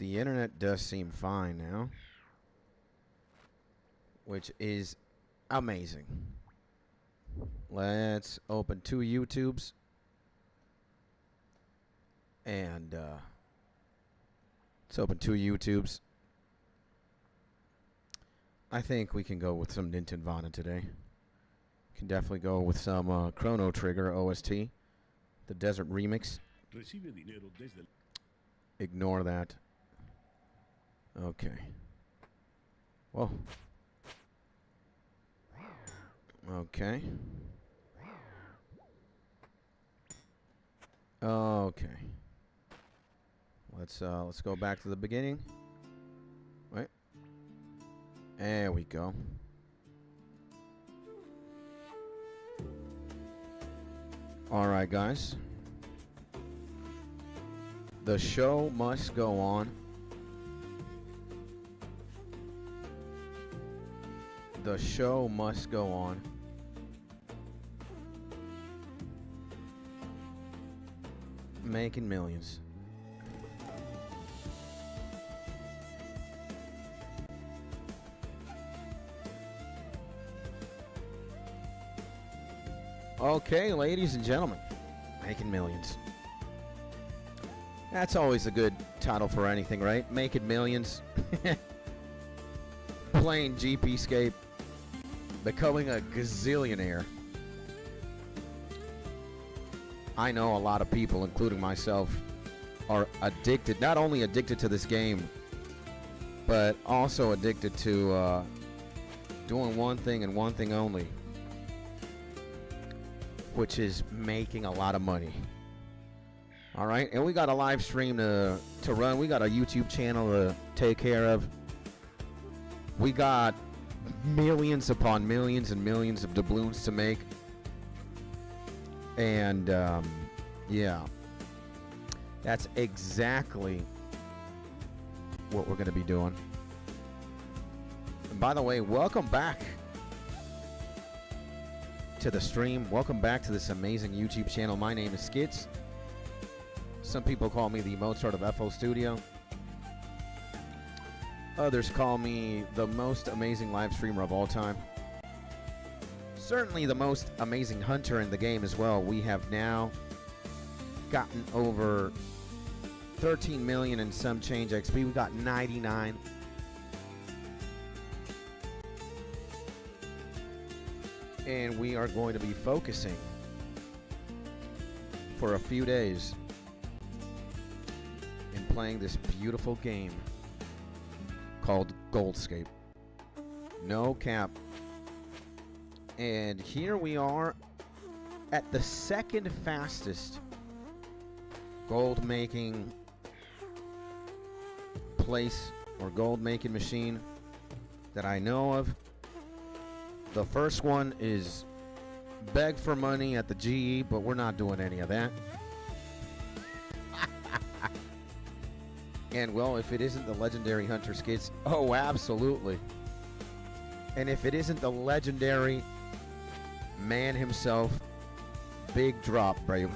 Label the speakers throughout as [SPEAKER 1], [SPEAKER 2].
[SPEAKER 1] the internet does seem fine now, which is amazing. Let's open 2 YouTubes. And let's open 2 YouTubes. I think we can go with some Nintendo today. Can definitely go with some Chrono Trigger OST, the Desert Remix. Ignore that. Okay. Whoa. Okay. Okay. Let's go back to the beginning. Wait. There we go. All right, guys. The show must go on. The show must go on. Making millions. Okay, ladies and gentlemen, making millions. That's always a good title for anything, right? Making millions. Playing GP-scape. Becoming a gazillionaire. I know a lot of people, including myself, are addicted, not only addicted to this game, but also addicted to doing one thing and one thing only, which is making a lot of money. All right, and we got a live stream to run. We got a YouTube channel to take care of. We got millions upon millions and millions of doubloons to make. And, yeah. That's exactly what we're going to be doing. And by the way, welcome back to the stream. Welcome back to this amazing YouTube channel. My name is Skits. Some people call me the Mozart of FO Studio. Others call me the most amazing live streamer of all time. Certainly the most amazing hunter in the game as well. We have now gotten over 13 million and some change XP. We got 99. And we are going to be focusing for a few days in playing this beautiful game called Goldscape. No cap. And here we are at the second fastest gold making place or gold making machine that I know of. The first one is beg for money at the GE, but we're not doing any of that. And well, if it isn't the legendary Hunter Skits, oh, absolutely. And if it isn't the legendary man himself, Big Drop, bro.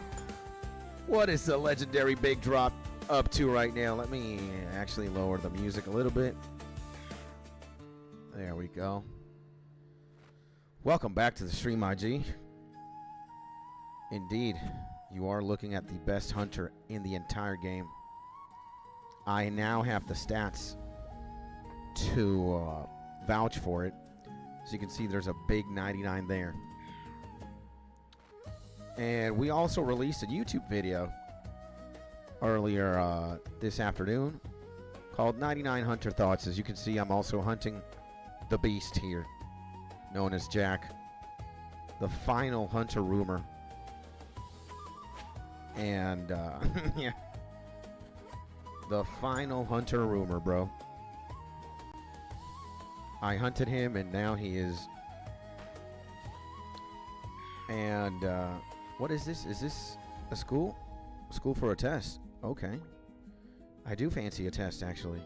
[SPEAKER 1] What is the legendary Big Drop up to right now? Let me actually lower the music a little bit. There we go. Welcome back to the stream, IG. Indeed, you are looking at the best hunter in the entire game. I now have the stats to vouch for it. So you can see there's a big 99 there. And we also released a YouTube video earlier this afternoon called 99 Hunter Thoughts. As you can see, I'm also hunting the beast here, known as Jack, the final hunter rumor. And yeah, the final hunter rumor, bro. I hunted him and now he is. And what is this? Is this a school? A school for a test. Okay. I do fancy a test, actually.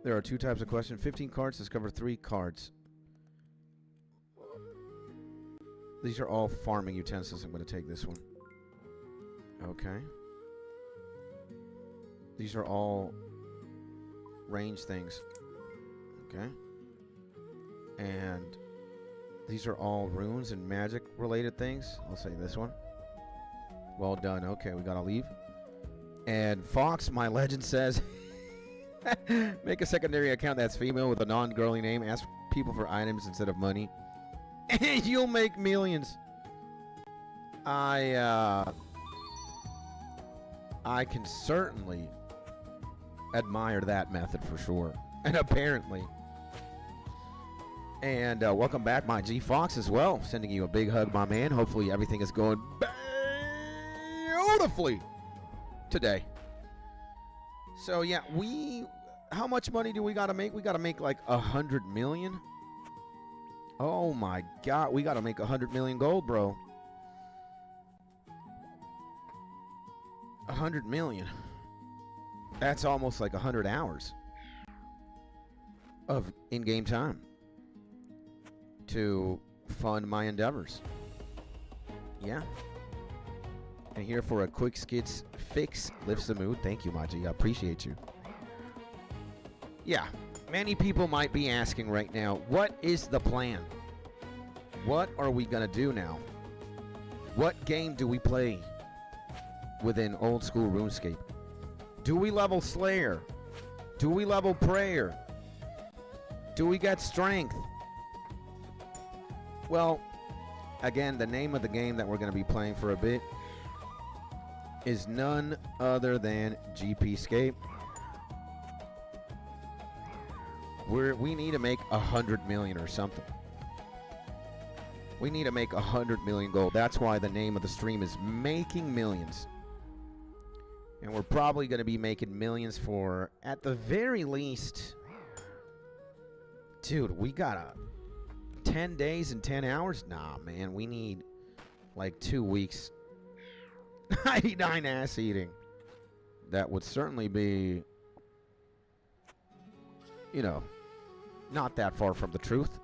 [SPEAKER 1] There are 2 types of questions. 15 cards. Discover 3 cards. These are all farming utensils. I'm going to take this one. Okay. These are all range things. Okay. And these are all runes and magic related things. I'll say this one. Well done. Okay, we gotta leave. And Fox, my legend says, make a secondary account that's female with a non-girly name. Ask people for items instead of money. And you'll make millions. I can certainly admire that method for sure. And apparently. And welcome back, my G Fox, as well. Sending you a big hug, my man. Hopefully everything is going beautifully today. So yeah, how much money do we gotta make? We gotta make like 100 million. Oh my god, we gotta make 100 million gold, bro. 100 million. That's almost like 100 hours of in-game time to fund my endeavors. Yeah. And here for a quick skits fix lifts the mood. Thank you, Maji. I appreciate you. Yeah. Many people might be asking right now, what is the plan? What are we going to do now? What game do we play within old school RuneScape? Do we level Slayer? Do we level Prayer? Do we get Strength? Well, again, the name of the game that we're going to be playing for a bit is none other than SCAPE. We need to make 100 million or something. We need to make 100 million gold. That's why the name of the stream is Making Millions. And we're probably going to be making millions for, at the very least, dude, we got 10 days and 10 hours? Nah, man, we need like 2 weeks. 99 ass eating. That would certainly be, you know, not that far from the truth.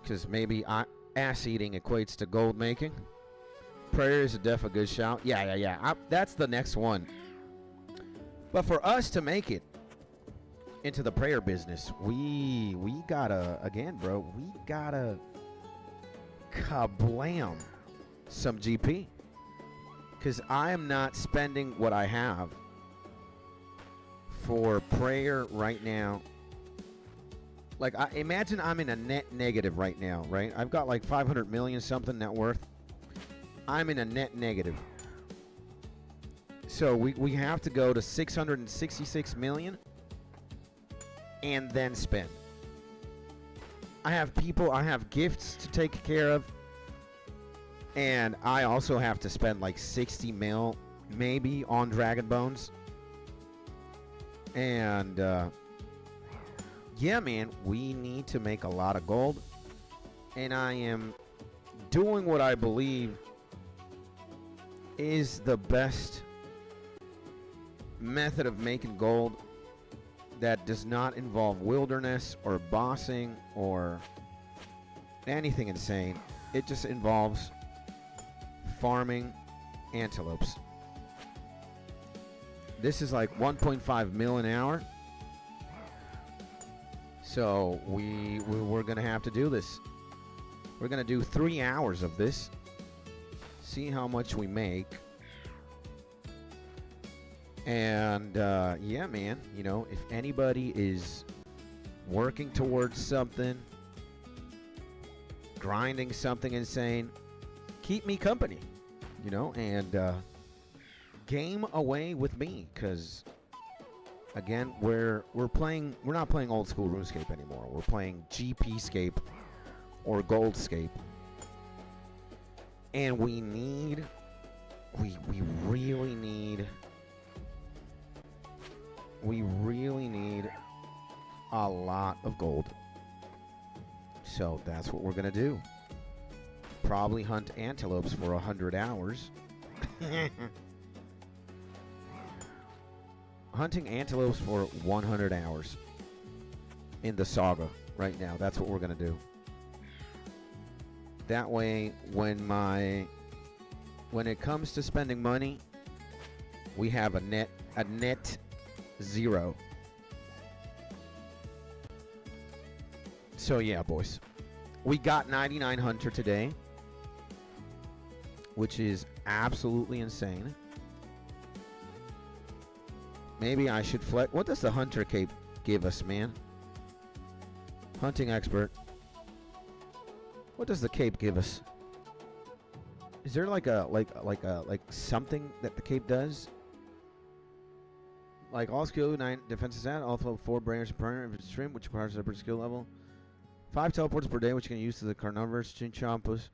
[SPEAKER 1] Because maybe ass eating equates to gold making. Prayer is a good shout. Yeah. That's the next one. But for us to make it into the prayer business, we gotta, again, bro, we gotta kablam some GP. Because I am not spending what I have for prayer right now. Like, imagine I'm in a net negative right now, right? I've got like 500 million something net worth. I'm in a net negative. So we have to go to 666 million and then spend. I have people, I have gifts to take care of. And I also have to spend like 60 mil maybe on Dragon Bones. And yeah, man, we need to make a lot of gold. And I am doing what I believe is the best method of making gold that does not involve wilderness or bossing or anything insane. It just involves farming antelopes. This is like 1.5 mil an hour. So we're gonna have to do this. We're gonna do 3 hours of this. See how much we make. And yeah, man, you know, if anybody is working towards something, grinding something insane, keep me company, you know, and game away with me, because again, we're not playing old school RuneScape anymore. We're playing GP-scape or Goldscape. And we really need a lot of gold. So that's what we're gonna do. Probably hunt antelopes for 100 hours. Hunting antelopes for 100 hours in the saga right now. That's what we're gonna do. That way, when it comes to spending money, we have a net 0. So yeah, boys, we got 99 Hunter today, which is absolutely insane. Maybe I should flex. What does the Hunter cape give us, man? Hunting expert. What does the cape give us? Is there like something that the cape does? Like all skill 9 defenses at, also 4 brainers per stream, which requires a skill level. 5 teleports per day, which you can use to the carnivorous chinchompas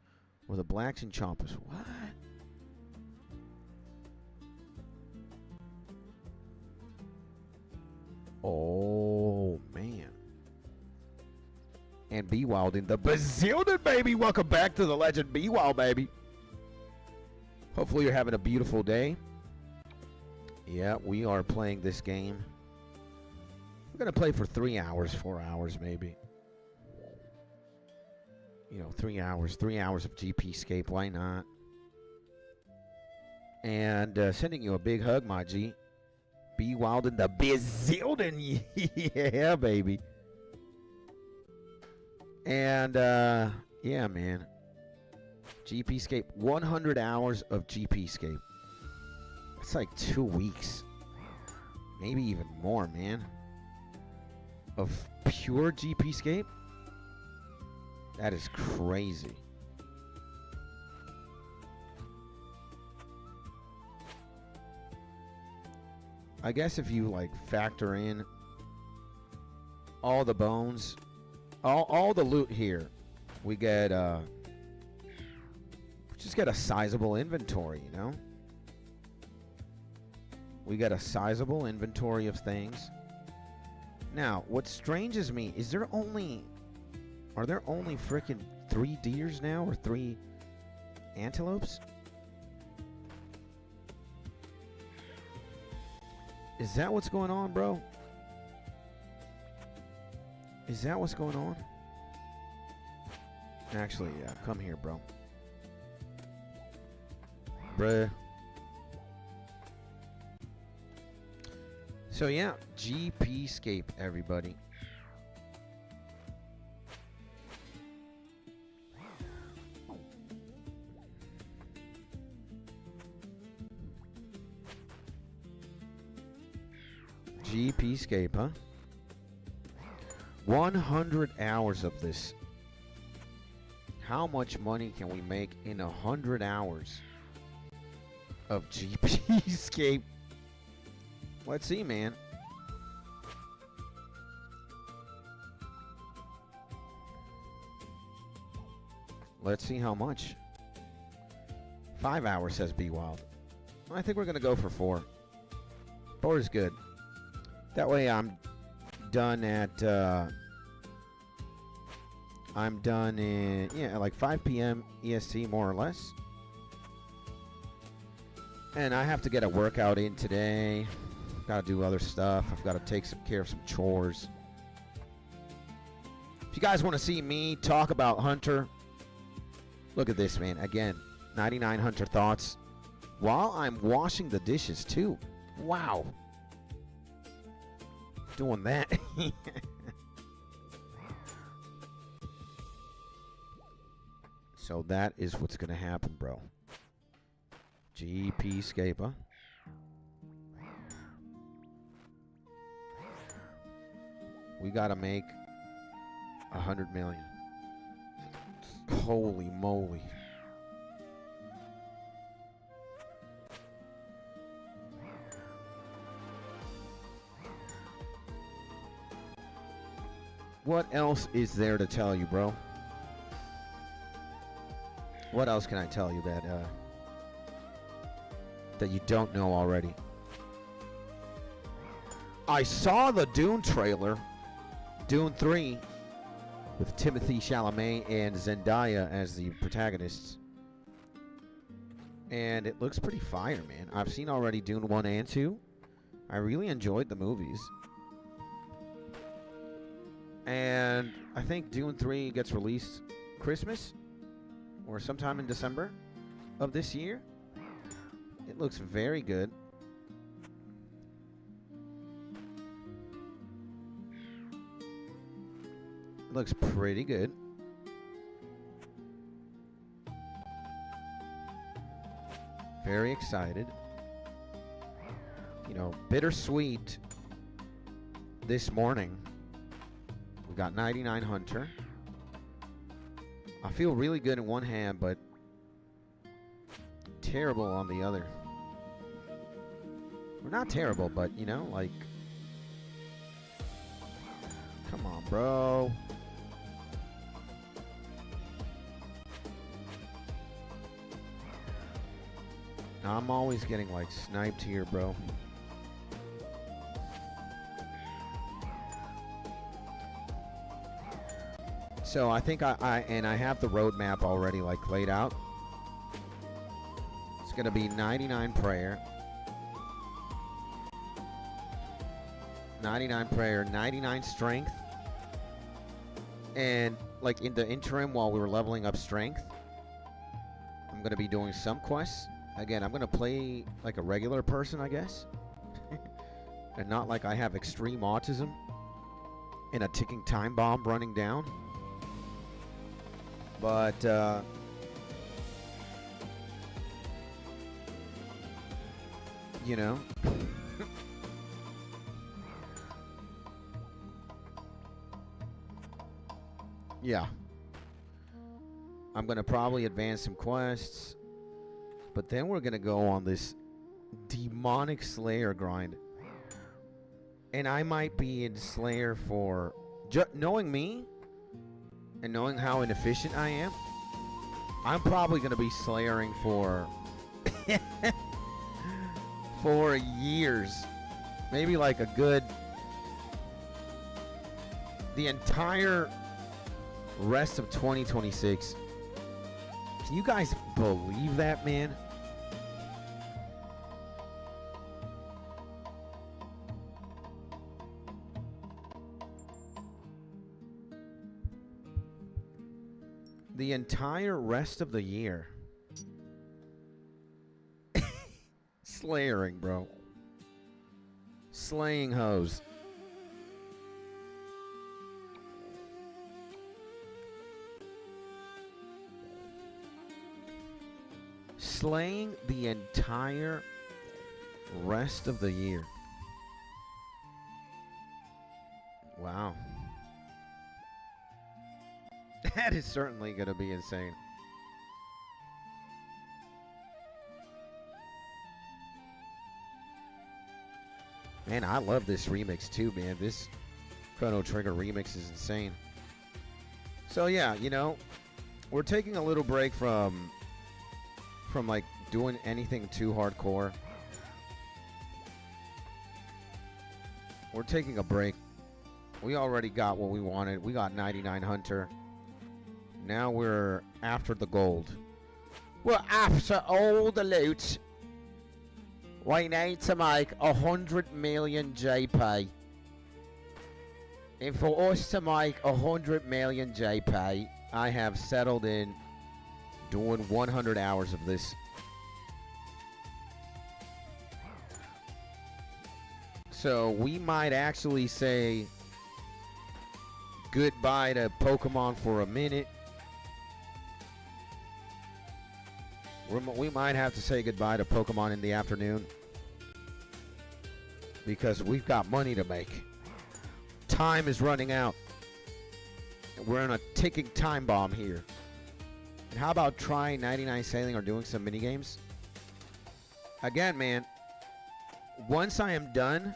[SPEAKER 1] or the black chinchompas. What? Oh, man. And Be Wild in the bazillion, baby. Welcome back to the legend Be Wild, baby. Hopefully you're having a beautiful day. Yeah, we are playing this game. We're going to play for 3 hours, 4 hours maybe. You know, 3 hours. 3 hours of GP Scape. Why not? And sending you a big hug, my G. Be Wild in the bazillion. Yeah, baby. And, yeah, man. GP Scape. 100 hours of GP Scape. That's like 2 weeks. Maybe even more, man. Of pure GP Scape? That is crazy. I guess if you like factor in all the bones, all the loot here, we get just get a sizable inventory, you know? We got a sizable inventory of things. Now, what stranges me is are there only freaking 3 deers now or 3 antelopes? Is that what's going on, bro? Is that what's going on? Actually, yeah, come here, bro. Bruh. So yeah, GP Scape, everybody. GP Scape, huh? 100 hours of this. How much money can we make in 100 hours of GP Scape? Let's see, man. Let's see how much. 5 hours, says Be Wild. I think we're going to go for 4. 4 is good. That way I'm done at, I'm done in, yeah, like 5 p.m. EST, more or less. And I have to get a workout in today. Got to do other stuff. I've got to take care of some chores. If you guys want to see me talk about Hunter, look at this, man. Again, 99 Hunter thoughts while I'm washing the dishes, too. Wow. Doing that. So that is what's going to happen, bro. GP Scape, huh? We got to make 100 million. Holy moly. What else is there to tell you, bro? What else can I tell you that you don't know already? I saw the Dune trailer, Dune 3, with Timothée Chalamet and Zendaya as the protagonists. And it looks pretty fire, man. I've seen already Dune 1 and 2. I really enjoyed the movies. And I think Dune 3 gets released Christmas or sometime in December of this year. It looks very good. looks pretty good. Very excited. You know, bittersweet this morning. We got 99 Hunter. I feel really good in one hand, but terrible on the other. We're not terrible, but, you know, like... Come on, bro. I'm always getting, like, sniped here, bro. So I think I have the roadmap already, like, laid out. It's going to be 99 prayer. 99 prayer, 99 strength. And, like, in the interim while we were leveling up strength, I'm going to be doing some quests. Again, I'm going to play like a regular person, I guess. And not like I have extreme autism and a ticking time bomb running down. But, you know. Yeah. I'm going to probably advance some quests. But then we're going to go on this demonic Slayer grind. And I might be in Slayer for... knowing me, and knowing how inefficient I am, I'm probably going to be Slayering for... for years. Maybe like a good... the entire rest of 2026. Can you guys believe that, man? The entire rest of the year. Slayering, bro. Slaying hoes. Slaying the entire rest of the year. Wow. That is certainly going to be insane. Man, I love this remix too, man. This Chrono Trigger remix is insane. So yeah, you know, we're taking a little break from like doing anything too hardcore. We're taking a break. We already got what we wanted. We got 99 Hunter. Now we're after the gold. We're after all the loot. We need to make 100 million JP. And for us to make 100 million JP, I have settled in doing 100 hours of this. So we might actually say goodbye to Pokemon for a minute. We might have to say goodbye to Pokemon in the afternoon. Because we've got money to make. Time is running out. We're in a ticking time bomb here. And how about trying 99 sailing or doing some mini games? Again, man, once I am done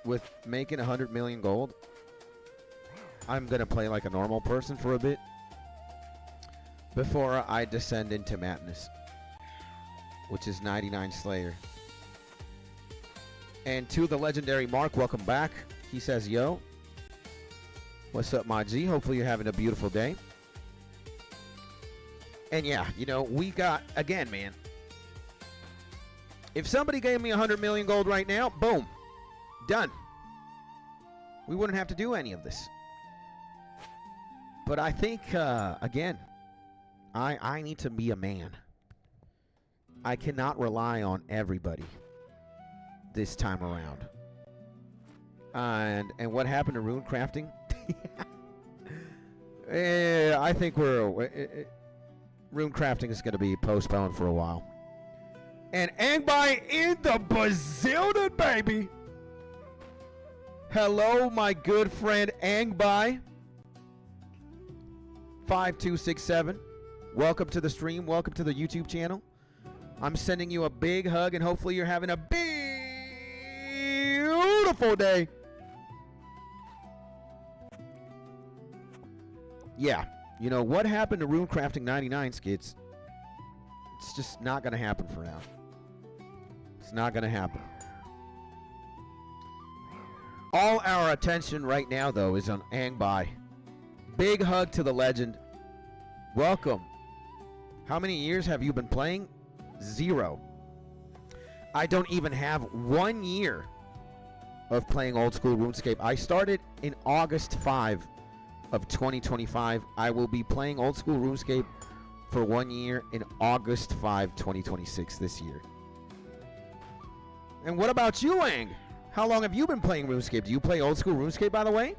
[SPEAKER 1] with making 100 million gold, I'm going to play like a normal person for a bit before I descend into madness, which is 99 Slayer. And to the legendary Mark, welcome back. He says, yo, what's up, my G? Hopefully you're having a beautiful day. And yeah, you know, we got, again, man, if somebody gave me 100 million gold right now, boom, done. We wouldn't have to do any of this. But I think, again, I need to be a man. I cannot rely on everybody this time around. And what happened to rune crafting? I think rune crafting is going to be postponed for a while. And Angbai in the bazillion, baby. Hello, my good friend Angbai. 5267. Welcome to the stream. Welcome to the YouTube channel. I'm sending you a big hug, and hopefully you're having a beautiful day. Yeah, you know what happened to Rune Crafting 99 skits? It's just not going to happen for now. It's not going to happen. All our attention right now, though, is on Angbai. Big hug to the legend. Welcome. How many years have you been playing? 0. I don't even have 1 year of playing old school RuneScape. I started in August 5 of 2025. I will be playing old school RuneScape for 1 year in August 5, 2026 this year. And what about you, Ang? How long have you been playing RuneScape? Do you play old school RuneScape, by the way?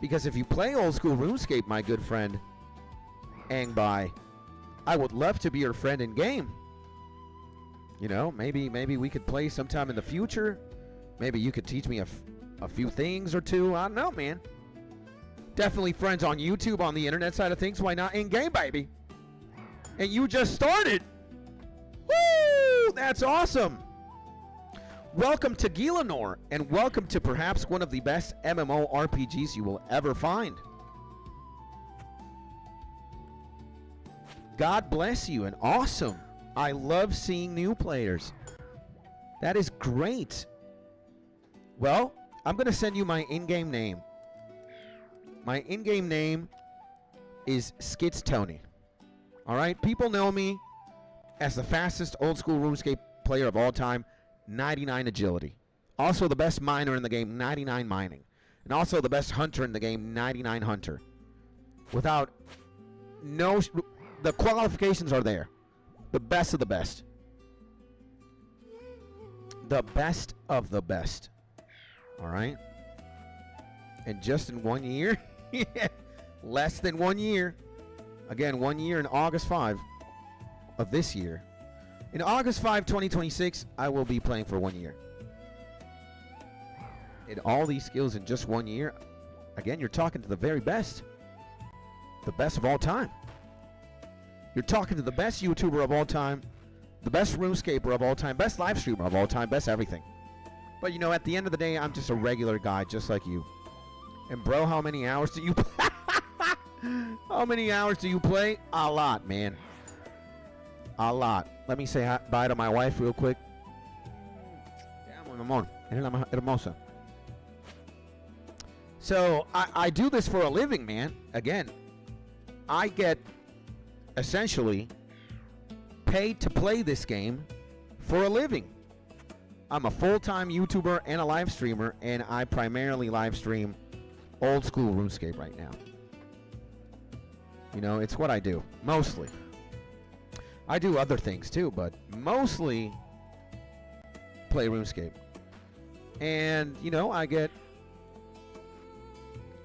[SPEAKER 1] Because if you play old school RuneScape, my good friend Angbai, I would love to be your friend in game. You know, maybe we could play sometime in the future. Maybe you could teach me a few things or two. I don't know, man. Definitely friends on YouTube, on the internet side of things. Why not in game, baby? And you just started. Woo! That's awesome. Welcome to Gilanor, and welcome to perhaps one of the best MMORPGs you will ever find. God bless you, and awesome. I love seeing new players. That is great. Well, I'm going to send you my in-game name. My in-game name is Skits Tony. All right? People know me as the fastest old-school RuneScape player of all time, 99 agility. Also the best miner in the game, 99 mining. And also the best hunter in the game, 99 hunter. Without no... The qualifications are there. The best of the best. The best of the best. All right? And just in 1 year... Less than 1 year. Again, 1 year in August 5 of this year. In August 5, 2026, I will be playing for 1 year. And all these skills in just 1 year. Again, you're talking to the very best. The best of all time. You're talking to the best YouTuber of all time. The best RuneScaper of all time. Best live streamer of all time. Best everything. But, you know, at the end of the day, I'm just a regular guy just like you. And, bro, how many hours do you play? How many hours do you play? A lot, man. A lot. Let me say hi, bye to my wife real quick. Te amo, mi amor. Eres la más hermosa. So, I do this for a living, man. Again, I get essentially paid to play this game for a living. I'm a full-time YouTuber and a live streamer, and I primarily live stream old school RuneScape right now. You know, it's what I do, mostly. I do other things too, but mostly play RuneScape. And, you know, I get,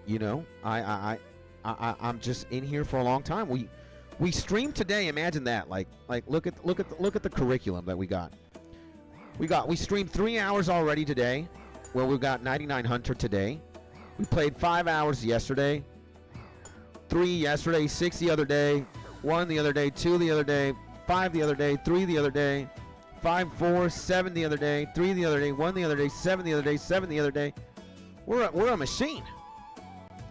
[SPEAKER 1] you know, I'm just in here for a long time. We streamed today, imagine that. Like look at the curriculum that we got. We streamed 3 hours already today. Well, we've got 99 Hunter today. We played 5 hours yesterday. 3 yesterday, 6 the other day, 1 the other day, 2 the other day, 5 the other day, 3 the other day, 5, 4, 7 the other day, 3 the other day, 1 the other day, 7 the other day, 7 the other day. We're a machine.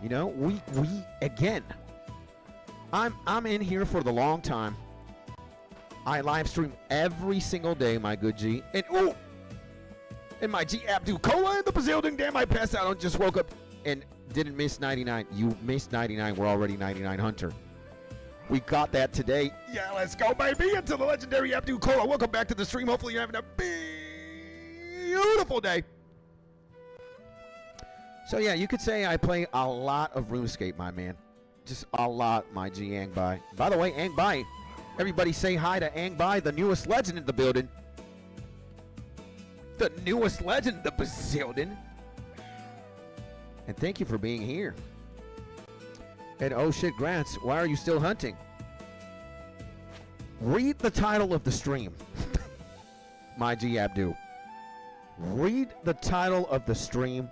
[SPEAKER 1] You know, we again. I'm in here for the long time. I live stream every single day, my good G. And ooh, and my G Abdul Cola in the bazillion. Damn, I passed out and just woke up and didn't miss 99. You missed 99. We're already 99 Hunter. We got that today. Yeah, let's go, baby. Into the legendary Abdul Cola. Welcome back to the stream. Hopefully you're having a beautiful day. So yeah, you could say I play a lot of RuneScape, my man. Just a lot, my G Angbai. By the way, Angbai, everybody say hi to Angbai, the newest legend in the building. The newest legend in the bazillion. And thank you for being here. And oh shit, Grants, why are you still hunting? Read the title of the stream. My G Abdu. Read the title of the stream.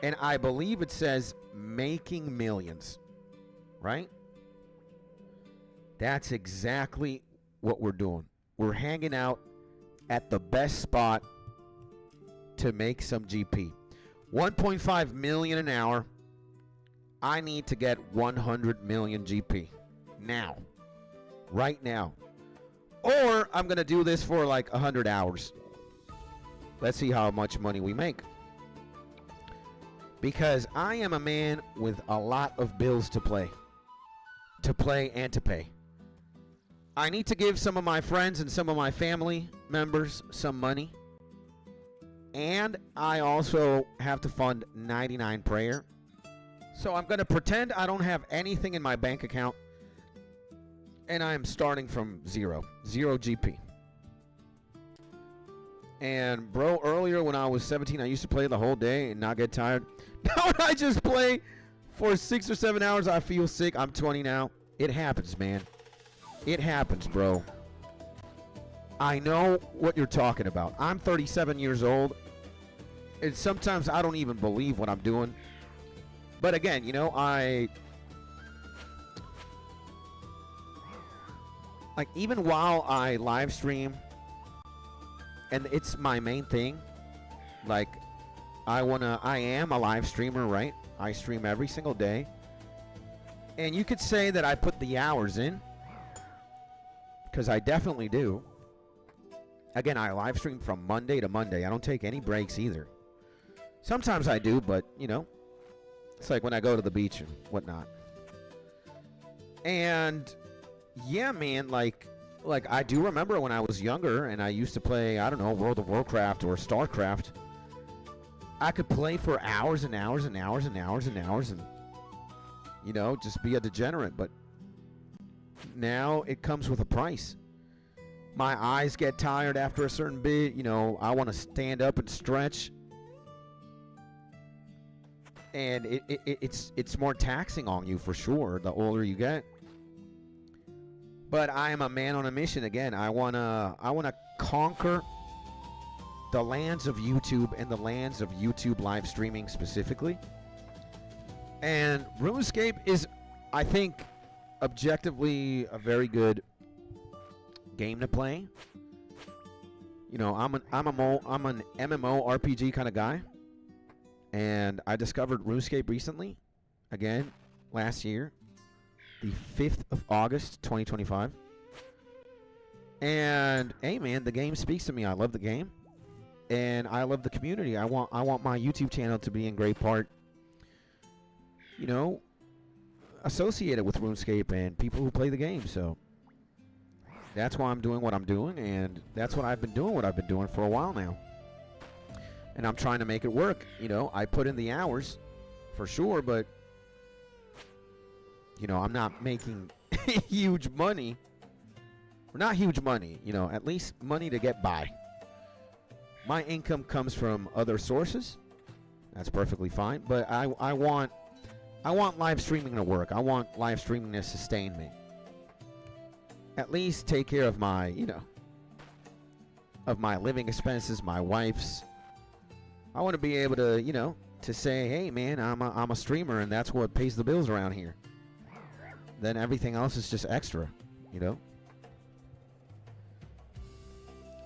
[SPEAKER 1] And I believe it says making millions. Right? That's exactly what we're doing. We're hanging out at the best spot to make some GP. 1.5 million an hour. I need to get 100 million GP. Now. Right now. Or I'm going to do this for like 100 hours. Let's see how much money we make. Because I am a man with a lot of bills to play. To play and to pay. I need to give some of my friends and some of my family members some money. And I also have to fund 99 prayer. So I'm going to pretend I don't have anything in my bank account. And I am starting from zero. Zero GP. And bro, earlier when I was 17, I used to play the whole day and not get tired. Now when I just play for 6 or 7 hours, I feel sick. I'm 20 now. It happens, man. It happens, bro. I know what you're talking about. I'm 37 years old. And sometimes I don't even believe what I'm doing. But again, you know, like even while I live stream, and it's my main thing, like I am a live streamer, right? I stream every single day. And you could say that I put the hours in, because I definitely do. Again, I live stream from Monday to Monday. I don't take any breaks either. Sometimes I do, but, you know, it's like when I go to the beach and whatnot. And, yeah, man, like I do remember when I was younger and I used to play, I don't know, World of Warcraft or StarCraft. I could play for hours and hours and hours and hours and hours and, you know, just be a degenerate. But now it comes with a price. My eyes get tired after a certain bit. You know, I want to stand up and stretch. And it's more taxing on you for sure the older you get. But I am a man on a mission again. I wanna conquer the lands of YouTube and the lands of YouTube live streaming specifically. And RuneScape is, I think, objectively a very good game to play. You know, I'm an MMO RPG kind of guy. And I discovered RuneScape recently, again, last year, the 5th of August, 2025. And, hey, man, the game speaks to me. I love the game. And I love the community. I want my YouTube channel to be in great part, you know, associated with RuneScape and people who play the game. So that's why I'm doing what I'm doing. And that's what I've been doing for a while now. And I'm trying to make it work. You know, I put in the hours for sure, but, you know, I'm not making huge money. Or not huge money, you know, at least money to get by. My income comes from other sources. That's perfectly fine. But I want live streaming to work. I want live streaming to sustain me. At least take care of my, you know, of my living expenses, my wife's. I want to be able to, you know, to say, hey, man, I'm a streamer, and that's what pays the bills around here. Then everything else is just extra, you know.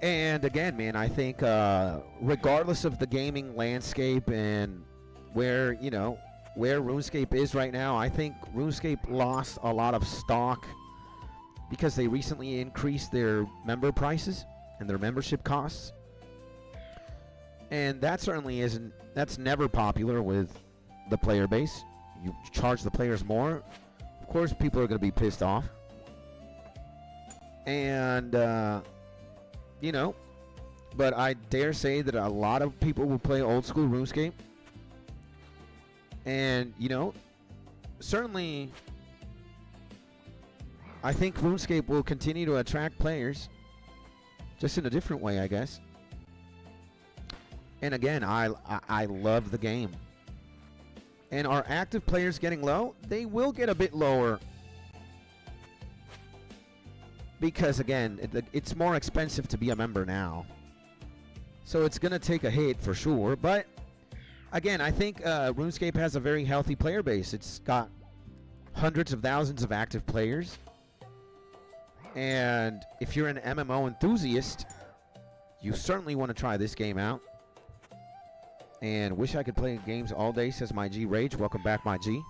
[SPEAKER 1] And again, man, I think regardless of the gaming landscape and where, you know, where RuneScape is right now, I think RuneScape lost a lot of stock because they recently increased their member prices and their membership costs. And that certainly isn't, that's never popular with the player base. You charge the players more, of course people are going to be pissed off. And, you know, but I dare say that a lot of people will play old school RuneScape. And, you know, certainly I think RuneScape will continue to attract players, just in a different way, I guess. And again, I love the game. And are active players getting low? They will get a bit lower. Because, again, it's more expensive to be a member now. So it's going to take a hit for sure. But, again, I think RuneScape has a very healthy player base. It's got hundreds of thousands of active players. And if you're an MMO enthusiast, you certainly want to try this game out. And wish I could play games all day, says my G Rage. Welcome back, my G.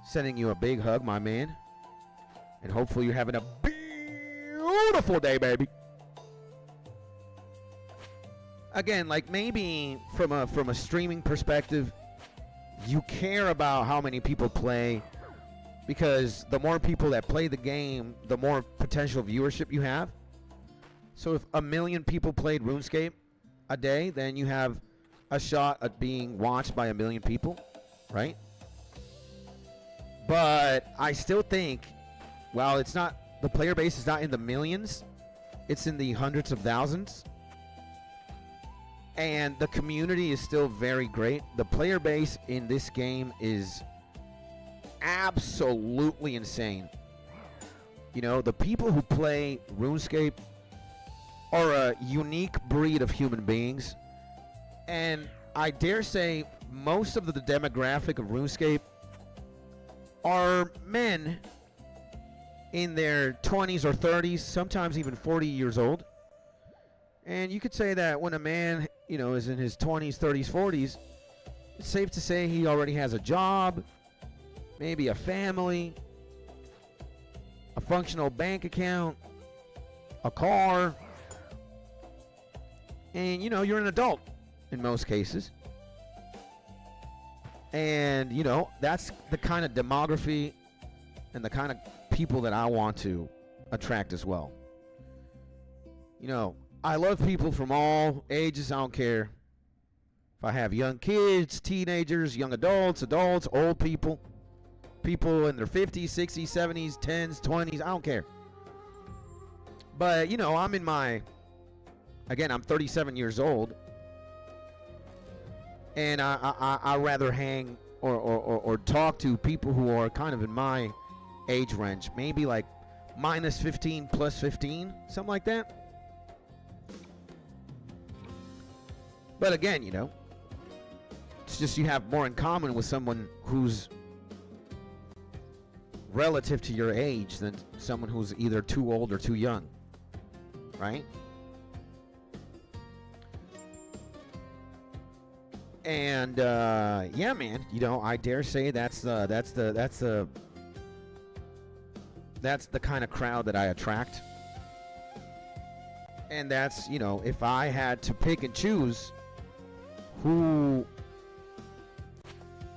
[SPEAKER 1] Sending you a big hug, my man. And hopefully you're having a beautiful day, baby. Again, like maybe from a streaming perspective, you care about how many people play, because the more people that play the game, the more potential viewership you have. So if 1 million people played RuneScape a day, then you have a shot at being watched by 1 million people, right? But I still think, well, it's not, the player base is not in the millions, it's in the hundreds of thousands. And the community is still very great. The player base in this game is absolutely insane. You know, the people who play RuneScape are a unique breed of human beings. And I dare say most of the demographic of RuneScape are men in their 20s or 30s, sometimes even 40 years old. And you could say that when a man, you know, is in his 20s, 30s, 40s, it's safe to say he already has a job, maybe a family, a functional bank account, a car, and, you know, you're an adult in most cases. And, you know, that's the kind of demography and the kind of people that I want to attract as well. You know, I love people from all ages. I don't care if I have young kids, teenagers, young adults, old people, people in their 50s, 60s, 70s, 10s, 20s. I don't care. But, you know, I'm in my, again, I'm 37 years old. And I rather hang or talk to people who are kind of in my age range. Maybe like minus 15, plus 15, something like that. But again, you know, it's just you have more in common with someone who's relative to your age than someone who's either too old or too young, right? And yeah, man, you know, I dare say that's the kind of crowd that I attract. And that's, you know, if I had to pick and choose who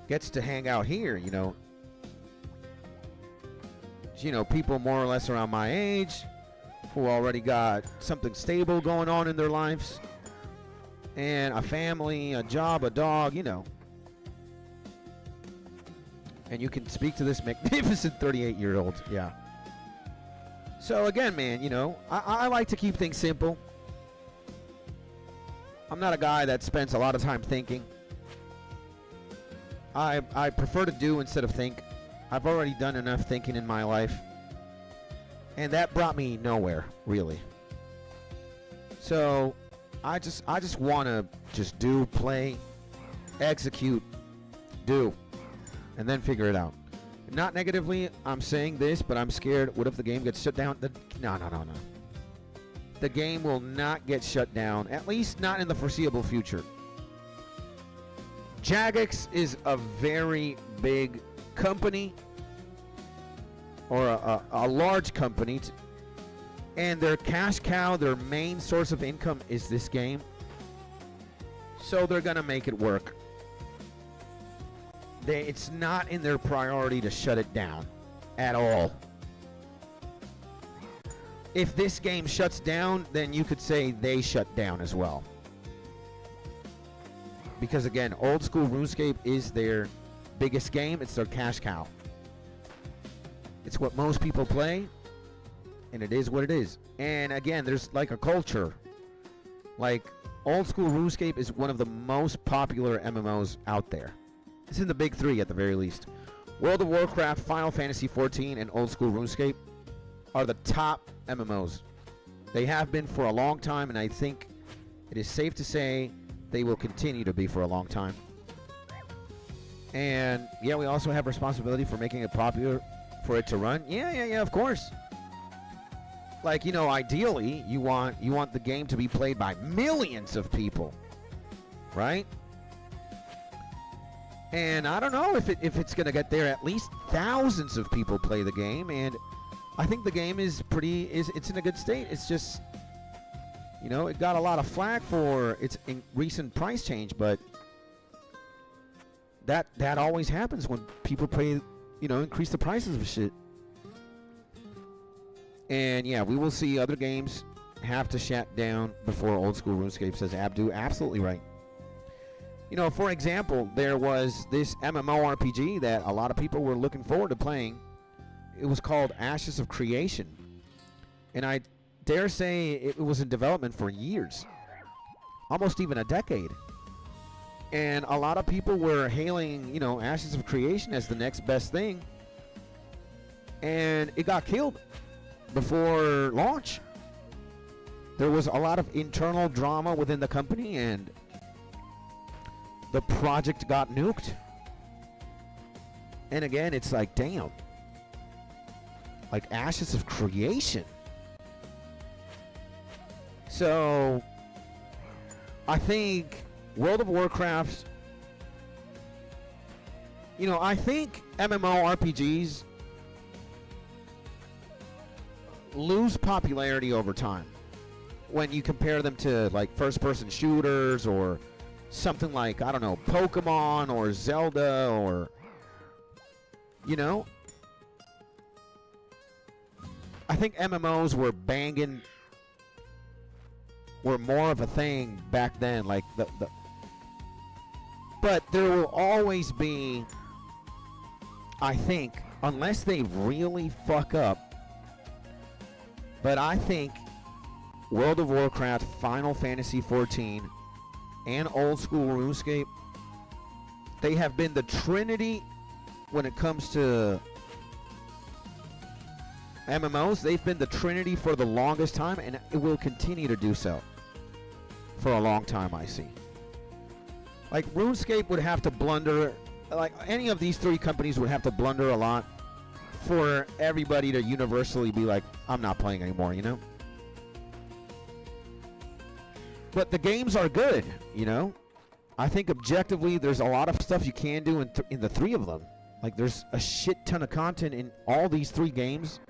[SPEAKER 1] gets to hang out here, you know, people more or less around my age who already got something stable going on in their lives, and a family, a job, a dog, you know. And you can speak to this magnificent 38-year-old, yeah. So again, man, you know, I like to keep things simple. I'm not a guy that spends a lot of time thinking. I prefer to do instead of think. I've already done enough thinking in my life, and that brought me nowhere, really. So I just want to just do, play, execute, do, and then figure it out. Not negatively, I'm saying this, but I'm scared. What if the game gets shut down? No. The game will not get shut down, at least not in the foreseeable future. Jagex is a very big company, or a large company, and their cash cow, their main source of income is this game. So they're going to make it work. It's not in their priority to shut it down at all. If this game shuts down, then you could say they shut down as well. Because again, old school RuneScape is their biggest game. It's their cash cow. It's what most people play, and it is what it is. And again, there's like a culture. Like, old school RuneScape is one of the most popular MMOs out there. It's in the big three at the very least. World of Warcraft, Final Fantasy XIV, and old school RuneScape are the top MMOs. They have been for a long time, and I think it is safe to say they will continue to be for a long time. And yeah, we also have responsibility for making it popular for it to run. Yeah, of course. Like, you know, ideally, you want the game to be played by millions of people, right? And I don't know if it's going to get there. At least thousands of people play the game, and I think the game is it's in a good state. It's just, you know, it got a lot of flack for its recent price change, but that always happens when people pay, you know, increase the prices of shit. And yeah, we will see other games have to shut down before old school RuneScape, says Abdu. Absolutely right. You know, for example, there was this MMORPG that a lot of people were looking forward to playing. It was called Ashes of Creation. And I dare say it was in development for years. Almost even a decade. And a lot of people were hailing, you know, Ashes of Creation as the next best thing. And it got killed before launch. There was a lot of internal drama within the company, and the project got nuked. And again, it's like, damn. Like Ashes of Creation. So, I think World of Warcraft, you know, I think MMORPGs lose popularity over time when you compare them to like first-person shooters or something like, I don't know, Pokemon or Zelda or, you know, I think MMOs were more of a thing back then, like but there will always be, I think, unless they really fuck up, but I think World of Warcraft, Final Fantasy XIV, and old school RuneScape, they have been the trinity when it comes to MMOs. They've been the trinity for the longest time, and it will continue to do so for a long time, I see. Like, RuneScape would have to blunder, like any of these three companies would have to blunder a lot for everybody to universally be like, I'm not playing anymore, you know? But the games are good, you know? I think objectively there's a lot of stuff you can do in the three of them. Like, there's a shit ton of content in all these three games.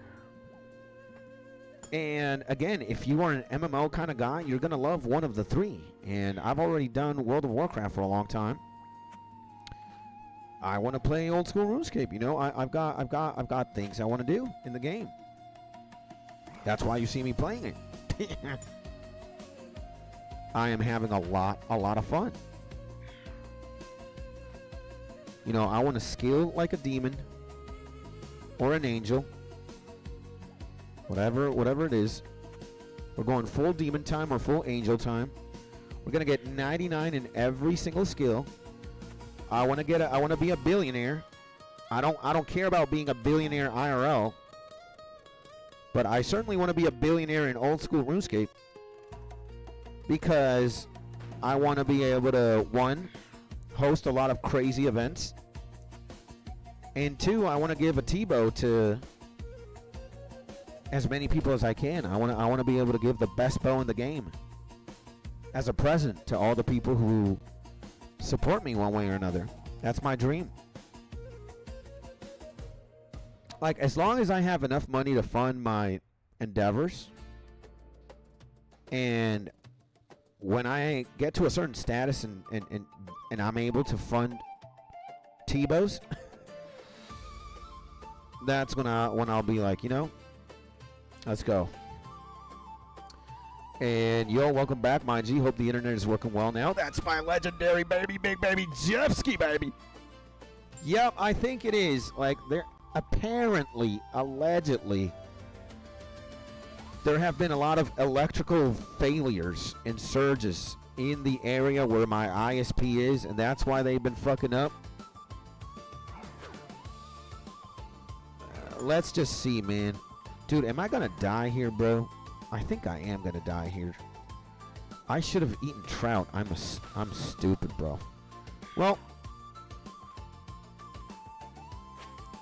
[SPEAKER 1] And again, if you are an MMO kind of guy, you're going to love one of the three. And I've already done World of Warcraft for a long time. I want to play old school RuneScape, you know? I've got things I want to do in the game. That's why you see me playing it. I am having a lot of fun. You know, I want to skill like a demon or an angel. Whatever it is. We're going full demon time or full angel time. We're going to get 99 in every single skill. I want to be a billionaire. I don't care about being a billionaire IRL. But I certainly want to be a billionaire in old school RuneScape. Because I want to be able to, one, host a lot of crazy events. And two, I want to give a T-bow to as many people as I can. I want to be able to give the best bow in the game as a present to all the people who support me one way or another. That's my dream. Like, as long as I have enough money to fund my endeavors, and when I get to a certain status and I'm able to fund T-bows, that's when I'll be like, you know, let's go. And yo, welcome back, my G. Hope the internet is working well now. That's my legendary baby, big baby Jeffsky, baby. Yep, I think it is. Like, there apparently, allegedly, there have been a lot of electrical failures and surges in the area where my ISP is, and that's why they've been fucking up. let's just see, man. Dude, am I gonna die here, bro? I think I am gonna die here. I should have eaten trout. I'm stupid, bro. Well,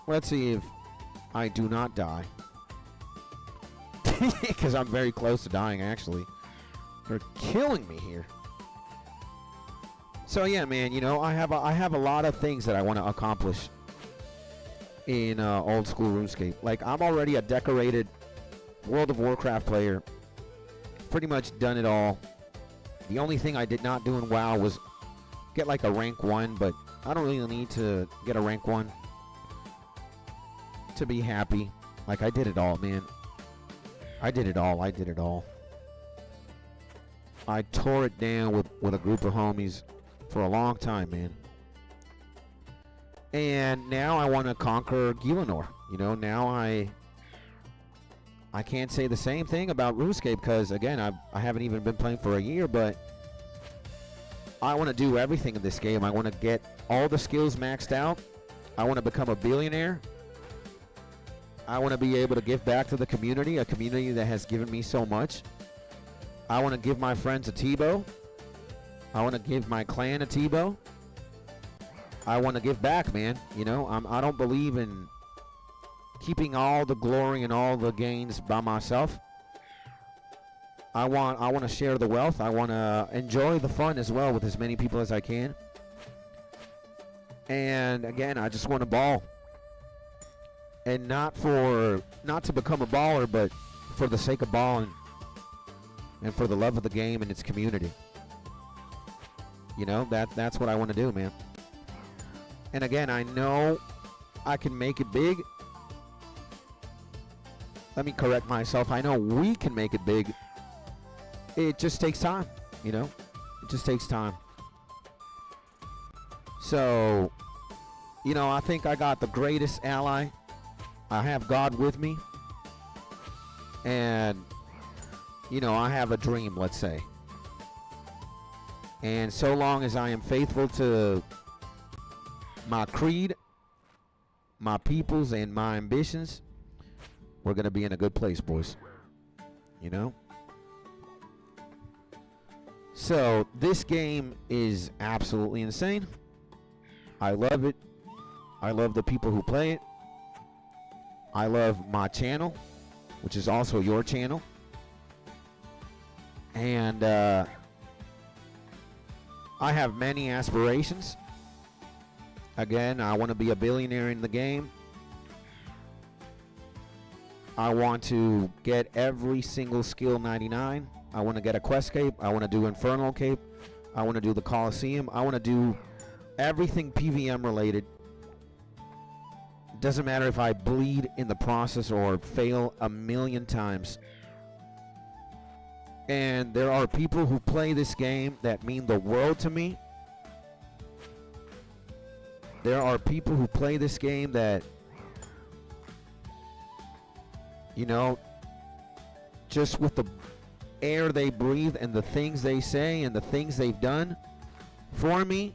[SPEAKER 1] let's see if I do not die. Because I'm very close to dying, actually. They're killing me here. So yeah, man, you know, I have a lot of things that I want to accomplish in old school RuneScape. Like, I'm already a decorated World of Warcraft player. Pretty much done it all. The only thing I did not do in WoW was get like a rank 1, but I don't really need to get a rank 1 to be happy. Like, I did it all, man. I did it all. I did it all. I tore it down with a group of homies for a long time, man. And now I want to conquer Gielinor. You know, now I can't say the same thing about RuneScape because, again, I haven't even been playing for a year, but I want to do everything in this game. I want to get all the skills maxed out. I want to become a billionaire. I want to be able to give back to the community, a community that has given me so much. I want to give my friends a T-bow. I want to give my clan a T-bow. I want to give back, man. You know, I don't believe in keeping all the glory and all the gains by myself. I want to share the wealth. I want to enjoy the fun as well with as many people as I can. And again, I just want to ball. And not to become a baller, but for the sake of balling and for the love of the game and its community. You know, that's what I want to do, man. And again, I know I can make it big. Let me correct myself. I know we can make it big. It just takes time, you know? It just takes time. So, you know, I think I got the greatest ally. I have God with me. And, you know, I have a dream, let's say. And so long as I am faithful to my creed, my peoples, and my ambitions, we're going to be in a good place, boys. You know? So, this game is absolutely insane. I love it. I love the people who play it. I love my channel, which is also your channel. And I have many aspirations. Again, I want to be a billionaire in the game. I want to get every single skill 99. I want to get a quest cape. I want to do Infernal cape. I want to do the Coliseum. I want to do everything PVM related. Doesn't matter if I bleed in the process or fail a million times. And there are people who play this game that mean the world to me. There are people who play this game that, you know, just with the air they breathe and the things they say and the things they've done for me,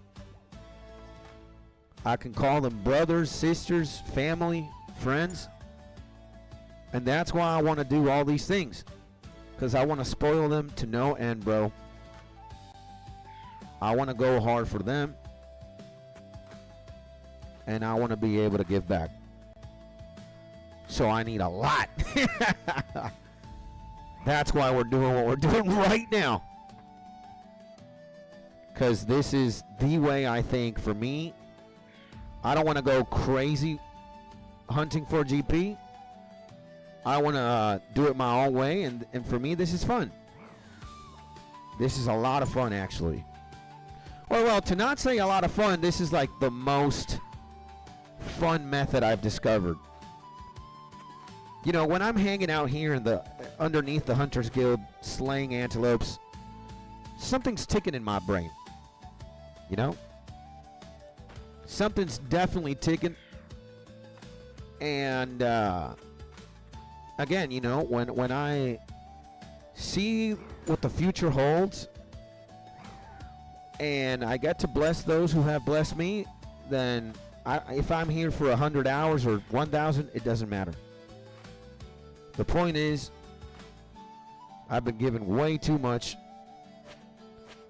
[SPEAKER 1] I can call them brothers, sisters, family, friends. And that's why I want to do all these things. Because I want to spoil them to no end, bro. I want to go hard for them. And I want to be able to give back. So I need a lot. That's why we're doing what we're doing right now. Because this is the way, I think, for me. I don't want to go crazy hunting for GP. I want to do it my own way, and for me, this is fun. This is a lot of fun, actually. Well, to not say a lot of fun, this is like the most fun method I've discovered. You know, when I'm hanging out here in the underneath the Hunters Guild, slaying antelopes, something's ticking in my brain. You know? Something's definitely ticking. And again, you know, when I see what the future holds and I get to bless those who have blessed me, then if I'm here for 100 hours or 1,000, it doesn't matter. The point is, I've been given way too much.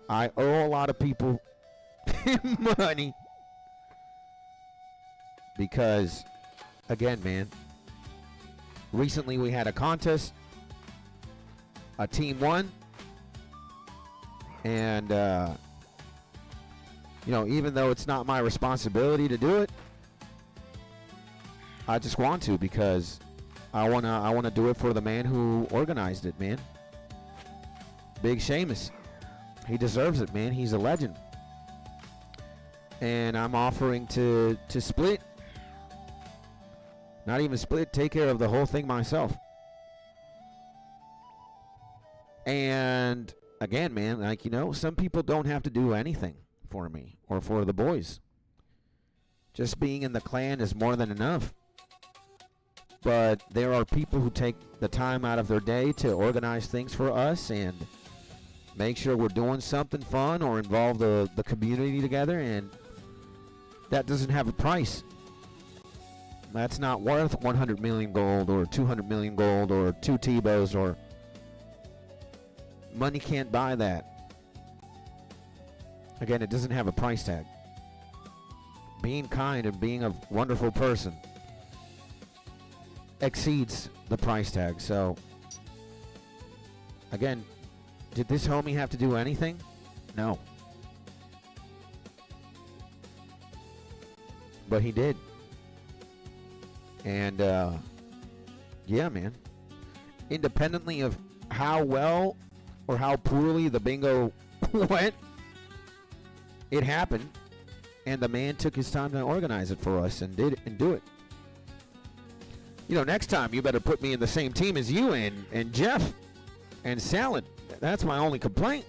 [SPEAKER 1] I owe a lot of people money because, again, man, recently we had a contest. A team won. And, you know, even though it's not my responsibility to do it, I just want to because I wanna do it for the man who organized it, man. Big Seamus. He deserves it, man. He's a legend. And I'm offering to split. Not even split, take care of the whole thing myself. And again, man, like, you know, some people don't have to do anything for me or for the boys. Just being in the clan is more than enough. But there are people who take the time out of their day to organize things for us and make sure we're doing something fun or involve the community together, and that doesn't have a price. That's not worth 100 million gold or 200 million gold or 2 Tebows, or money can't buy that. Again, it doesn't have a price tag. Being kind and being a wonderful person exceeds the price tag. So, again, did this homie have to do anything? No. But he did. And, yeah, man. Independently of how well or how poorly the bingo went, it happened. And the man took his time to organize it for us and did and do it. You know, next time you better put me in the same team as you and Jeff and Salad. That's my only complaint.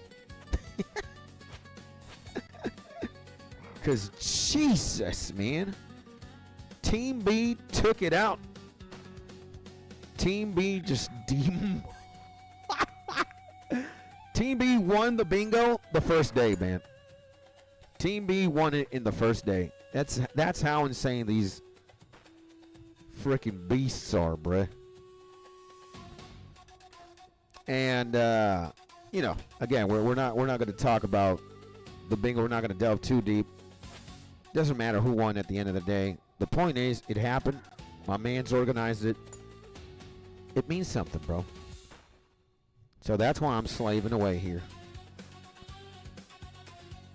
[SPEAKER 1] Because, Jesus, man. Team B took it out. Team B just Team B won the bingo the first day, man. Team B won it in the first day. That's how insane these freaking beasts are, bruh. And you know, again, we're not going to talk about the bingo. We're not going to delve too deep. Doesn't matter who won at the end of the day. The point is, it happened. My man's organized it. It means something, bro. So that's why I'm slaving away here.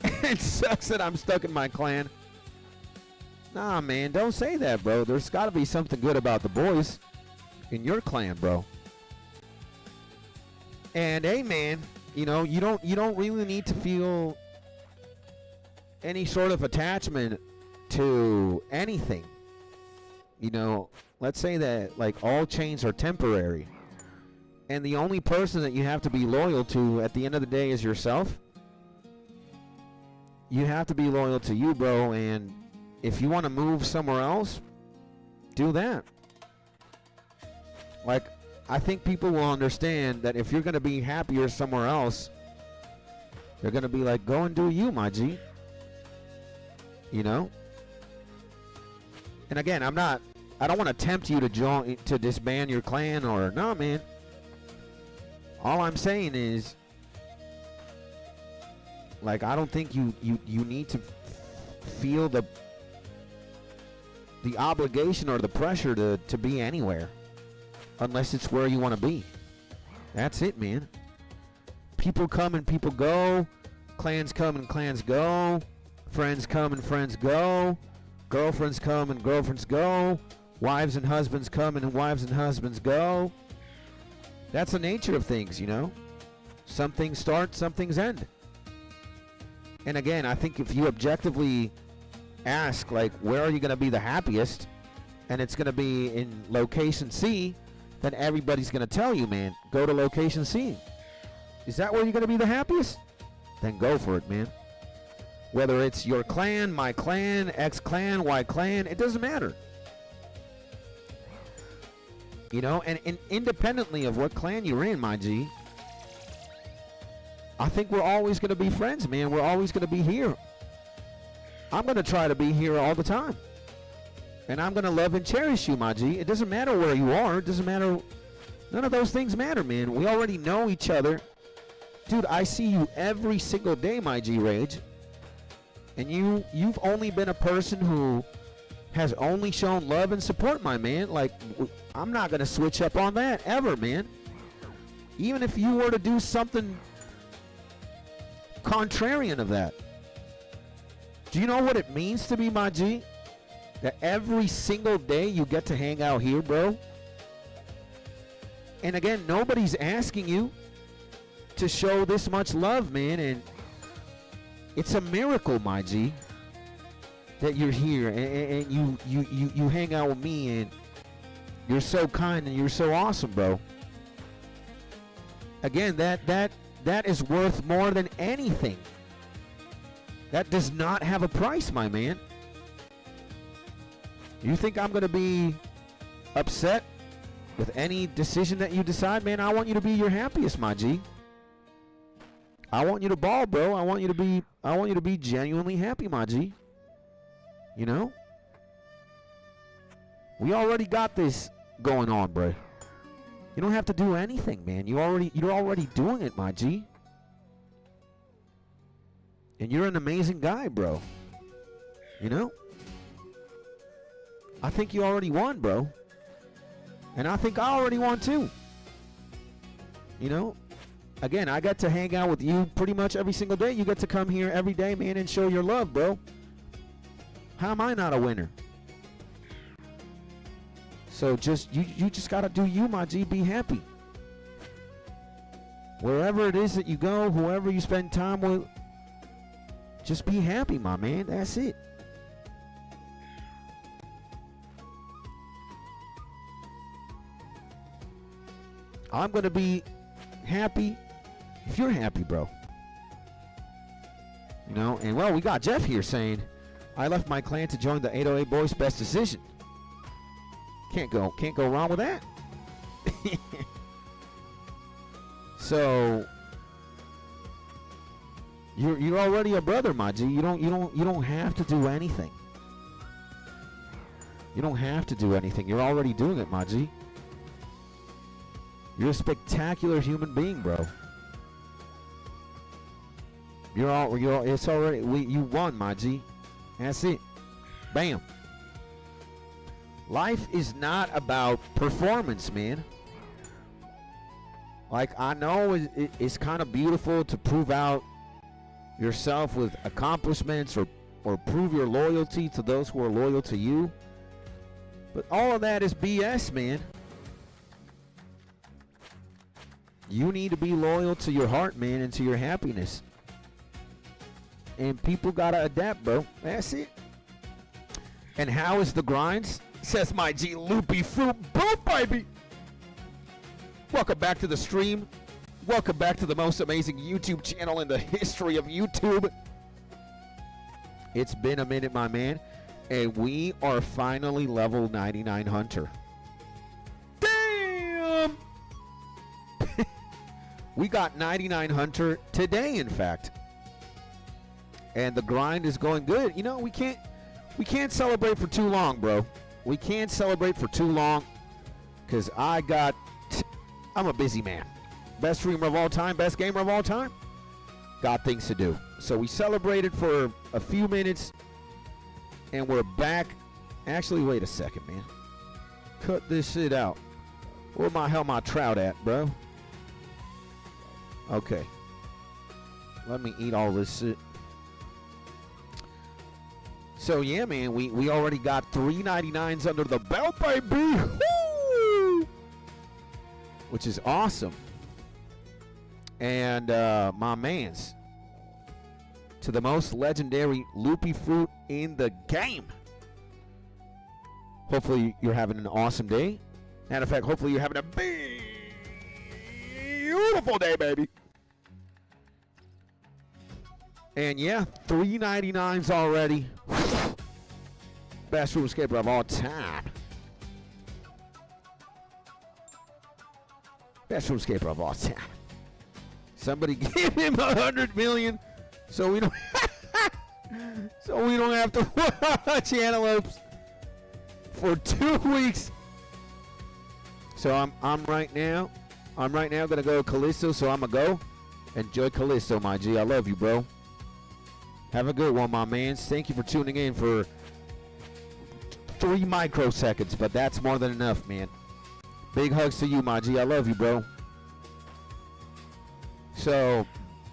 [SPEAKER 1] It sucks that I'm stuck in my clan. Nah, man, don't say that, bro. There's got to be something good about the boys in your clan, bro. And hey, man, you know, you don't really need to feel any sort of attachment to anything. You know, let's say that like all chains are temporary, and the only person that you have to be loyal to at the end of the day is yourself. You have to be loyal to you, bro, and if you want to move somewhere else, do that. Like, I think people will understand that if you're going to be happier somewhere else, they're going to be like, go and do you, my G. You know? And again, I don't want to tempt you to disband your clan or, no, man. All I'm saying is, like, I don't think you need to feel the obligation or the pressure to be anywhere unless it's where you want to be. That's it, man. People come and people go. Clans come and clans go. Friends come and friends go. Girlfriends come and girlfriends go. Wives and husbands come and wives and husbands go. That's the nature of things, you know. Some things start, some things end. And again, I think if you objectively ask, like, where are you going to be the happiest, and it's going to be in location C, then everybody's going to tell you, man, go to location C. Is that where you're going to be the happiest? Then go for it, man. Whether it's your clan, my clan, X clan, Y clan, it doesn't matter. You know, and independently of what clan you're in, my G, I think we're always going to be friends, man. We're always going to be here. I'm going to try to be here all the time. And I'm going to love and cherish you, my G. It doesn't matter where you are. It doesn't matter. None of those things matter, man. We already know each other. Dude, I see you every single day, my G Rage. And you've only been a person who has only shown love and support, my man. Like, I'm not going to switch up on that ever, man. Even if you were to do something contrarian of that. Do you know what it means to be my G? That every single day you get to hang out here, bro. And again, nobody's asking you to show this much love, man. And it's a miracle, my G, that you're here and you hang out with me, and you're so kind and you're so awesome, bro. Again, that is worth more than anything. That does not have a price, my man. You think I'm going to be upset with any decision that you decide, man? I want you to be your happiest, my G. I want you to ball, bro. I want you to be genuinely happy, my G. You know? We already got this going on, bro. You don't have to do anything, man. You're already doing it, my G. And you're an amazing guy, bro. You know? I think you already won, bro. And I think I already won too. You know? Again, I get to hang out with you pretty much every single day. You get to come here every day, man, and show your love, bro. How am I not a winner? So you just gotta do you, my G. Be happy. Wherever it is that you go, whoever you spend time with, just be happy, my man. That's it. I'm gonna be happy if you're happy, bro. You know, and well, we got Jeff here saying, I left my clan to join the 808 Boys. Best decision. Can't go wrong with that. So you're already a brother, my G. You don't have to do anything. You don't have to do anything. You're already doing it, my G. You're a spectacular human being, bro. It's already, you won, my G. That's it. Bam. Life is not about performance, man. Like, I know it's kind of beautiful to prove out yourself with accomplishments or prove your loyalty to those who are loyal to you. But all of that is BS, man. You need to be loyal to your heart, man, and to your happiness. And people gotta adapt, bro. That's it. And how is the grinds? Says my G Loopy Fruit. Boom, baby. Welcome back to the stream. Welcome back to the most amazing YouTube channel in the history of YouTube. It's been a minute, my man. And we are finally level 99 Hunter. Damn! We got 99 Hunter today, in fact. And the grind is going good. You know, we can't celebrate for too long, bro. We can't celebrate for too long because I'm a busy man. Best streamer of all time, best gamer of all time. Got things to do. So we celebrated for a few minutes and we're back. Actually, wait a second, man. Cut this shit out. Where my hell my trout at, bro? Okay. Let me eat all this shit. So yeah, man, we already got 399s under the belt, baby. Woo! Which is awesome. And my mans, to the most legendary Loopy Fruit in the game. Hopefully you're having an awesome day. Matter of fact, hopefully you're having a beautiful day, baby. And yeah, 399s already. Best RuneScaper of all time. Best RuneScaper of all time. Somebody give him 100 million so we don't so we don't have to watch antelopes. for 2 weeks. So I'm right now gonna go Callisto. So I'm gonna go enjoy Callisto, my G. I love you, bro. Have a good one, my mans. Thank you for tuning in for 3 microseconds, but that's more than enough, man. Big hugs to you, my G. I love you, bro. So,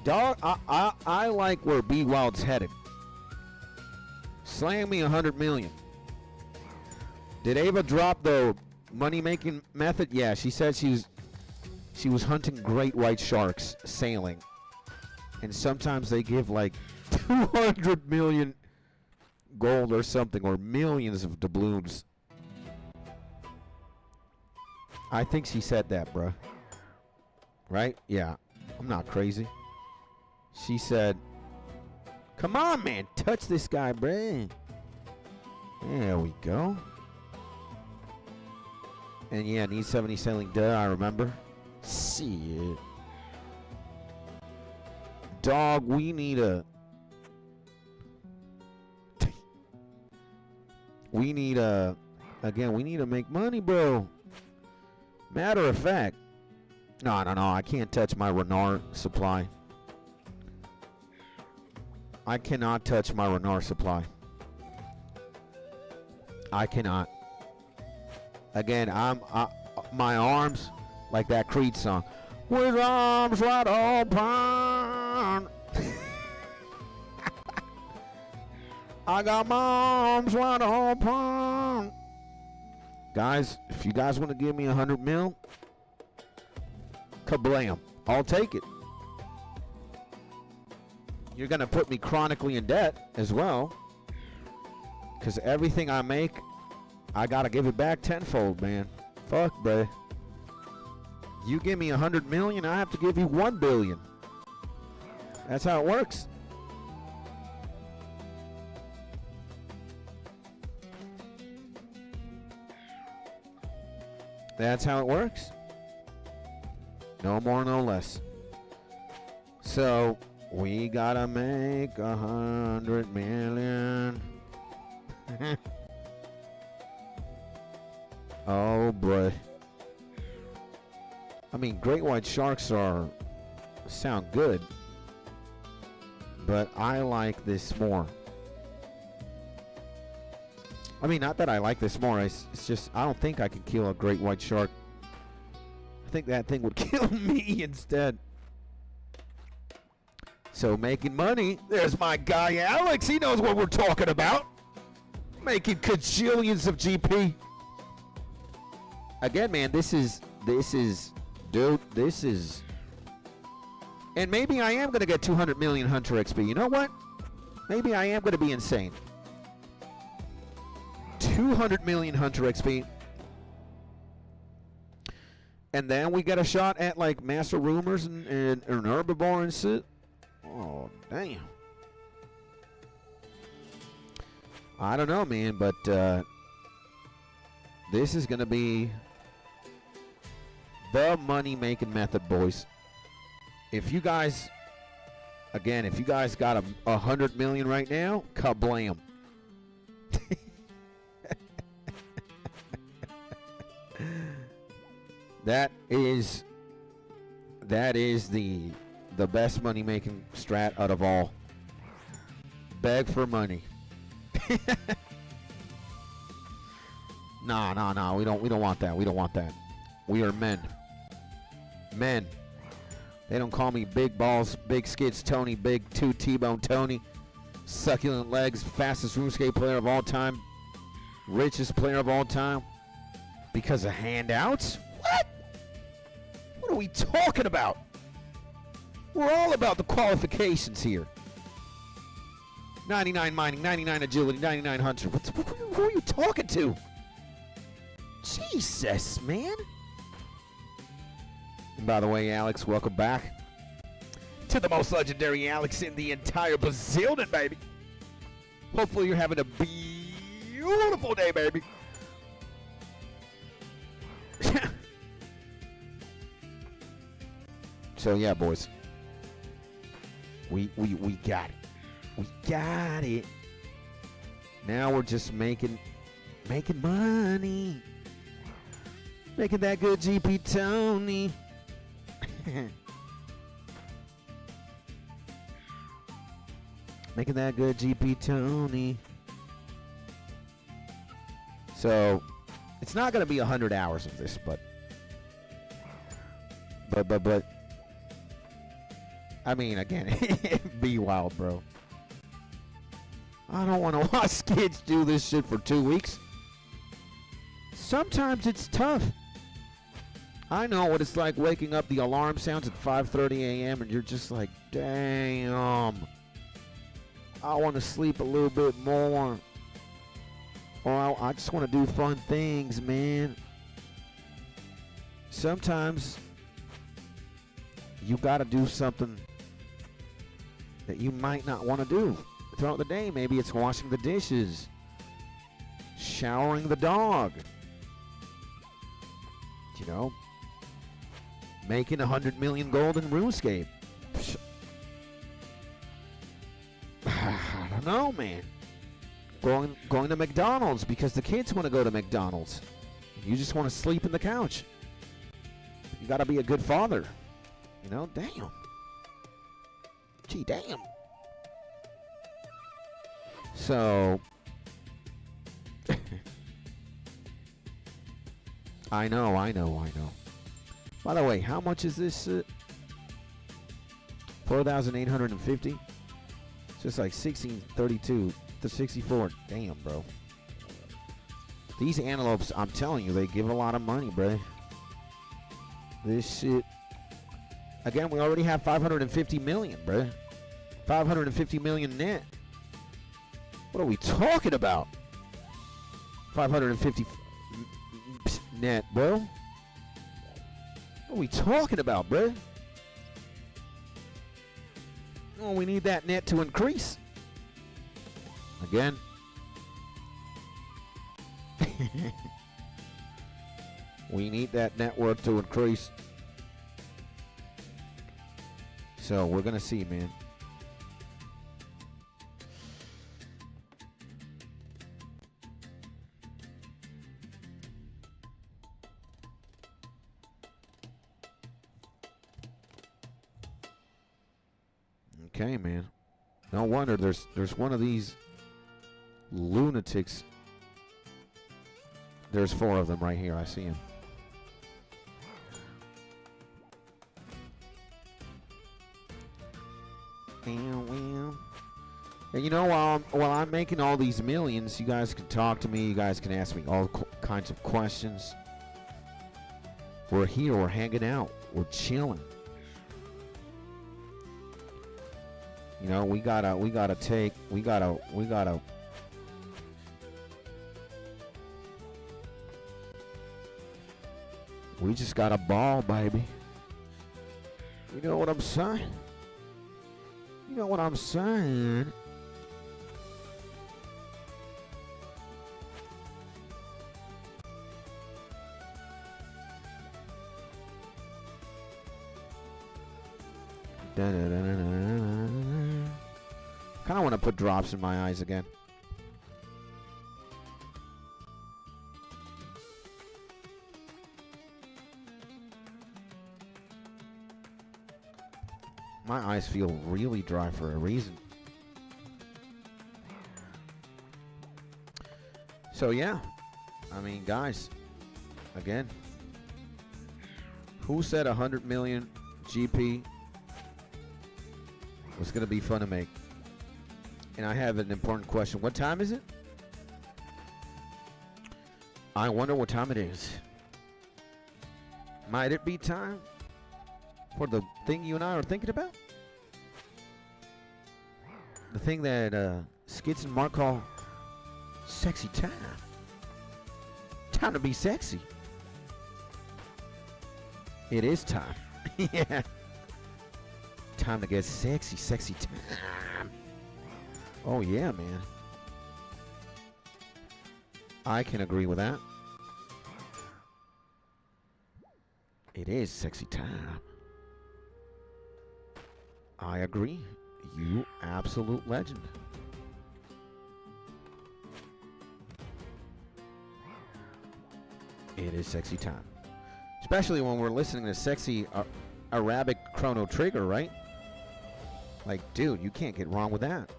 [SPEAKER 1] dog, I like where B Wild's headed. Slam me 100 million. Did Ava drop the money-making method? Yeah, she said she was hunting great white sharks sailing, and sometimes they give like 200 million gold or something, or millions of doubloons. I think she said that, bruh. Right? Yeah. I'm not crazy. She said, come on, man. Touch this guy, bruh. There we go. And yeah, need 70 sailing. Duh, I remember. See it. Dog, we need a... we need a... Again, we need to make money, bro. Matter of fact, no, I can't touch my Renard supply. I cannot touch my Renard supply. I cannot. Again, my arms, like that Creed song. With arms wide open. I got my arms wide open. Guys, if you guys want to give me 100 mil, kablam, I'll take it. You're going to put me chronically in debt as well, because everything I make, I got to give it back tenfold, man. Fuck, bruh. You give me 100 million, I have to give you 1 billion. That's how it works. That's how it works. No more, no less. So, we gotta make 100 million. Oh, boy. I mean, great white sharks sound good, but I like this more. I mean, not that I like this more. It's just I don't think I can kill a great white shark. I think that thing would kill me instead. So making money. There's my guy Alex. He knows what we're talking about. Making cajillions of GP. Again, man, this is, dude, this is. And maybe I am going to get 200 million Hunter XP. You know what? Maybe I am going to be insane. 200 million Hunter XP. And then we get a shot at like Master Rumors and Herbivore and shit. Oh, damn. I don't know, man, but this is going to be the money-making method, boys. If you guys, again, if you guys got 100 million right now, kablam. That is the best money making strat out of all. Beg for money. Nah. We don't want that. We don't want that. We are men. Men. They don't call me Big Balls, Big Skids Tony, Big 2 T-Bone Tony, Succulent Legs, fastest RuneScape player of all time, richest player of all time, because of handouts? What? What are we talking about? We're all about the qualifications here. 99 mining, 99 agility, 99 hunter. Who are you talking to? Jesus, man. And by the way, Alex, welcome back to the most legendary Alex in the entire bazillion, baby. Hopefully you're having a beautiful day, baby. So yeah, boys. We got it. We got it. Now we're just making Making money. Making that good GP Tony. Making that good GP Tony. So, it's not going to be 100 hours of this, but I mean, again, be wild, bro. I don't want to watch kids do this shit for 2 weeks. Sometimes it's tough. I know what it's like waking up, the alarm sounds at 5:30 a.m. and you're just like, damn. I want to sleep a little bit more. Or I just want to do fun things, man. Sometimes you got to do something that you might not want to do throughout the day. Maybe it's washing the dishes, showering the dog, you know, making 100 million gold in RUNESCAPE. I don't know, man. Going to McDonald's because the kids want to go to McDonald's. You just want to sleep in the couch. You got to be a good father. You know, damn. Gee, damn. So, I know. By the way, how much is this? 4,850. It's just like 1632 to 64. Damn, bro. These antelopes, I'm telling you, they give a lot of money, bro. This shit. Again, we already have 550 million, bro. 550 million net. What are we talking about? 550 net, bro. What are we talking about, bro? Oh, we need that net to increase. Again. We need that network to increase. So we're gonna see, man. Okay, man. No wonder there's one of these lunatics. There's 4 of them right here. I see him. And you know, while I'm making all these millions, you guys can talk to me. You guys can ask me all kinds of questions. We're here. We're hanging out. We're chilling. You know, we gotta we just gotta ball, baby. You know what I'm saying? You know what I'm saying? Kind of want to put drops in my eyes again. My eyes feel really dry for a reason. So yeah, I mean, guys, again, who said 100 million GP was going to be fun to make? And I have an important question. What time is it? I wonder what time it is. Might it be time for the thing you and I are thinking about? The thing that Skits and Mark call sexy time. Time to be sexy. It is time. Yeah. Time to get sexy, sexy time. Oh yeah, man. I can agree with that. It is sexy time. I agree. You absolute legend. It is sexy time. Especially when we're listening to sexy Arabic Chrono Trigger, right? Like, dude, you can't get wrong with that.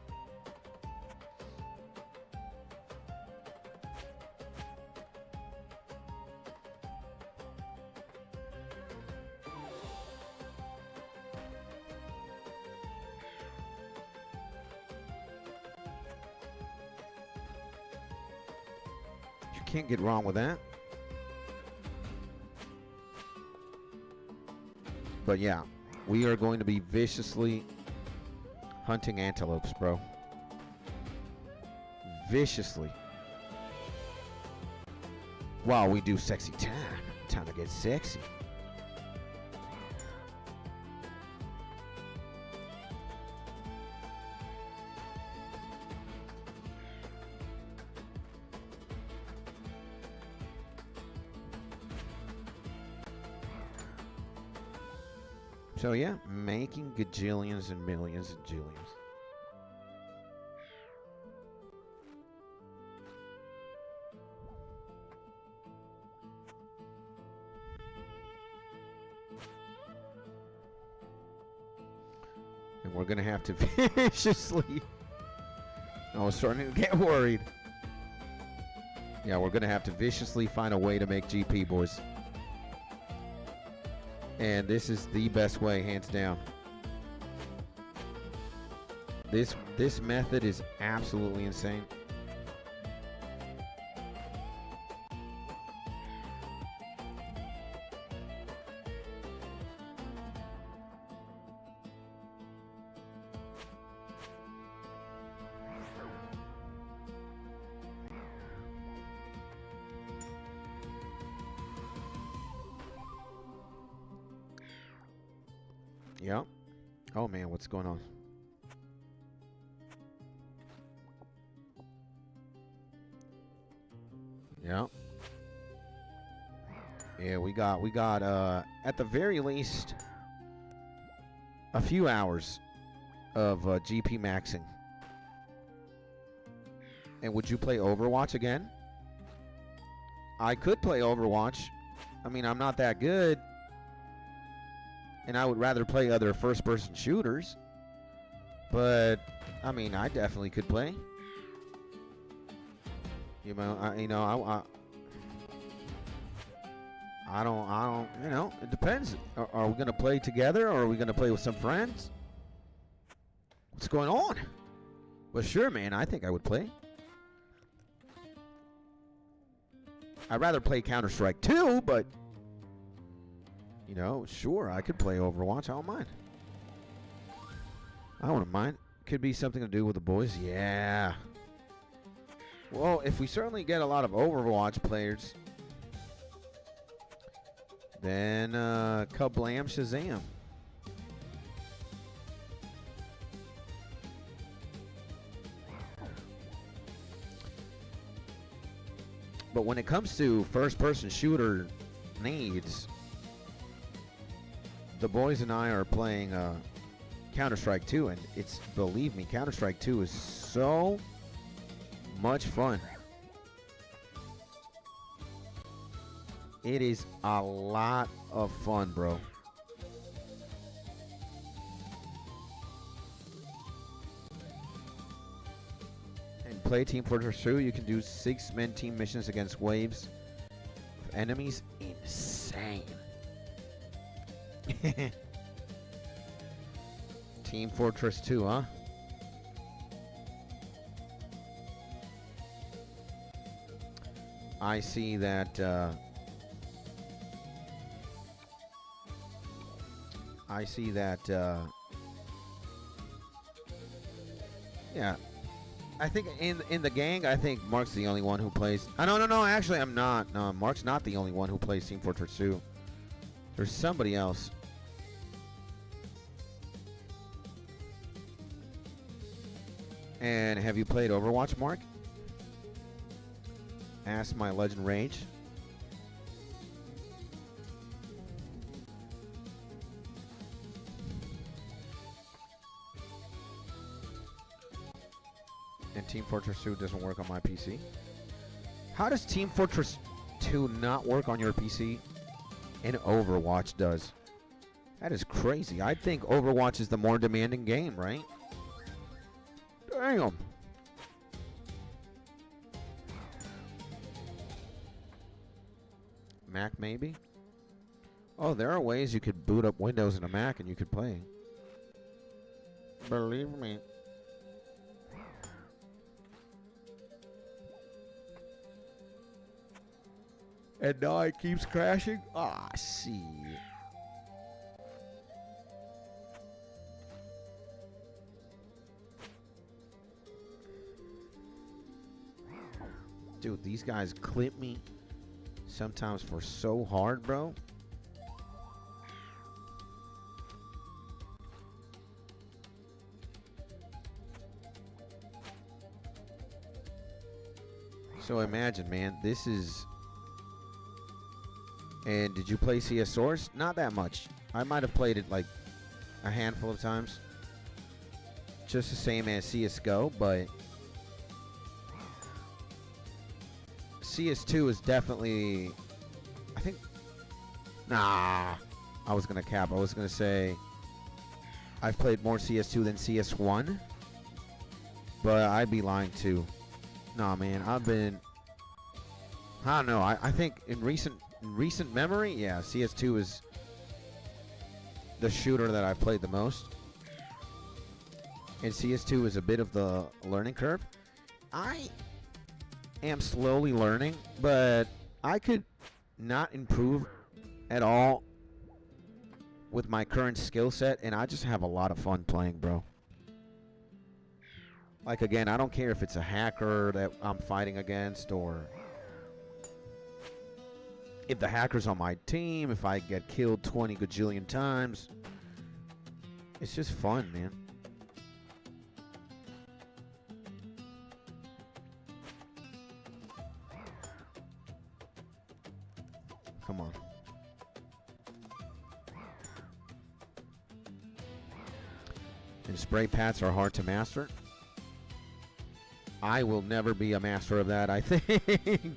[SPEAKER 1] You can't get wrong with that. But yeah, we are going to be viciously hunting antelopes, bro. Viciously. While we do sexy time. Time to get sexy. So yeah, making gajillions and millions and jillions. And we're gonna have to viciously. I was starting to get worried. Yeah, we're gonna have to viciously find a way to make GP, boys. And this is the best way, hands down. This method is absolutely insane. Yeah. Oh man, what's going on? Yeah. Yeah, we got at the very least a few hours of GP maxing. And would you play Overwatch again? I could play Overwatch. I mean, I'm not that good. And I would rather play other first-person shooters. But, I mean, I definitely could play. You know, I don't, you know, it depends. Are we going to play together or are we going to play with some friends? What's going on? Well, sure, man, I think I would play. I'd rather play Counter-Strike 2, but... You know, sure, I could play Overwatch. I don't mind. I wouldn't mind. Could be something to do with the boys. Yeah. Well, if we certainly get a lot of Overwatch players, then kablam shazam. But when it comes to first-person shooter needs... The boys and I are playing Counter-Strike 2, and it's, believe me, Counter-Strike 2 is so much fun. It is a lot of fun, bro. And play Team Fortress 2, you can do 6-man team missions against waves of enemies. Insane. Team Fortress 2, huh? I see that yeah. I think in the gang, I think Mark's the only one who plays. No, actually I'm not. No, Mark's not the only one who plays Team Fortress 2. There's somebody else. And have you played Overwatch, Mark? Ask my Legend Rage. And Team Fortress 2 doesn't work on my PC. How does Team Fortress 2 not work on your PC, and Overwatch does. That is crazy. I think Overwatch is the more demanding game, right? Damn. Mac, maybe? Oh, there are ways you could boot up Windows in a Mac and you could play. Believe me. And now it keeps crashing? Ah, see. Dude, these guys clip me sometimes for so hard, bro. So imagine, man, this is... And did you play CS Source? Not that much. I might have played it like a handful of times. Just the same as CSGO, but... CS2 is definitely... I think... Nah. I was going to cap. I was going to say... I've played more CS2 than CS1. But I'd be lying too. Nah, man, I've been... I don't know. I think in recent memory, yeah, CS2 is the shooter that I've played the most. And CS2 is a bit of the learning curve. I am slowly learning, but I could not improve at all with my current skill set, and I just have a lot of fun playing, bro. Like, again, I don't care if it's a hacker that I'm fighting against or if the hacker's on my team, if I get killed 20 gajillion times. It's just fun, man. Come on. And spray pats are hard to master. I will never be a master of that, I think.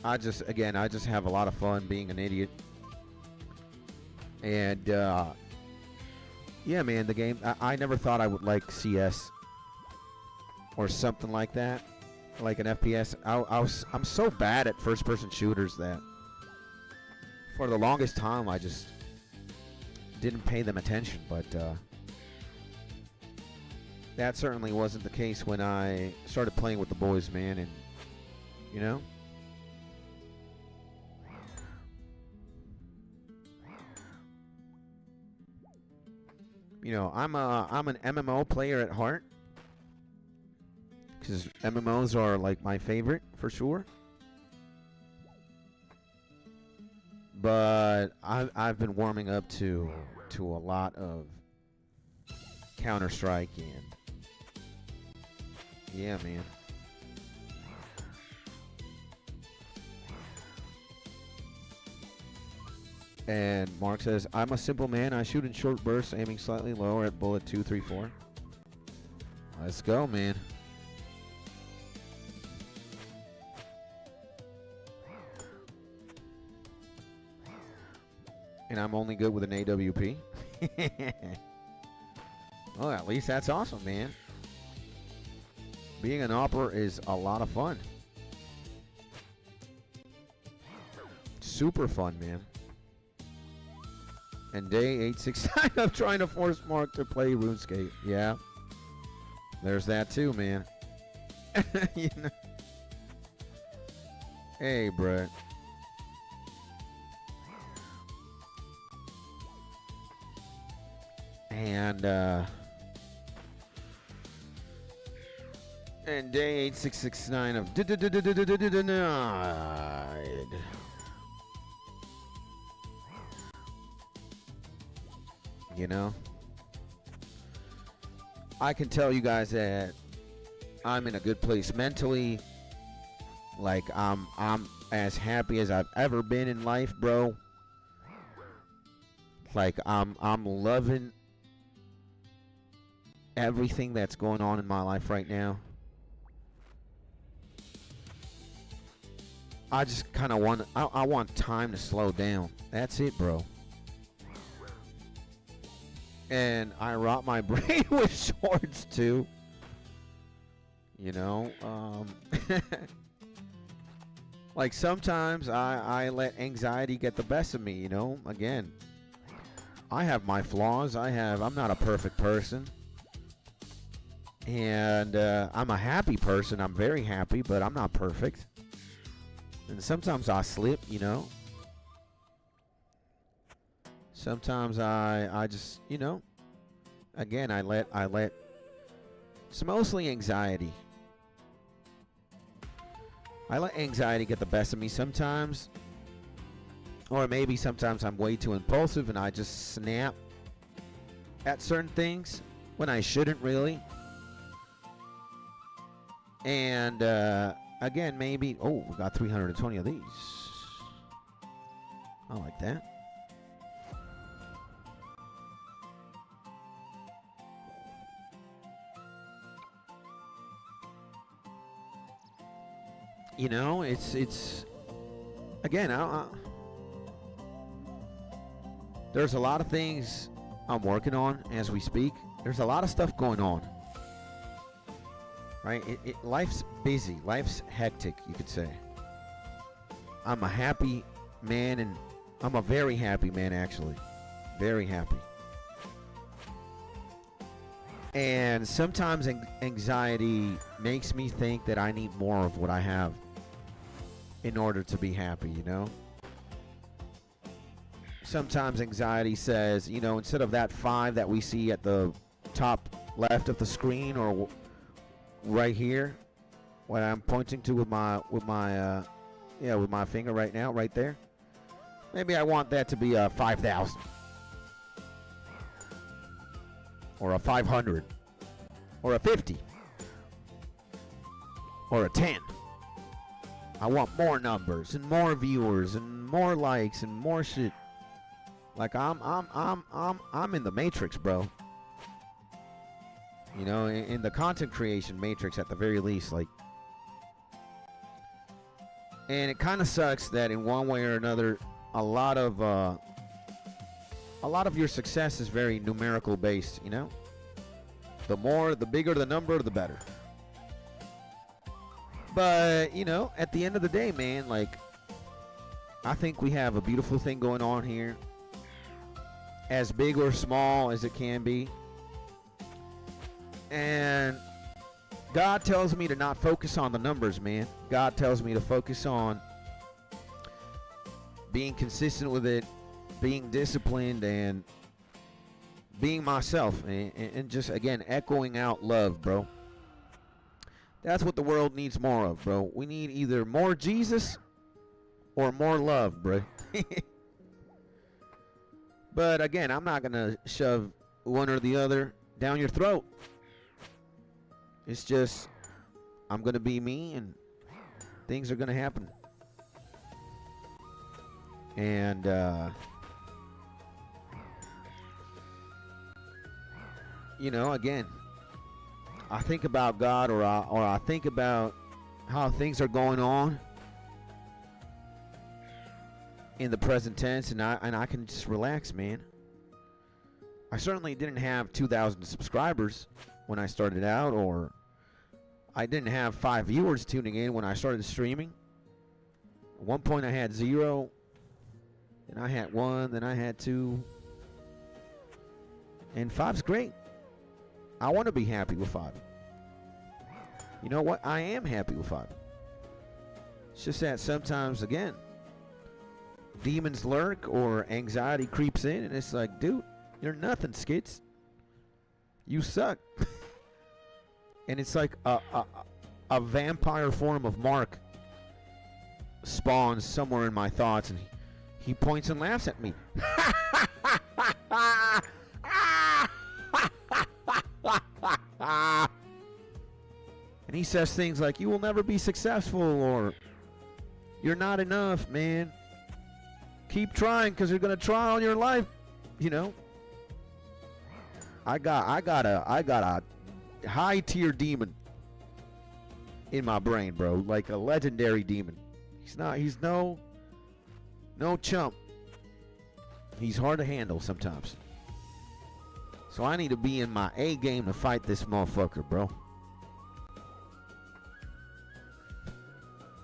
[SPEAKER 1] I just have a lot of fun being an idiot. And, yeah, man, the game, I never thought I would like CS or something like that, like an FPS. I'm so bad at first-person shooters that for the longest time I just didn't pay them attention, but that certainly wasn't the case when I started playing with the boys, man, and, you know? You know, I'm an MMO player at heart, because MMOs are like my favorite for sure. But I've been warming up to a lot of Counter-Strike, and yeah, man. And Mark says, I'm a simple man. I shoot in short bursts, aiming slightly lower at bullet 2, 3, 4. Let's go, man. And I'm only good with an AWP. Well, at least that's awesome, man. Being an opera is a lot of fun. Super fun, man. And day 869, I'm trying to force Mark to play RuneScape. Yeah. There's that too, man. You know? Hey, Brett. And day 8669 of denied. You know, I can tell you guys that I'm in a good place mentally. Like, I'm as happy as I've ever been in life, bro. Like, I'm loving everything that's going on in my life right now, I just kind of want, I want time to slow down. That's it, bro. And I rot my brain with shorts too. You know, like sometimes I let anxiety get the best of me, you know. Again, I have my flaws. I'm not a perfect person. And I'm a happy person. I'm very happy, but I'm not perfect. And sometimes I slip, you know. Sometimes I just, you know, again, I let, it's mostly anxiety. I let anxiety get the best of me sometimes. Or maybe sometimes I'm way too impulsive and I just snap at certain things when I shouldn't really. And again, maybe, oh, we got 320 of these. I like that. You know, it's again, there's a lot of things I'm working on as we speak. There's a lot of stuff going on. Right? Life's busy. Life's hectic, you could say. I'm a happy man, and I'm a very happy man, actually. Very happy. And sometimes anxiety makes me think that I need more of what I have in order to be happy, you know? Sometimes anxiety says, you know, instead of that 5 that we see at the top left of the screen or right here, what I'm pointing to with my finger right now, right there, maybe I want that to be a 5,000 or a 500 or a 50 or a 10. I want more numbers and more viewers and more likes and more shit. Like I'm in the matrix, bro. You know, in the content creation matrix at the very least, like. And it kind of sucks that in one way or another, a lot of your success is very numerical based, you know? The bigger the number, the better. But, you know, at the end of the day, man, like, I think we have a beautiful thing going on here. As big or small as it can be. And God tells me to not focus on the numbers, man. God tells me to focus on being consistent with it, being disciplined, and being myself. And just, again, echoing out love, bro. That's what the world needs more of, bro. We need either more Jesus or more love, bro. But again, I'm not going to shove one or the other down your throat. It's just, I'm going to be me and things are going to happen. And, you know, again, I think about God or I think about how things are going on in the present tense, and I can just relax, man. I certainly didn't have 2,000 subscribers when I started out, or I didn't have 5 viewers tuning in when I started streaming. At one point I had 0, then I had 1, then I had 2, and 5's great. I want to be happy with 5. You know what? I am happy with 5. It's just that sometimes, again, demons lurk or anxiety creeps in, and it's like, dude, you're nothing, Skits. You suck. And it's like a vampire form of Mark spawns somewhere in my thoughts, and he points and laughs at me. And he says things like, you will never be successful, or you're not enough, man. Keep trying, because you're going to try all your life, you know. I got a high tier demon in my brain, bro. Like a legendary demon. He's no chump. He's hard to handle sometimes. So I need to be in my A game to fight this motherfucker, bro.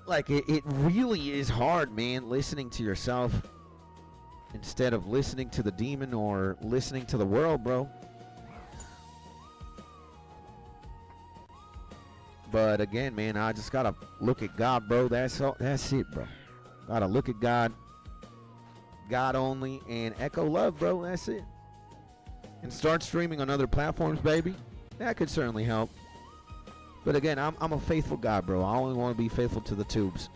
[SPEAKER 1] Like, it really is hard, man, listening to yourself instead of listening to the demon or listening to the world, bro. But again, man, I just gotta look at God, bro. That's it, bro. Gotta look at God. God only, and echo love, bro. That's it. And start streaming on other platforms, baby. That could certainly help. But again, I'm a faithful guy, bro. I only want to be faithful to the tubes.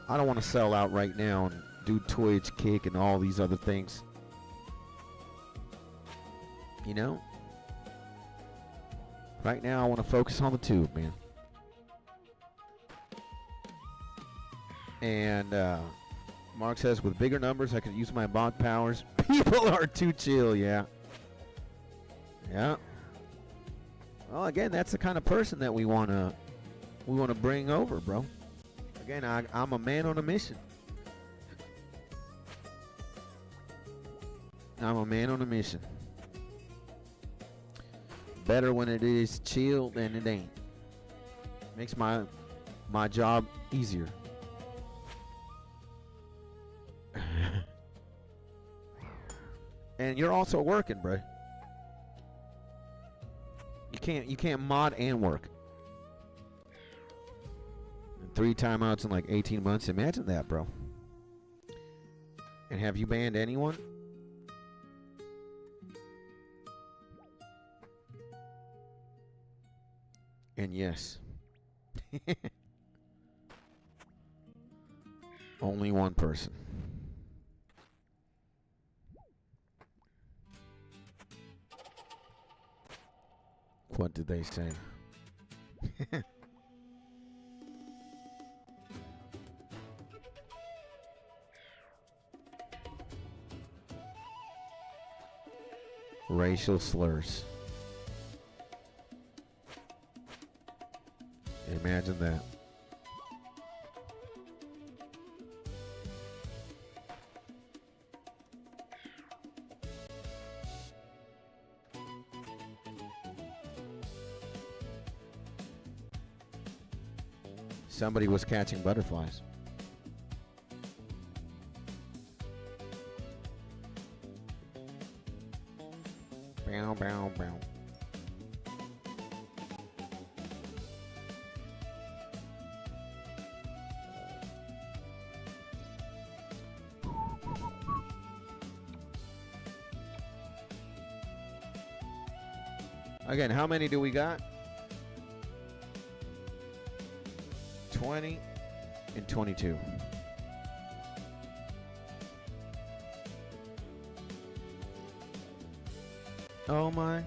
[SPEAKER 1] I don't want to sell out right now and do Twitch, Kick, and all these other things. You know? Right now, I want to focus on the tube, man. And Mark says, with bigger numbers, I could use my bot powers. People are too chill, yeah. Yeah. Well, again, that's the kind of person that we want to bring over, bro. Again, I'm a man on a mission. I'm a man on a mission. Better when it is chill than it ain't. Makes my job easier. And you're also working, bro. You can't mod and work. And 3 timeouts in like 18 months. Imagine that, bro. And have you banned anyone? And yes. Only one person. What did they say? Racial slurs. Imagine that. Somebody was catching butterflies. Bow, bow, bow. Again, how many do we got? 20 and 22. Oh my.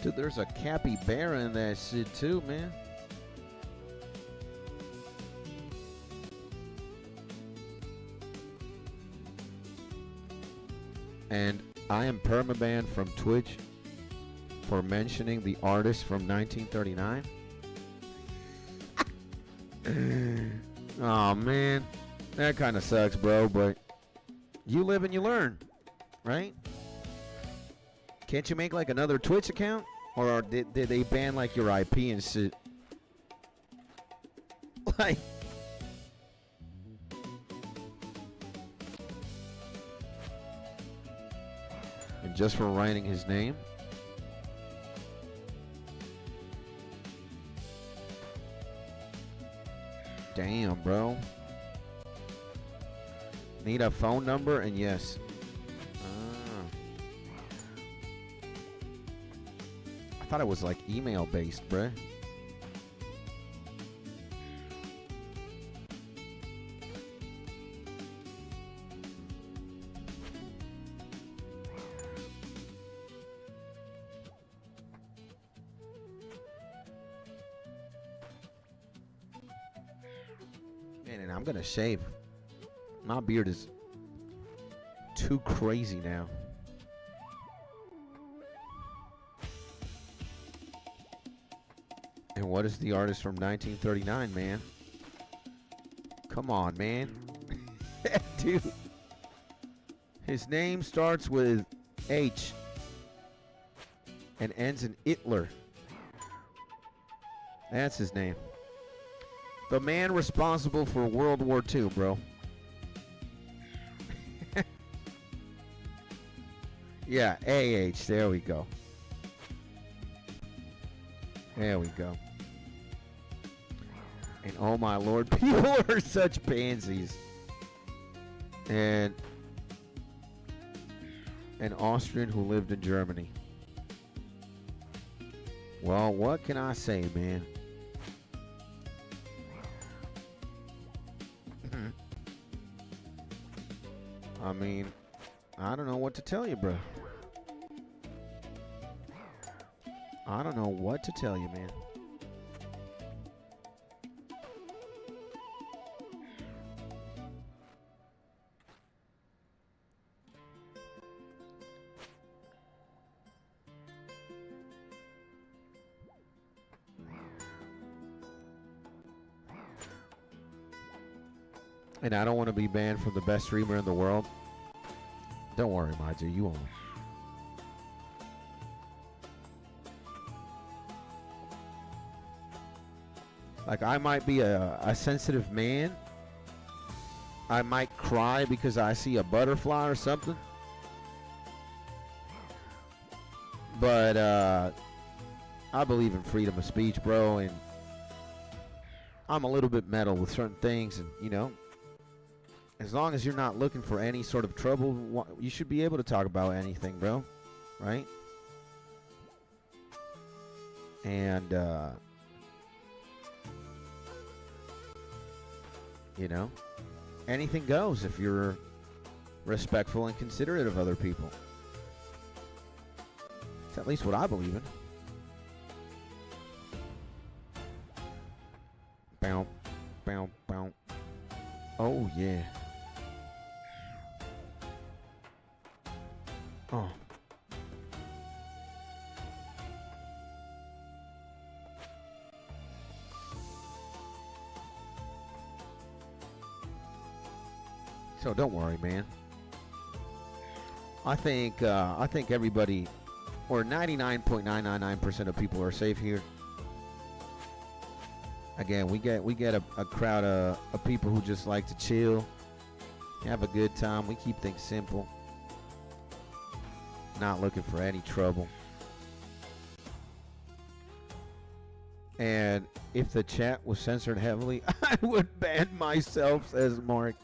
[SPEAKER 1] Dude, there's a capybara in that shit too, man. And I am permabanned from Twitch for mentioning the artist from 1939. Oh man, that kind of sucks, bro, but you live and you learn, right? Can't you make like another Twitch account? Or did they ban like your IP and shit? Like, and just for writing his name? Damn, bro. Need a phone number and yes. I thought it was like email based, bruh. Man, and I'm gonna shave. My beard is too crazy now. And what is the artist from 1939, man? Come on, man. Dude. His name starts with H and ends in Hitler. That's his name. The man responsible for World War II, bro. Yeah, AH. There we go. There we go. And oh my lord, people are such pansies. And an Austrian who lived in Germany. Well, what can I say, man? I mean, I don't know what to tell you, bro. I don't know what to tell you, man. And I don't want to be banned from the best streamer in the world. Don't worry, my G, you won't. Like, I might be a sensitive man. I might cry because I see a butterfly or something. But I believe in freedom of speech, bro, and I'm a little bit metal with certain things, and you know, as long as you're not looking for any sort of trouble, you should be able to talk about anything, bro, right? And you know, anything goes if you're respectful and considerate of other people. It's at least what I believe in. Bow, bow, bow. Oh, yeah. Oh. So don't worry, man. I think everybody, or 99.999% of people are safe here. Again, we get a crowd of people who just like to chill, have a good time. We keep things simple, not looking for any trouble. And if the chat was censored heavily, I would ban myself, says Mark.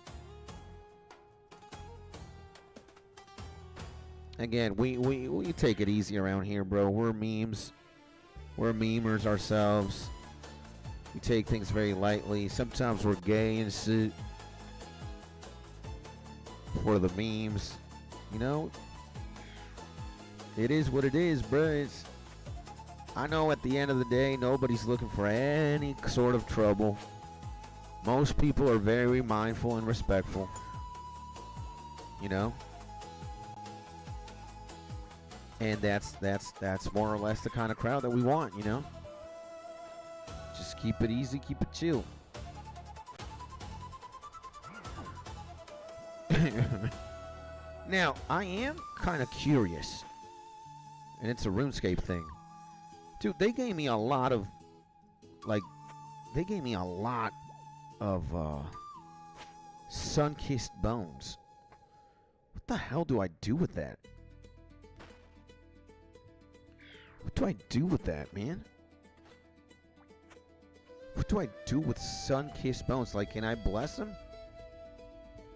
[SPEAKER 1] Again, we take it easy around here, bro. We're memes. We're memers ourselves. We take things very lightly. Sometimes we're gay in suit for the memes. You know, it is what it is, bro. I know at the end of the day, nobody's looking for any sort of trouble. Most people are very mindful and respectful. You know? And that's more or less the kind of crowd that we want, you know? Just keep it easy, keep it chill. Now, I am kind of curious. And it's a RuneScape thing. Dude, they gave me a lot of sun-kissed bones. What the hell do I do with that? What do I do with that, man? What do I do with sun-kissed bones? Like, can I bless them?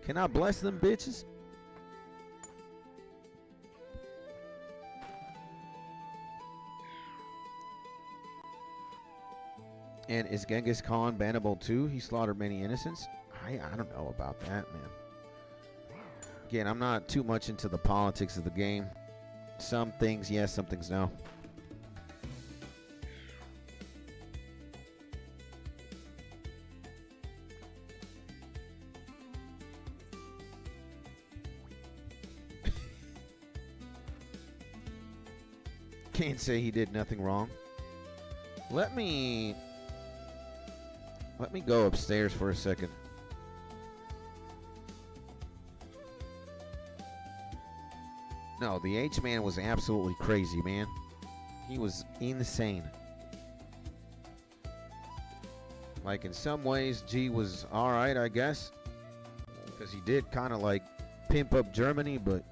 [SPEAKER 1] Can I bless them, bitches? And is Genghis Khan bannable too? He slaughtered many innocents? I don't know about that, man. Again, I'm not too much into the politics of the game. Some things yes, some things no. Can't say he did nothing wrong. Let me go upstairs for a second. No, the H-Man was absolutely crazy, man. He was insane. Like, in some ways, G was alright, I guess. Because he did kind of, like, pimp up Germany, but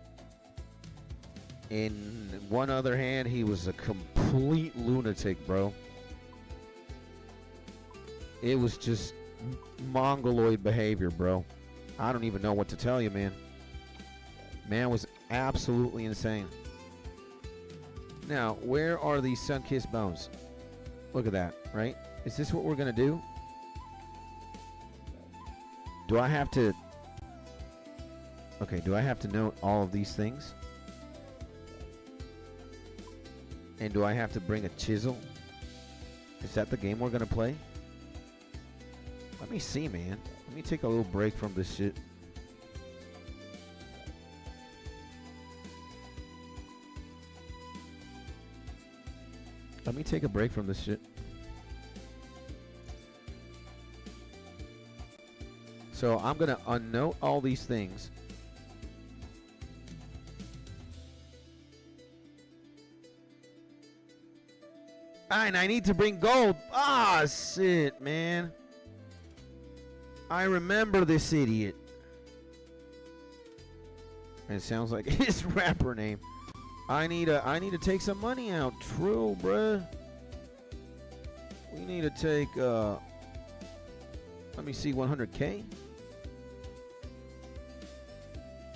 [SPEAKER 1] in one other hand, he was a complete lunatic, bro. It was just mongoloid behavior, bro. I don't even know what to tell you, man. Man was absolutely insane. Now, where are these sun-kissed bones? Look at that, right? Is this what we're going to do? Do I have to... Okay, do I have to note all of these things? And do I have to bring a chisel? Is that the game we're going to play? Let me see, man. Let me take a little break from this shit. Let me take a break from this shit. So I'm going to unnote all these things. And I need to bring gold. Ah, shit, man. I remember this idiot. And it sounds like his rapper name. I need to take some money out. True, bruh. We need to take let me see, 100K.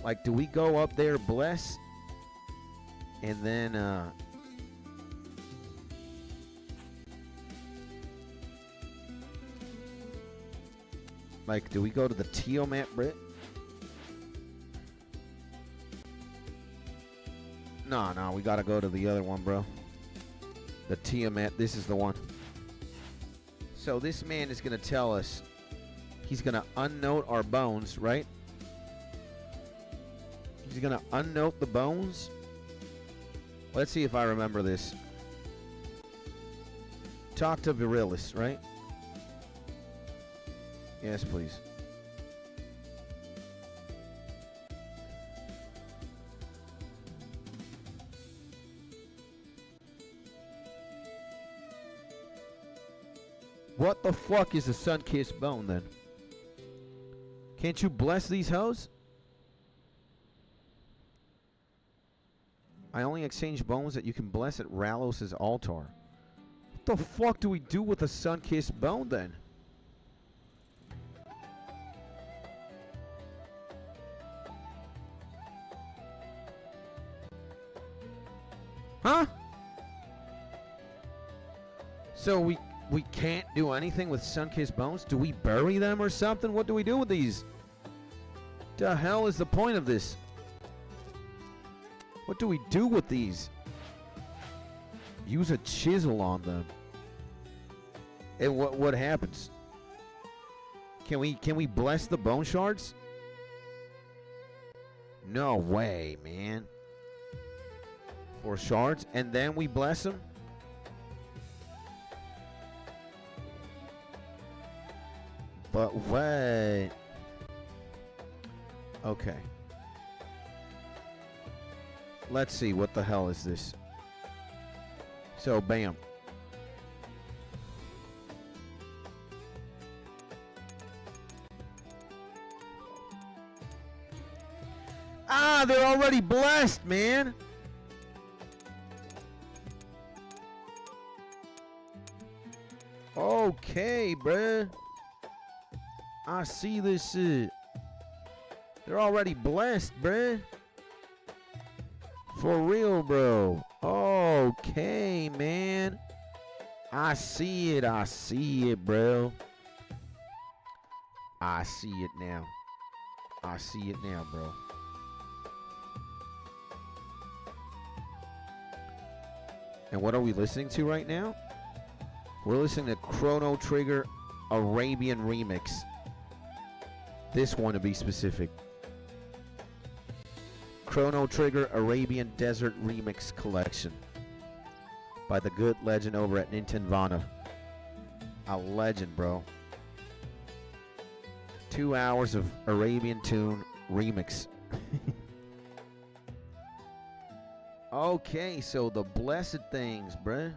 [SPEAKER 1] Like, do we go up there, bless, and then like, do we go to the Tiamat, Brit? No, we gotta go to the other one, bro. The Tiamat, this is the one. So this man is gonna tell us, he's gonna unnote our bones, right? He's gonna unnote the bones. Let's see if I remember this. Talk to Virilis, right? Yes, please. What the fuck is a sun-kissed bone, then? Can't you bless these hoes? I only exchange bones that you can bless at Rallos' altar. What the fuck do we do with a sun-kissed bone, then? Huh? So we can't do anything with sun-kissed bones? Do we bury them or something? What do we do with these? The hell is the point of this? What do we do with these? Use a chisel on them. And what happens? Can we bless the bone shards? No way, man. 4 shards and then we bless them? But wait. Okay. Let's see, what the hell is this? So, bam. Ah, they're already blessed, man. Okay, bruh. I see this shit. They're already blessed, bruh. For real, bro. Okay, man. I see it. I see it, bro. I see it now. I see it now, bro. And what are we listening to right now? We're listening to Chrono Trigger Arabian Remix. This one to be specific. Chrono Trigger Arabian Desert Remix Collection. by the good legend over at Nintendo. A legend, bro. 2 hours of Arabian tune remix. Okay, so the blessed things, bruh.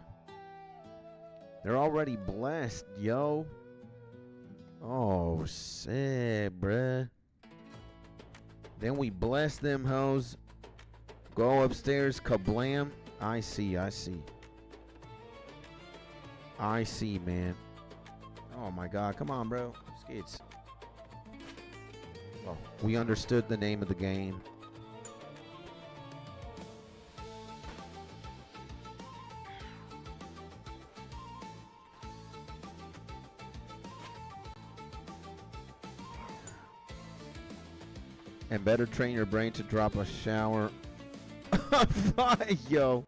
[SPEAKER 1] They're already blessed, yo. Oh, shit, bruh. Then we bless them hoes. Go upstairs, kablam. I see, I see. I see, man. Oh my god, come on, bro. Skits. Oh, we understood the name of the game. And better train your brain to drop a shower. Yo.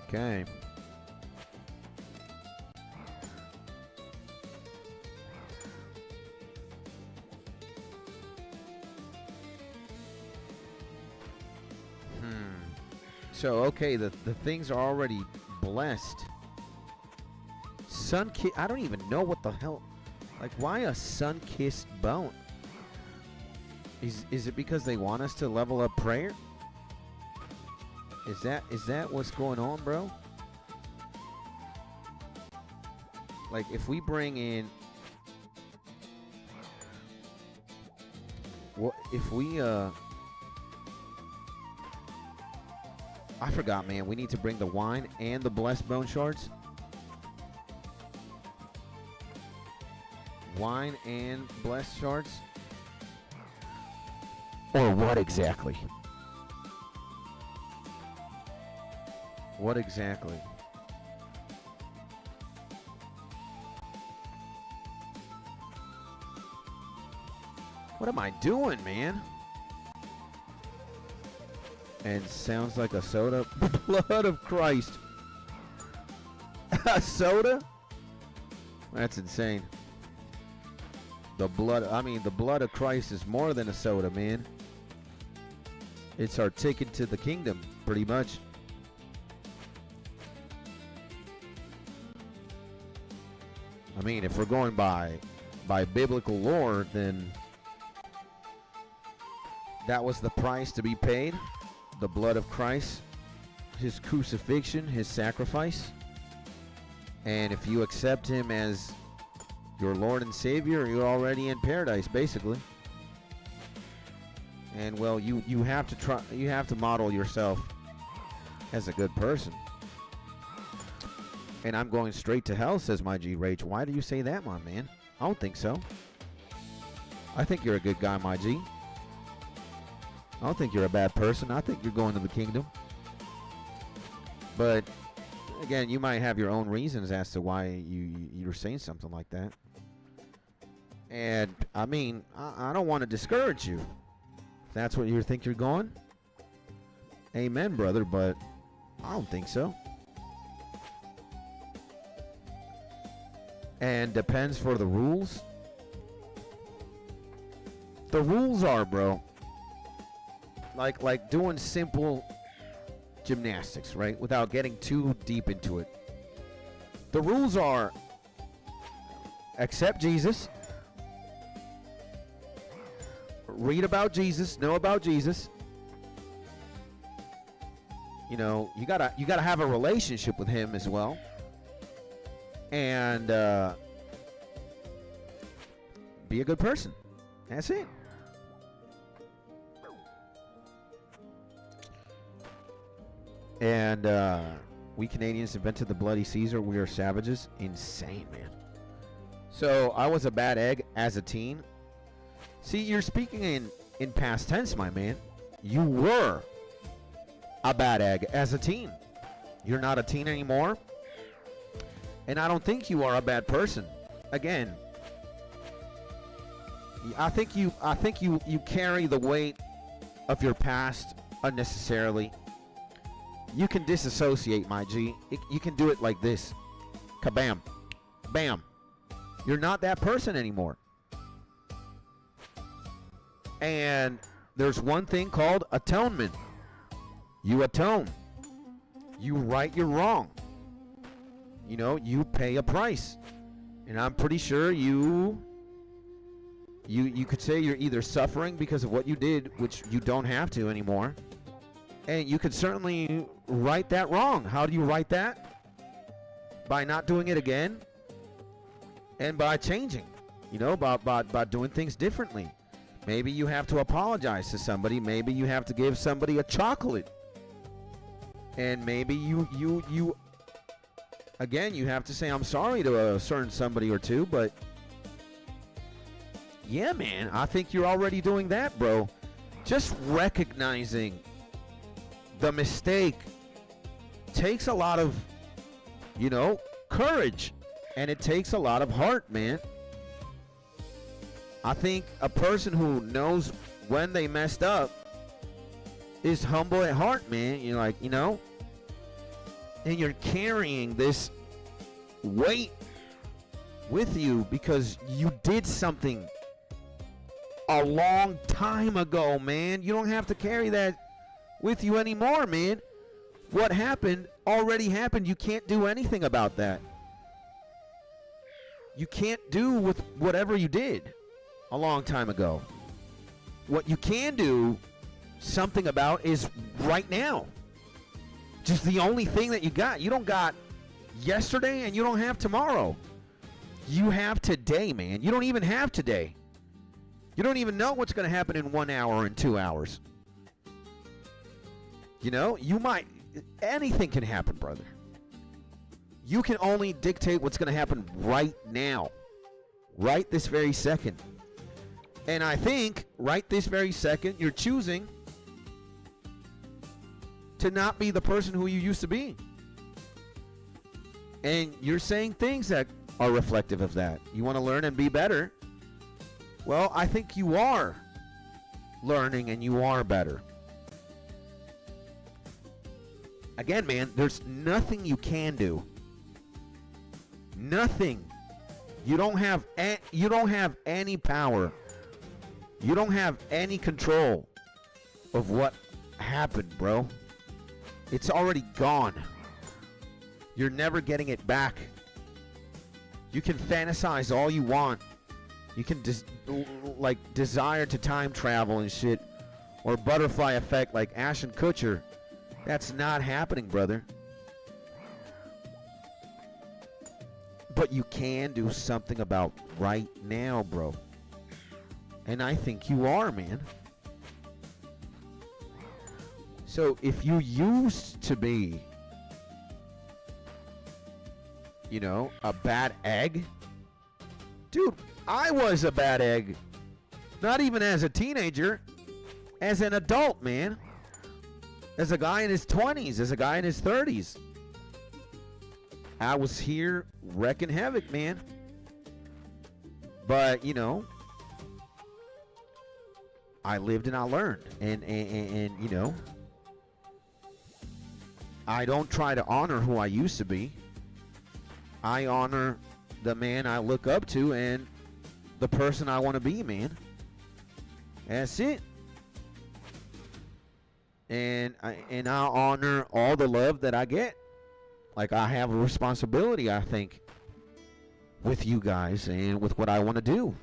[SPEAKER 1] Okay. So, okay, the things are already blessed. I don't even know what the hell. Like, why a sun-kissed bone? Is it because they want us to level up prayer? Is that what's going on, bro? Like, if we bring in... What if we, I forgot, man. We need to bring the wine and the blessed bone shards. Wine and blessed shards? Or what exactly? What exactly? What am I doing, man? And sounds like a soda. Blood of Christ. A soda? That's insane. The blood of Christ is more than a soda, man. It's our ticket to the kingdom, pretty much. I mean, if we're going by biblical lore, then that was the price to be paid. The blood of Christ, his crucifixion, his sacrifice. And if you accept him as your Lord and Savior, you're already in paradise, basically. And well, you have to model yourself as a good person. And I'm going straight to hell, says my G Rach. Why do you say that, my man? I don't think so. I think you're a good guy, my G. I don't think you're a bad person. I think you're going to the kingdom. But again, you might have your own reasons as to why you're saying something like that. And I mean, I don't want to discourage you. If that's what you think you're going, amen, brother. But I don't think so. And depends for the rules. The rules are, bro, like doing simple gymnastics, right? Without getting too deep into it. The rules are accept Jesus, read about Jesus, know about Jesus. You know, you gotta have a relationship with him as well. And be a good person. That's it. And we Canadians invented the bloody Caesar. We are savages. Insane, man. So I was a bad egg as a teen. See, you're speaking in past tense, my man. You were a bad egg as a teen. You're not a teen anymore. And I don't think you are a bad person. Again, I think you carry the weight of your past unnecessarily. You can disassociate, my G. You can do it like this. Kabam. Bam. You're not that person anymore. And there's one thing called atonement. You atone. You right your wrong. You know, you pay a price. And I'm pretty sure you could say you're either suffering because of what you did, which you don't have to anymore. And you could certainly right that wrong. How do you right that? By not doing it again and by changing, you know, by doing things differently. Maybe you have to apologize to somebody. Maybe you have to give somebody a chocolate. And maybe you again, you have to say I'm sorry to a certain somebody or two, but yeah, man, I think you're already doing that, bro. Just recognizing the mistake takes a lot of, you know, courage, and it takes a lot of heart, man. I think a person who knows when they messed up is humble at heart, man. You're like, you know, and you're carrying this weight with you because you did something a long time ago, man. You don't have to carry that with you anymore, man. What happened already happened. You can't do anything about that. You can't do with whatever you did a long time ago. What you can do something about is right now. Just the only thing that you got. You don't got yesterday and you don't have tomorrow. You have today, man. You don't even have today. You don't even know what's going to happen in 1 hour and 2 hours. You know, you might, anything can happen, brother. You can only dictate what's going to happen right now. Right this very second. And I think right this very second, you're choosing to not be the person who you used to be. And you're saying things that are reflective of that. You want to learn and be better. Well, I think you are learning and you are better. Again, man, there's nothing you can do. Nothing. You don't have any power. You don't have any control of what happened, bro. It's already gone. You're never getting it back. You can fantasize all you want. You can desire to time travel and shit, or butterfly effect like Ashton Kutcher. That's not happening, brother. But you can do something about right now, bro. And I think you are, man. So if you used to be, you know, a bad egg, dude, I was a bad egg. Not even as a teenager, as an adult, man. As a guy in his 20s, as a guy in his 30s. I was here wrecking havoc, man. But, you know, I lived and I learned. And you know, I don't try to honor who I used to be. I honor the man I look up to and the person I want to be, man. That's it. And I honor all the love that I get. Like, I have a responsibility, I think, with you guys and with what I want to do.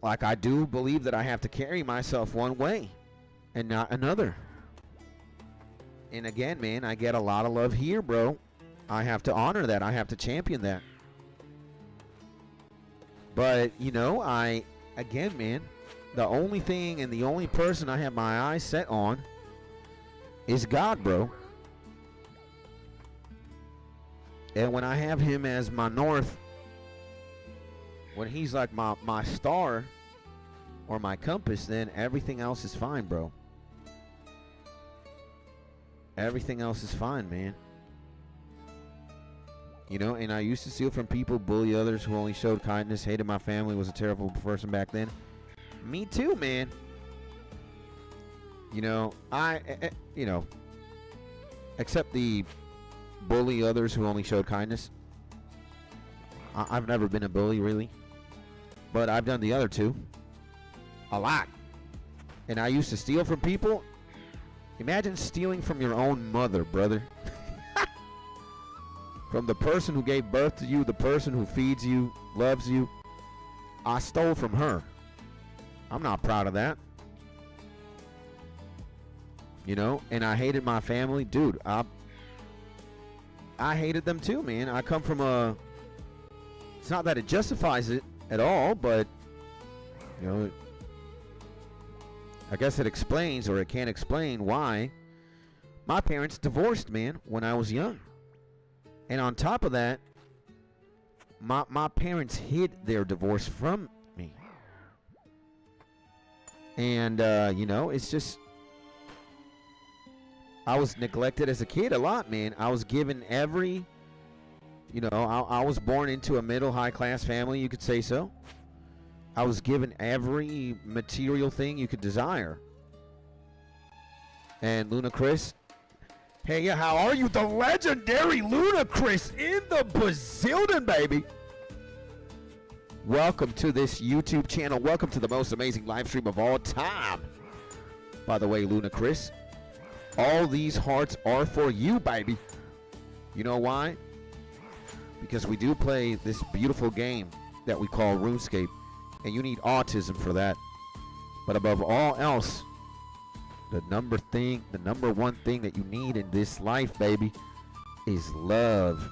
[SPEAKER 1] Like, I do believe that I have to carry myself one way and not another. And again, man, I get a lot of love here, bro. I have to honor that. I have to champion that. But, you know, again, man, the only thing and the only person I have my eyes set on is God, bro. And when I have him as my north, when he's like my star or my compass, then everything else is fine, bro. Everything else is fine, man. You know, and I used to steal from people, bully others who only showed kindness, hated my family, was a terrible person back then. Me too, man. You know, you know, except the bully others who only showed kindness. I've never been a bully, really. But I've done the other two. A lot. And I used to steal from people. Imagine stealing from your own mother, brother. From the person who gave birth to you, the person who feeds you, loves you. I stole from her. I'm not proud of that. You know, and I hated my family. Dude, I hated them too, man. I come from a... It's not that it justifies it at all, but, you know, I guess it explains, or it can't explain why my parents divorced, man, when I was young. And on top of that, my parents hid their divorce from me. And, you know, it's just... I was neglected as a kid a lot, man. I was given every... You know, I was born into a middle, high-class family, you could say so. I was given every material thing you could desire. And Ludacris... Hey, yeah, how are you? The legendary Ludacris in the Bazillion, baby. Welcome to this YouTube channel. Welcome to the most amazing live stream of all time. By the way, Ludacris, all these hearts are for you, baby. You know why? Because we do play this beautiful game that we call RuneScape, and you need autism for that. But above all else, the number one thing that you need in this life, baby, is love.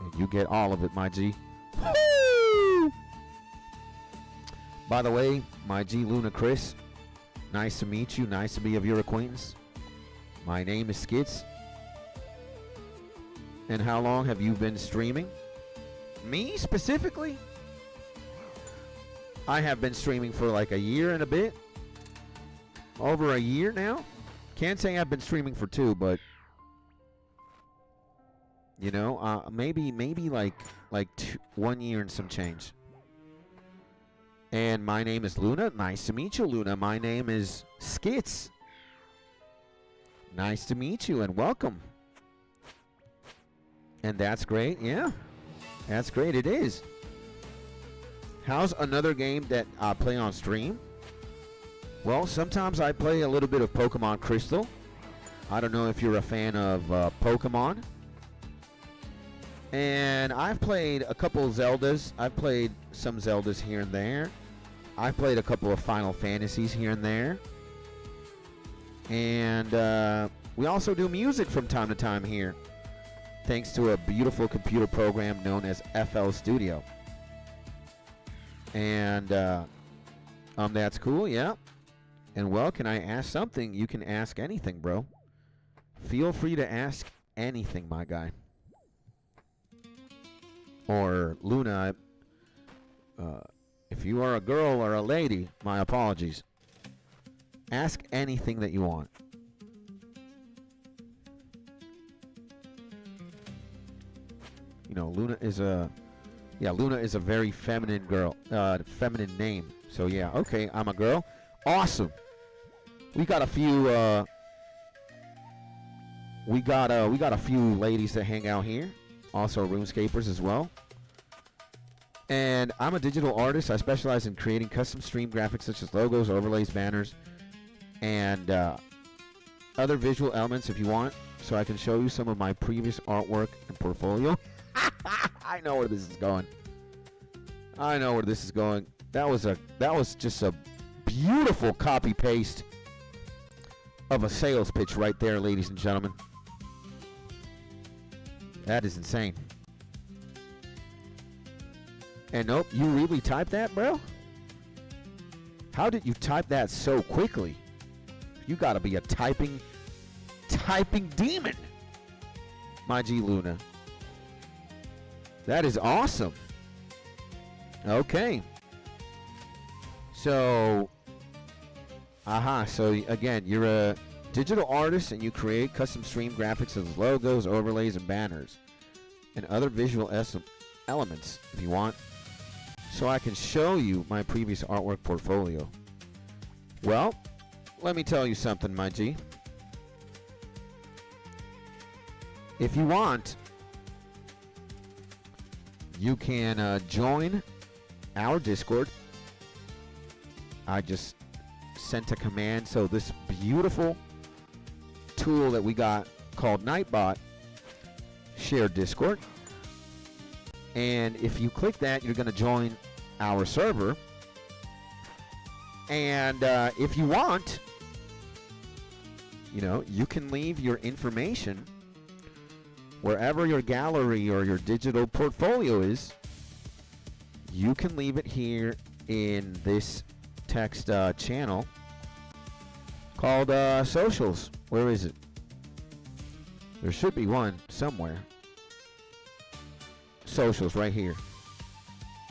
[SPEAKER 1] And you get all of it, my G. Woo! By the way, my G Ludacris, nice to meet you. Nice to be of your acquaintance. My name is Skits. And how long have you been streaming? Me, specifically? I have been streaming for like a year and a bit. Over a year now. Can't say I've been streaming for 2, but... You know, maybe like 1 year and some change. And my name is Luna. Nice to meet you, Luna. My name is Skits. Nice to meet you and welcome. And that's great, yeah. That's great, it is. How's another game that I play on stream? Well, sometimes I play a little bit of Pokemon Crystal. I don't know if you're a fan of Pokemon. And I've played a couple of Zeldas. I've played some Zeldas here and there. I've played a couple of Final Fantasies here and there. And we also do music from time to time here, thanks to a beautiful computer program known as FL Studio. And that's cool, yeah. And well, can I ask something? You can ask anything, bro. Feel free to ask anything, my guy. Or Luna, if you are a girl or a lady, my apologies. Ask anything that you want. You know, Luna is a very feminine girl, feminine name. So yeah, okay, I'm a girl. Awesome. We got a few we got a few ladies that hang out here, also RuneScapers as well. And I'm a digital artist. I specialize in creating custom stream graphics such as logos, overlays, banners, and other visual elements if you want, so I can show you some of my previous artwork and portfolio. I know where this is going. I know where this is going. That was just a beautiful copy paste of a sales pitch right there, ladies and gentlemen. That is insane. And nope, you really typed that, bro? How did you type that so quickly? You gotta be a typing demon, my G Luna. That is awesome. Okay. So, so again, you're a digital artist and you create custom stream graphics as logos, overlays, and banners, and other visual elements if you want, so I can show you my previous artwork portfolio. Well, let me tell you something, my G. If you want, you can join our Discord. I just sent a command, so this beautiful tool that we got called Nightbot Shared Discord. And if you click that, you're going to join our server. And if you want, you can leave your information wherever your gallery or your digital portfolio is. You can leave it here in this text channel called socials. Where is it? There should be one somewhere. Socials right here.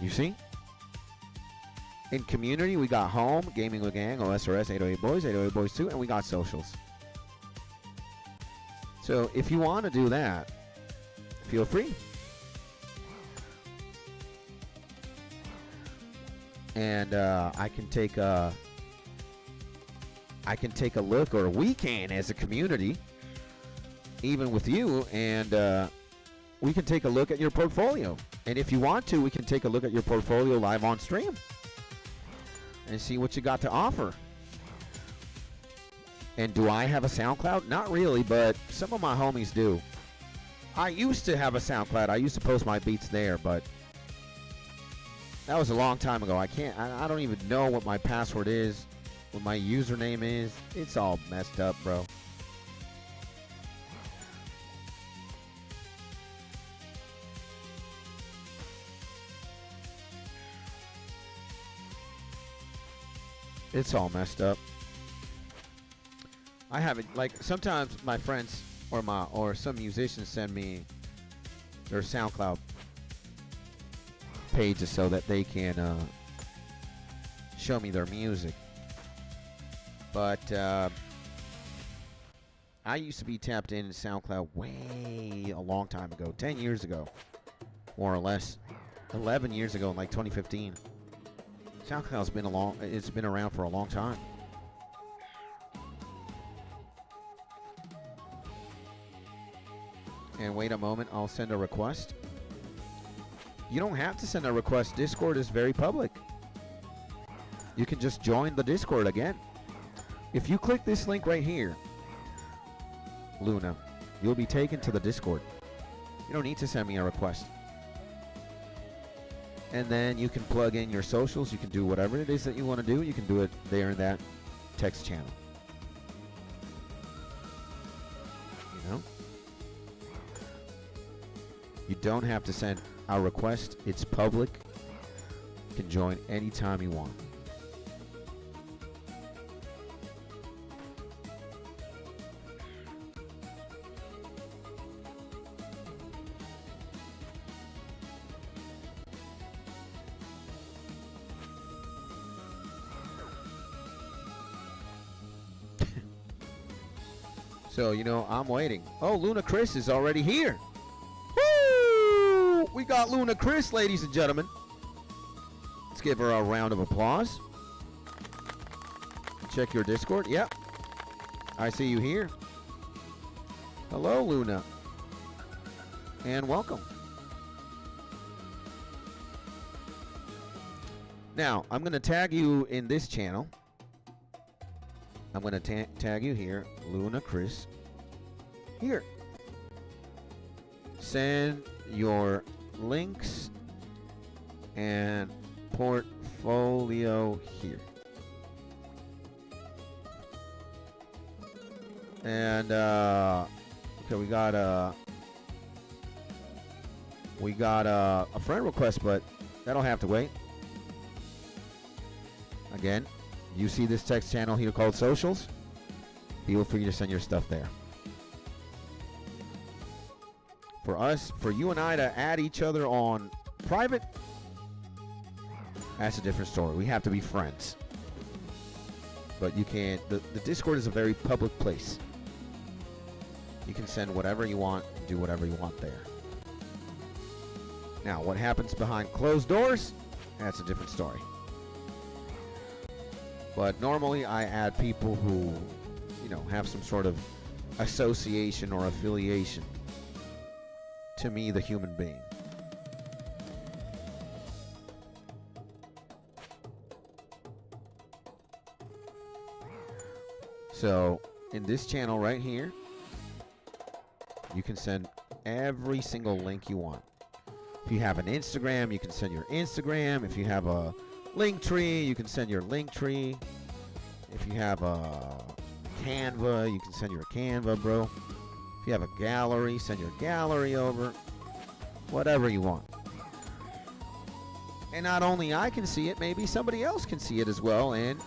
[SPEAKER 1] You see? In community, we got home, gaming with gang, osrs, 808 boys, 808 boys 2, and we got socials. So if you want to do that, feel free. And I can take a look, or we can as a community, even with you, and we can take a look at your portfolio. And if you want to, we can take a look at your portfolio live on stream and see what you got to offer. And do I have a SoundCloud? Not really, but some of my homies do. I used to have a SoundCloud. I used to post my beats there, but that was a long time ago. I don't even know what my password is, what my username is. It's all messed up, bro. It's all messed up. I haven't, like, sometimes my friends or some musicians send me their SoundCloud pages so that they can show me their music. But I used to be tapped in SoundCloud way a long time ago, 10 years ago, more or less, 11 years ago, in like 2015. SoundCloud's been around for a long time. And wait a moment, I'll send a request. You don't have to send a request. Discord is very public. You can just join the Discord again. If you click this link right here, Luna, you'll be taken to the Discord. You don't need to send me a request. And then you can plug in your socials. You can do whatever it is that you want to do. You can do it there in that text channel. You know? You don't have to send a request. It's public. You can join anytime you want. So, you know, I'm waiting. Oh, Luna Chris is already here. Woo! We got Luna Chris, ladies and gentlemen. Let's give her a round of applause. Check your Discord. Yep. I see you here. Hello, Luna. And welcome. Now, I'm going to tag you in this channel. I'm going to tag you here, Luna Chris. Here. Send your links and portfolio here. And okay, we got a friend request, but that'll have to wait. Again, you see this text channel here called Socials? Feel free to send your stuff there. For you and I to add each other on private, that's a different story. We have to be friends. But you can't, the Discord is a very public place. You can send whatever you want, do whatever you want there. Now, what happens behind closed doors? That's a different story. But normally I add people who, you know, have some sort of association or affiliation to me, the human being. So, in this channel right here, You can send every single link you want. If you have an Instagram, you can send your Instagram. If you have a link tree, you can send your link tree. If you have a Canva, you can send your Canva, bro. If you have a gallery, send your gallery over. Whatever you want. And not only I can see it, maybe somebody else can see it as well and,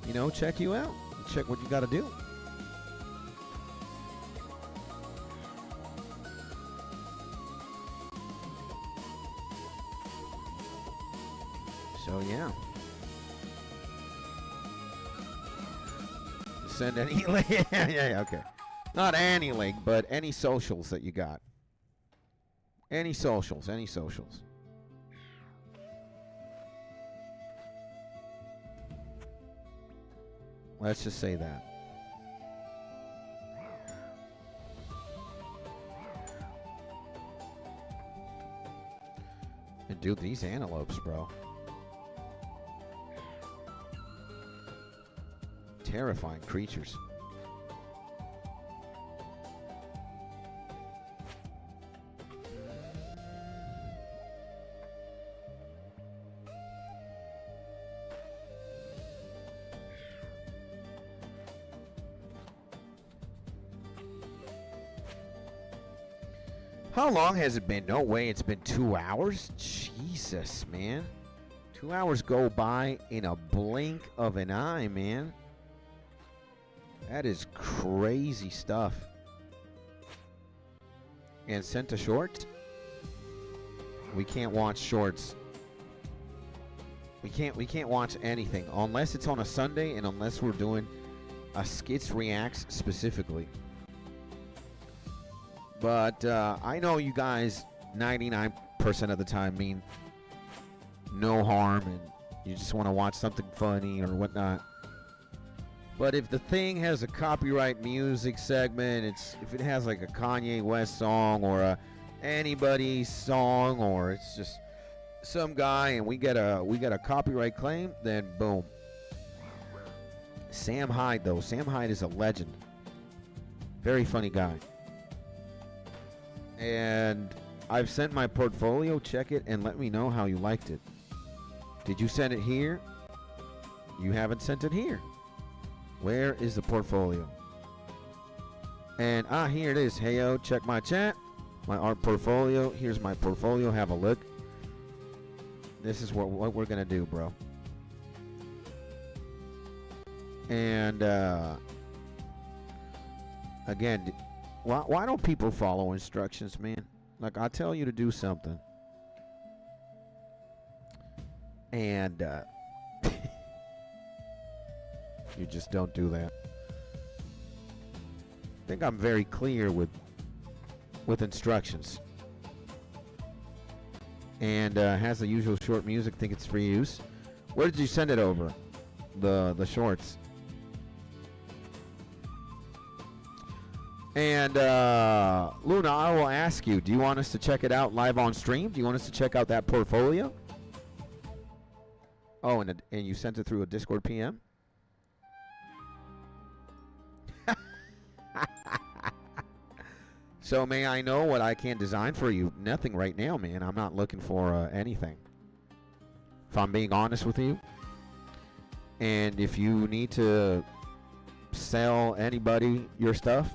[SPEAKER 1] you know, check you out. Check what you got to do. So, yeah. Send any link. Yeah, okay. Not any link, but any socials that you got. Any socials. Let's just say that. And dude, these antelopes, bro. Terrifying creatures. How long has it been? No way, it's been 2 hours? Jesus, man. 2 hours go by in a blink of an eye, man. That is crazy stuff. And sent to shorts? We can't watch shorts. We can't watch anything unless it's on a Sunday and unless we're doing a Skits Reacts specifically. But I know you guys 99% of the time mean no harm and you just want to watch something funny or whatnot. But if the thing has a copyright music segment, if it has like a Kanye West song or a anybody song, or it's just some guy and we get a copyright claim, then boom. Sam Hyde though, Sam Hyde is a legend. Very funny guy. And I've sent my portfolio. Check it and let me know how you liked it. Did you send it here? You haven't sent it here. Where is the portfolio? And here it is. Heyo, check my chat. My art portfolio. Here's my portfolio. Have a look. This is what we're gonna do, bro. And again, why don't people follow instructions, man? Like, I tell you to do something, and you just don't do that. I think I'm very clear with instructions. And has the usual short music. Think it's free use. Where did you send it over? The shorts. And Luna, I will ask you, do you want us to check it out live on stream? Do you want us to check out that portfolio? Oh, and you sent it through a Discord PM? So may I know what I can design for you? Nothing right now, man. I'm not looking for anything, if I'm being honest with you. And if you need to sell anybody your stuff,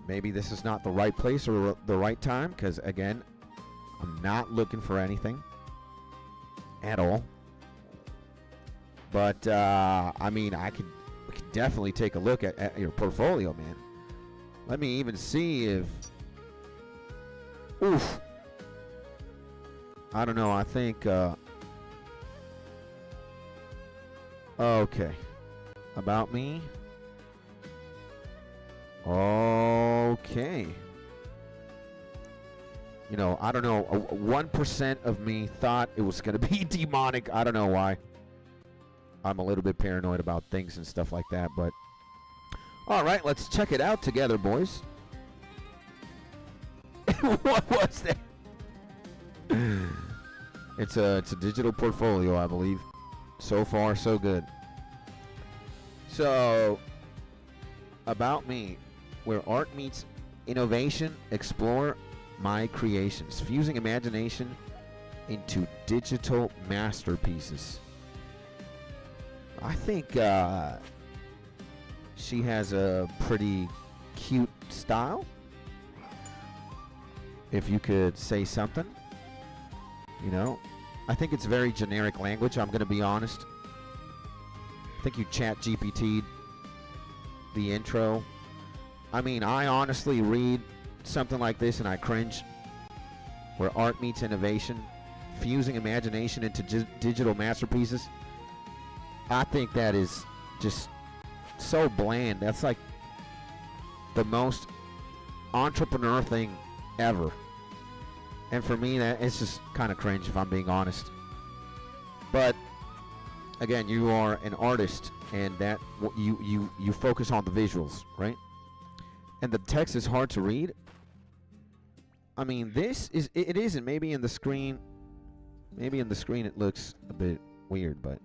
[SPEAKER 1] maybe this is not the right place or the right time, because again, I'm not looking for anything at all. But I mean, we could definitely take a look at your portfolio, man. Let me even see if... Oof. I don't know. I think... okay. About me. Okay. You know, I don't know. 1% of me thought it was going to be demonic. I don't know why. I'm a little bit paranoid about things and stuff like that, but... All right, let's check it out together, boys. What was that? It's a digital portfolio, I believe. So far, so good. So, about me. where art meets innovation. Explore my creations, fusing imagination into digital masterpieces. I think she has a pretty cute style, if you could say something. You know, I think it's very generic language, I'm going to be honest. I think you chat GPT'd the intro. I mean, I honestly read something like this and I cringe. Where art meets innovation, fusing imagination into digital masterpieces. I think that is just so bland. That's like the most entrepreneur thing ever. And for me, that it's just kind of cringe, if I'm being honest. But again, you are an artist, and that you focus on the visuals, right? And the text is hard to read. I mean, this is it isn't. Maybe in the screen it looks a bit weird, but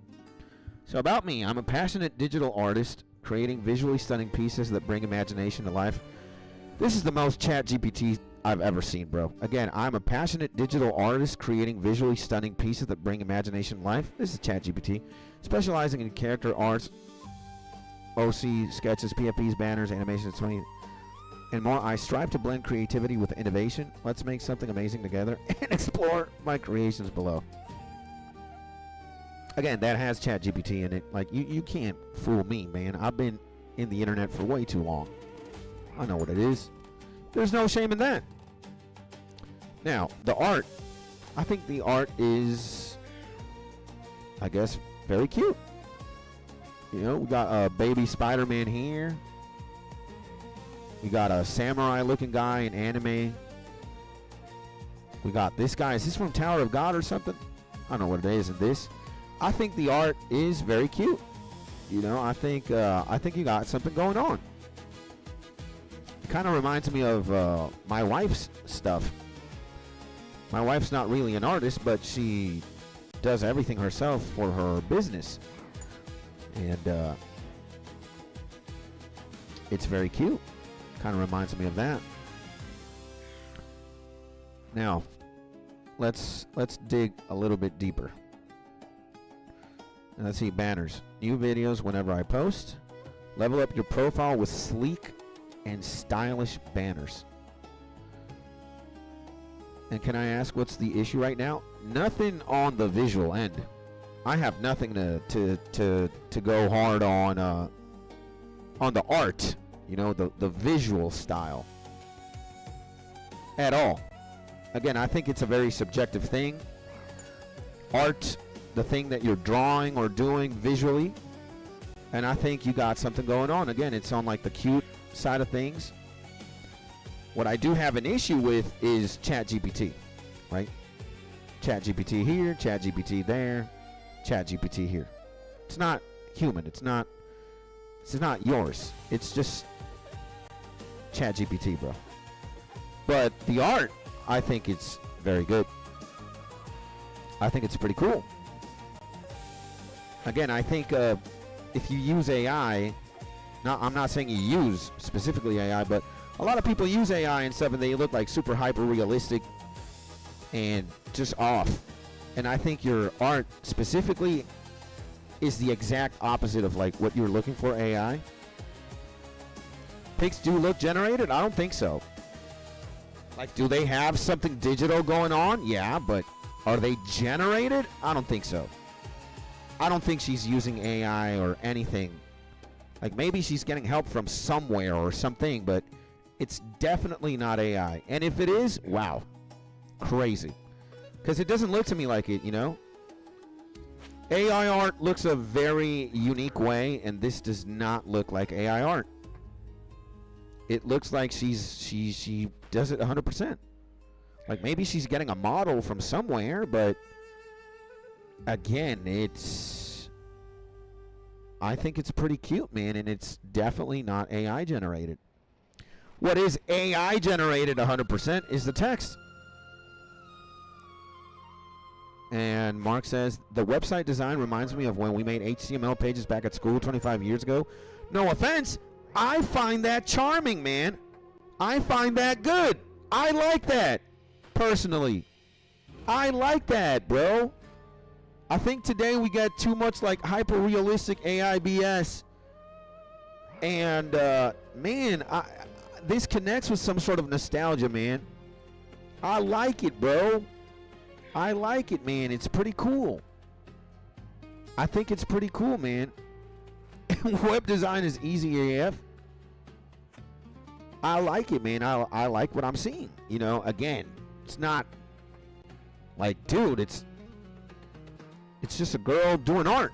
[SPEAKER 1] so about me, I'm a passionate digital artist creating visually stunning pieces that bring imagination to life. This is the most chat GPT I've ever seen, bro. Again, I'm a passionate digital artist creating visually stunning pieces that bring imagination to life. This is ChatGPT, specializing in character arts, OC, sketches, PFPs, banners, animations, 20, and more. I strive to blend creativity with innovation. Let's make something amazing together and explore my creations below. Again, that has ChatGPT in it. Like, you can't fool me, man. I've been in the internet for way too long. I know what it is. There's no shame in that. Now, the art. I think the art is, I guess, very cute. You know, we got a baby Spider-Man here. We got a samurai-looking guy in anime. We got this guy. Is this from Tower of God or something? I don't know what it is in this. I think the art is very cute. You know, I think you got something going on. It kind of reminds me of my wife's stuff. My wife's not really an artist, but she does everything herself for her business. And it's very cute. Kind of reminds me of that. Now, let's dig a little bit deeper. And let's see, banners. New videos whenever I post. Level up your profile with sleek and stylish banners. And can I ask what's the issue right now? Nothing on the visual end. I have nothing to go hard on the art, you know, the visual style at all. Again, I think it's a very subjective thing. Art, the thing that you're drawing or doing visually, and I think you got something going on. Again, it's on like the cute side of things. What I do have an issue with is ChatGPT, right? ChatGPT here, ChatGPT there, ChatGPT here. It's not human. It's not yours. It's just ChatGPT, bro. But the art, I think it's very good. I think it's pretty cool. Again, I think if you use AI, I'm not saying you use specifically AI, but a lot of people use AI and stuff, and they look like super hyper realistic and just off. And I think your art specifically is the exact opposite of like what you're looking for AI. Pics do look generated? I don't think so. Like, do they have something digital going on? Yeah, but are they generated? I don't think so. I don't think she's using AI or anything. Like, maybe she's getting help from somewhere or something, but it's definitely not AI. And if it is, wow, crazy. Because it doesn't look to me like it, you know? AI art looks a very unique way, and this does not look like AI art. It looks like she does it 100%. Like, maybe she's getting a model from somewhere, but again, I think it's pretty cute, man, and it's definitely not AI generated. What is AI generated 100% is the text. And Mark says, the website design reminds me of when we made HTML pages back at school 25 years ago. No offense, I find that charming, man. I find that good. I like that, personally. I like that, bro. I think today we get too much like hyper-realistic AI BS. And, man, this connects with some sort of nostalgia, man. I like it, bro. I like it, man. It's pretty cool. I think it's pretty cool, man. Web design is easy AF. I like it, man. I like what I'm seeing. You know, again, it's not like, dude, it's just a girl doing art.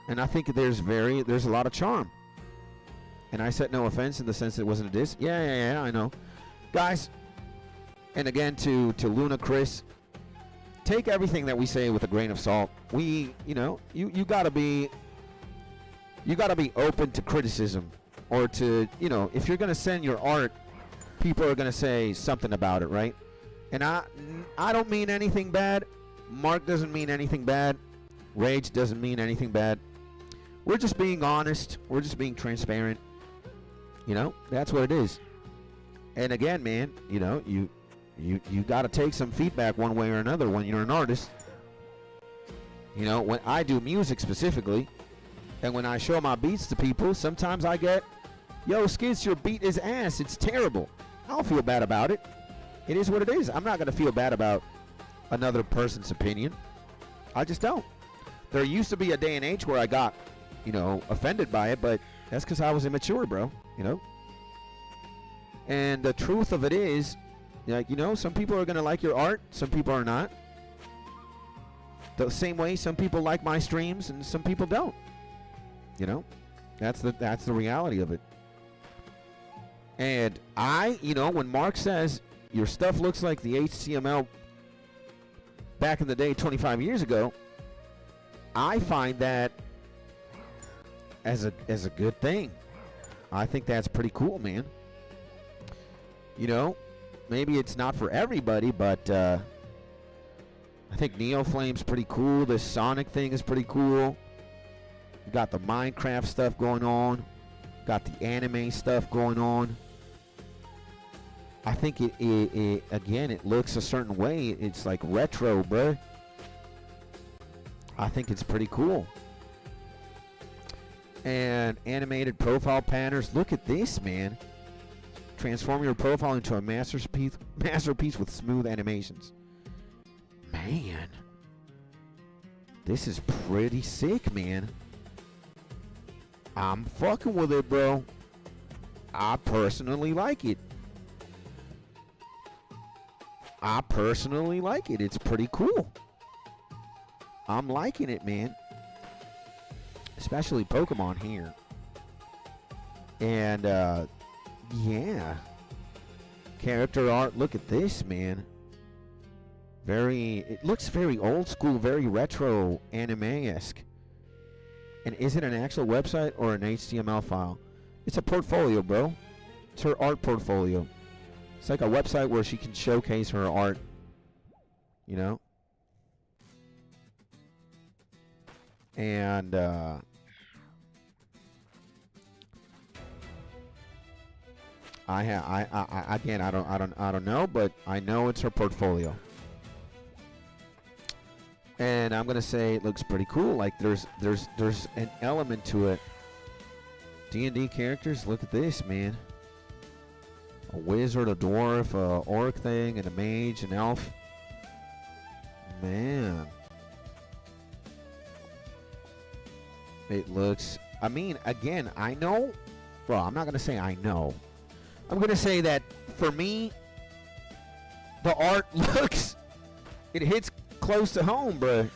[SPEAKER 1] And I think there's a lot of charm. And I said no offense in the sense that it wasn't a diss. Yeah, I know. Guys, and again to Luna Chris, take everything that we say with a grain of salt. You gotta be open to criticism, or to, if you're gonna send your art, people are gonna say something about it, right? And I don't mean anything bad. Mark doesn't mean anything bad. Rage doesn't mean anything bad. We're just being honest. We're just being transparent. That's what it is. And again, man, you got to take some feedback one way or another when you're an artist. When I do music specifically, and when I show my beats to people, sometimes I get, yo, Skids, your beat is ass. It's terrible. I don't feel bad about it. It is what it is. I'm not going to feel bad about another person's opinion. I just don't. There used to be a day and age where I got, offended by it, but that's because I was immature, bro. And the truth of it is, some people are going to like your art, some people are not. The same way some people like my streams and some people don't. That's the reality of it. And when Mark says your stuff looks like the HTML back in the day 25 years ago, I find that as a good thing. I think that's pretty cool, man. Maybe it's not for everybody, but I think Neoflame's pretty cool. This Sonic thing is pretty cool. You got the Minecraft stuff going on. Got the anime stuff going on. I think it looks a certain way. It's like retro, bro. I think it's pretty cool. And animated profile patterns. Look at this, man. Transform your profile into a masterpiece with smooth animations. Man. This is pretty sick, man. I'm fucking with it, bro. I personally like it. It's pretty cool. I'm liking it, man. Especially Pokemon here. And, yeah. Character art. Look at this, man. It looks very old school, very retro anime-esque. And is it an actual website or an HTML file? It's a portfolio, bro. It's her art portfolio. It's like a website where she can showcase her art. And I don't know, but I know it's her portfolio. And I'm gonna say it looks pretty cool. Like there's an element to it. D&D characters. Look at this, man. A wizard, a dwarf, a orc thing, and a mage, an elf. Man. It looks, again, I know, well, I'm not going to say I know. I'm going to say that, for me, the art looks, it hits close to home, bro.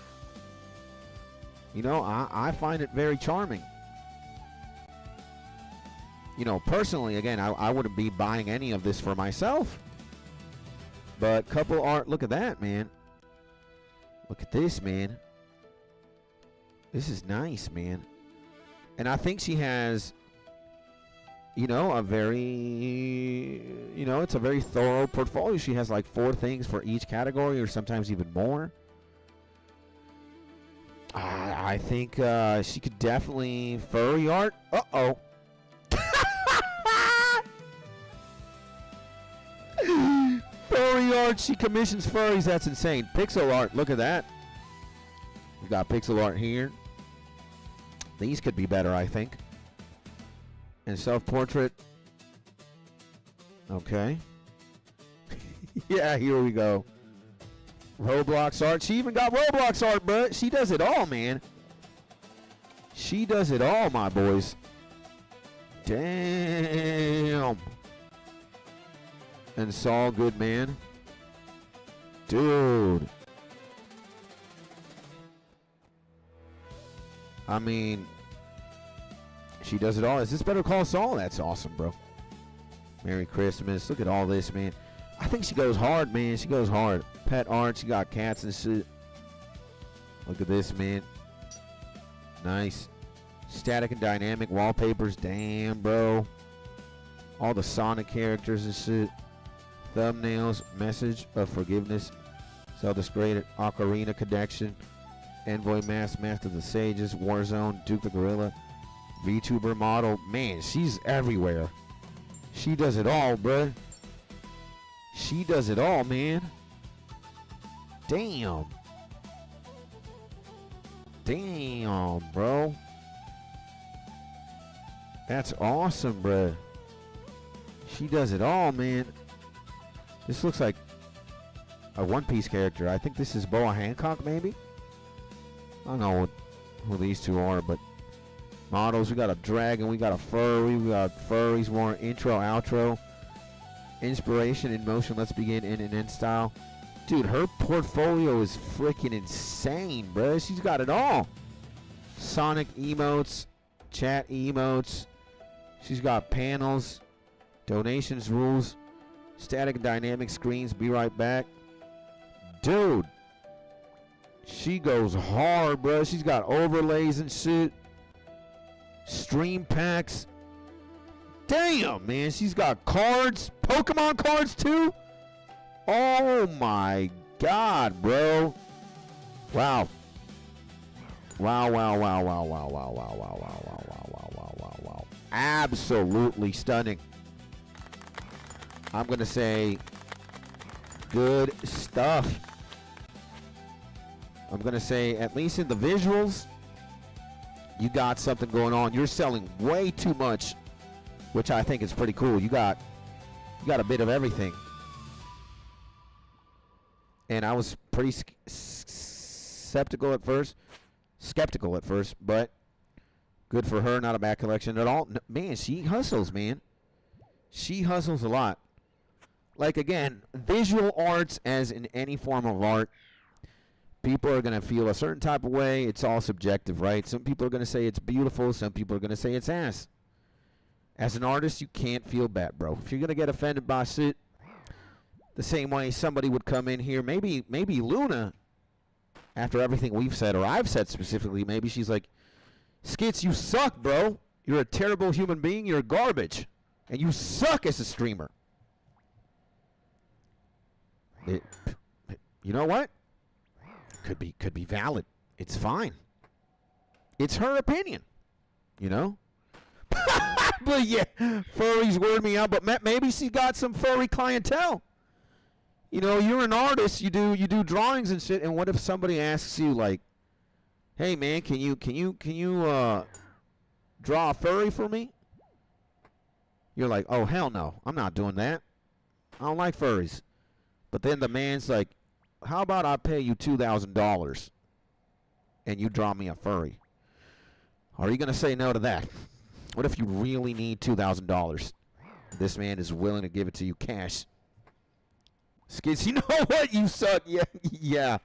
[SPEAKER 1] I find it very charming. Personally, again, I wouldn't be buying any of this for myself. But couple art, look at that, man. Look at this, man. This is nice, man. And I think she has, a very, it's a very thorough portfolio. She has like 4 things for each category, or sometimes even more. I think she could definitely furry art. Uh-oh. art. She commissions furries. That's insane. Pixel art. Look at that. We've got pixel art here. These could be better, I think. And self-portrait. Okay. Yeah, here we go. Roblox art. She even got Roblox art, bro. She does it all, man. She does it all, my boys. Damn. And Saul Goodman. Dude. I mean, she does it all. Is this Better Call Saul? That's awesome, bro. Merry Christmas. Look at all this, man. I think she goes hard, man. She goes hard. Pet art. She got cats and shit. Look at this, man. Nice. Static and dynamic wallpapers. Damn, bro. All the Sonic characters and shit. Thumbnails. Message of forgiveness. Zelda's Great Ocarina Connection. Envoy Mask. Mask of the Sages. Warzone. Duke the Gorilla. VTuber model. Man, she's everywhere. She does it all, bruh. She does it all, man. Damn. Damn, bro. That's awesome, bruh. She does it all, man. This looks like a One Piece character. I think this is Boa Hancock, maybe? I don't know who these two are, but models. We got a dragon. We got a furry. We got furries. More intro, outro. Inspiration in motion. Let's begin in and end style. Dude, her portfolio is freaking insane, bro. She's got it all. Sonic emotes. Chat emotes. She's got panels. Donations rules. Static and dynamic screens. Be right back. Dude. She goes hard, bro. She's got overlays and shit. Stream packs. Damn, man. She's got cards. Pokemon cards, too. Oh, my God, bro. Wow. Wow, wow, wow, wow, wow, wow, wow, wow, wow, wow, wow, wow, wow, wow. Absolutely stunning. I'm going to say good stuff. I'm going to say, at least in the visuals, you got something going on. You're selling way too much, which I think is pretty cool. You got a bit of everything. And I was pretty skeptical at first, but good for her. Not a bad collection at all. Man, she hustles, man. She hustles a lot. Like, again, visual arts, as in any form of art, people are going to feel a certain type of way. It's all subjective, right? Some people are going to say it's beautiful. Some people are going to say it's ass. As an artist, you can't feel bad, bro. If you're going to get offended by shit, the same way somebody would come in here, maybe Luna, after everything we've said, or I've said specifically, maybe she's like, Skits, you suck, bro. You're a terrible human being. You're garbage. And you suck as a streamer. You know what? Could be valid. It's fine. It's her opinion, you know. But yeah, furries word me out. But maybe she got some furry clientele. You know, you're an artist. You do drawings and shit. And what if somebody asks you like, "Hey man, can you draw a furry for me?" You're like, "Oh hell no, I'm not doing that. I don't like furries." But then the man's like, how about I pay you $2,000 and you draw me a furry? Are you going to say no to that? What if you really need $2,000? This man is willing to give it to you cash. Skids, you know what? You suck. Yeah, yeah.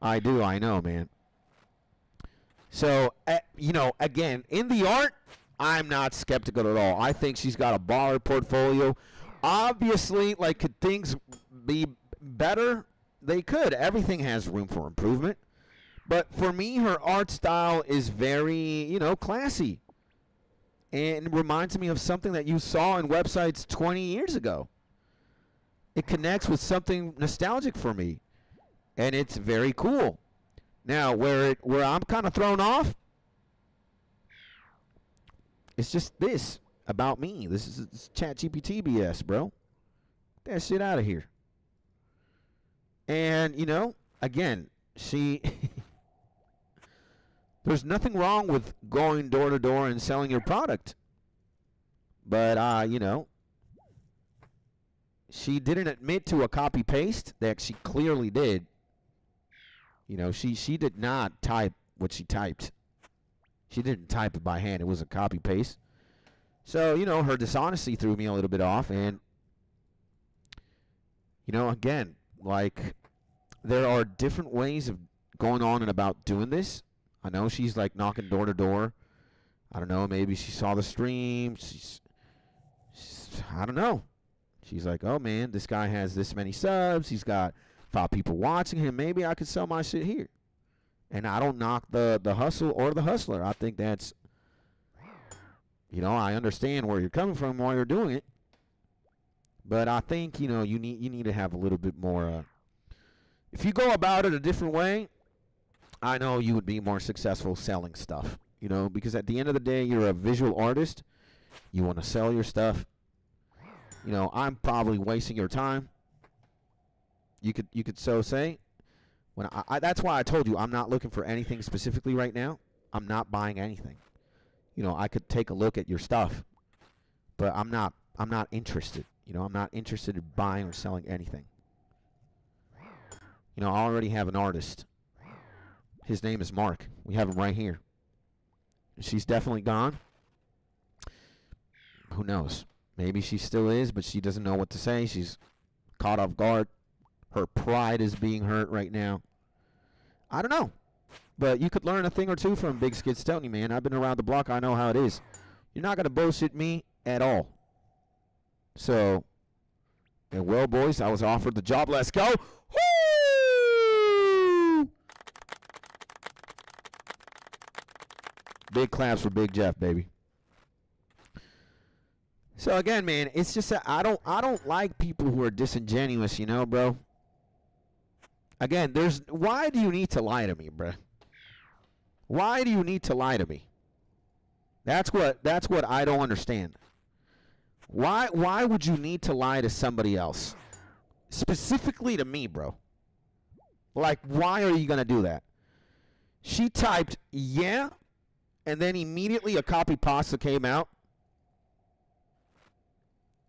[SPEAKER 1] I do. I know, man. So, you know, again, in the art, I'm not skeptical at all. I think she's got a baller portfolio. Obviously, like, could things be better? They could. Everything has room for improvement. But for me, her art style is very, you know, classy. And reminds me of something that you saw in websites 20 years ago. It connects with something nostalgic for me. And it's very cool. Now, where I'm kind of thrown off, it's just this about me. This is ChatGPT BS, bro. Get that shit out of here. And, you know, again, she... There's nothing wrong with going door to door and selling your product. But, you know, she didn't admit to a copy paste that she clearly did. You know, she did not type what she typed. She didn't type it by hand. It was a copy paste. So, you know, her dishonesty threw me a little bit off. And, you know, again, like, there are different ways of going on and about doing this. I know she's, like, knocking door to door. I don't know. Maybe she saw the stream. She's I don't know. She's like, oh, man, this guy has this many subs. He's got 5 people watching him. Maybe I could sell my shit here. And I don't knock the hustle or the hustler. I think that's, you know, I understand where you're coming from while you're doing it. But I think, you know, you need to have a little bit more. If you go about it a different way, I know you would be more successful selling stuff. You know, because at the end of the day, you're a visual artist. You want to sell your stuff. You know, I'm probably wasting your time. You could so say. When that's why I told you I'm not looking for anything specifically right now. I'm not buying anything. You know, I could take a look at your stuff, but I'm not interested. You know, I'm not interested in buying or selling anything. You know, I already have an artist. His name is Mark. We have him right here. She's definitely gone. Who knows? Maybe she still is, but she doesn't know what to say. She's caught off guard. Her pride is being hurt right now. I don't know. But you could learn a thing or two from Big Skid Stoney, man. I've been around the block. I know how it is. You're not going to bullshit me at all. So, and well, boys, I was offered the job. Let's go. Woo! Big claps for Big Jeff, baby. So again, man, it's just that I don't like people who are disingenuous, you know, bro. Again, why do you need to lie to me, bro? Why do you need to lie to me? That's what I don't understand. Why would you need to lie to somebody else? Specifically to me, bro. Like, why are you going to do that? She typed, yeah, and then immediately a copy pasta came out.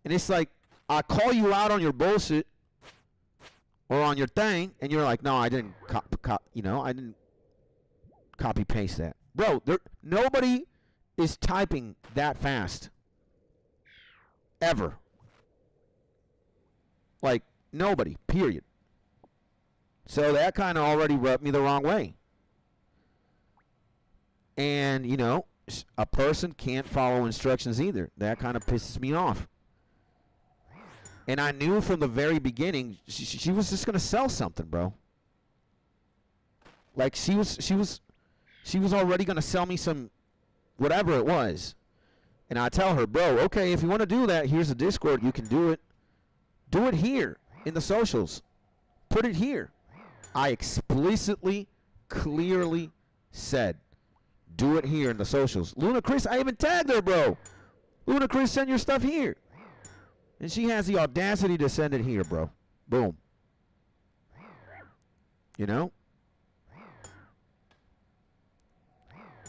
[SPEAKER 1] And it's like, I call you out on your bullshit or on your thing, and you're like, no, I didn't I didn't copy paste that. Bro, nobody is typing that fast. Ever. Like, nobody, period. So that kind of already rubbed me the wrong way. And, you know, a person can't follow instructions either. That kind of pisses me off. And I knew from the very beginning she was just gonna sell something, bro. Like she was already gonna sell me some whatever it was. And I tell her, bro, okay, if you want to do that, here's the Discord. You can do it. Do it here in the socials. Put it here. I explicitly, clearly said, do it here in the socials. Luna Chris, I even tagged her, bro. Luna Chris, send your stuff here. And she has the audacity to send it here, bro. Boom. You know?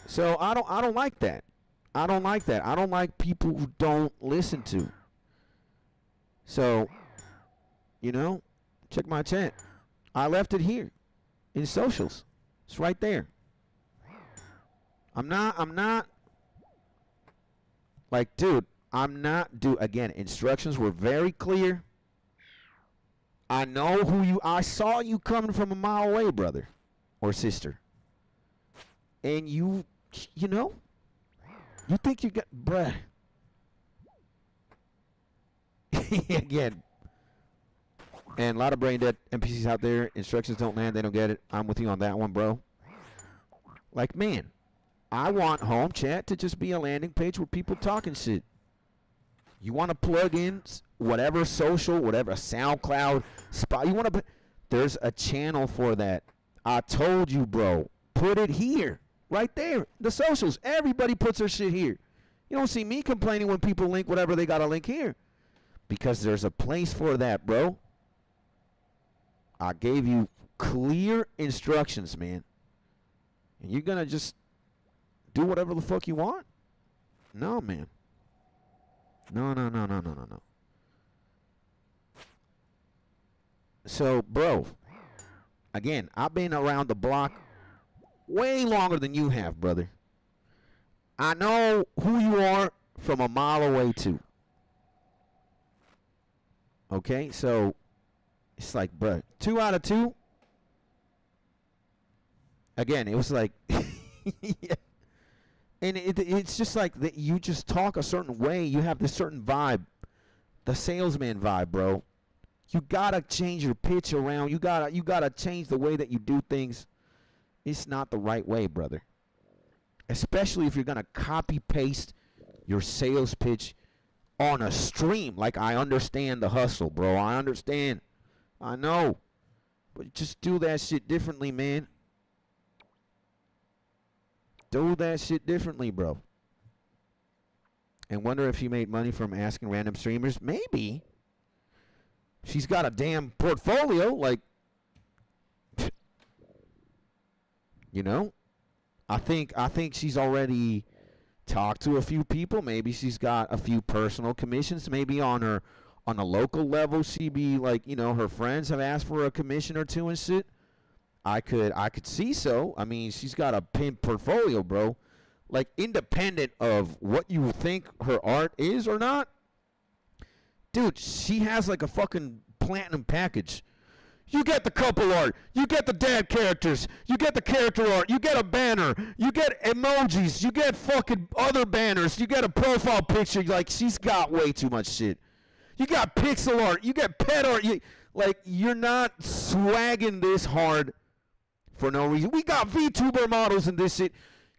[SPEAKER 1] So I don't like that. I don't like that. I don't like people who don't listen to. So, you know, check my chat. I left it here in socials. It's right there. I'm not like, dude, again, instructions were very clear. I know I saw you coming from a mile away, brother or sister. And you know, you think you got, bruh. Again. And a lot of brain dead NPCs out there. Instructions don't land. They don't get it. I'm with you on that one, bro. Like, man, I want home chat to just be a landing page where people talking shit. You want to plug in whatever social, whatever, SoundCloud, spot. You want to, there's a channel for that. I told you, bro. Put it here. Right there. The socials. Everybody puts their shit here. You don't see me complaining when people link whatever they got to link here. Because there's a place for that, bro. I gave you clear instructions, man. And you're gonna just do whatever the fuck you want? No, man. No. So, bro, again, I've been around the block way longer than you have, brother. I know who you are from a mile away, too. Okay, so it's like, bro, 2 out of 2. Again, it was like, yeah. And it's just like that. You just talk a certain way. You have this certain vibe, the salesman vibe, bro. You gotta change your pitch around. You gotta change the way that you do things. It's not the right way, brother. Especially if you're gonna copy paste your sales pitch on a stream. Like, I understand the hustle, bro. I understand. I know. But just do that shit differently, man. Do that shit differently, bro. And wonder if you made money from asking random streamers? Maybe. She's got a damn portfolio, like, you know? I think she's already talked to a few people. Maybe she's got a few personal commissions. Maybe on a local level, she be like, you know, her friends have asked for a commission or two and shit. I could see so. I mean, she's got a pimp portfolio, bro. Like, independent of what you think her art is or not. Dude, she has like a fucking platinum package. You get the couple art. You get the dad characters. You get the character art. You get a banner. You get emojis. You get fucking other banners. You get a profile picture. Like, she's got way too much shit. You got pixel art. You get pet art. You're not swagging this hard for no reason. We got VTuber models and this shit.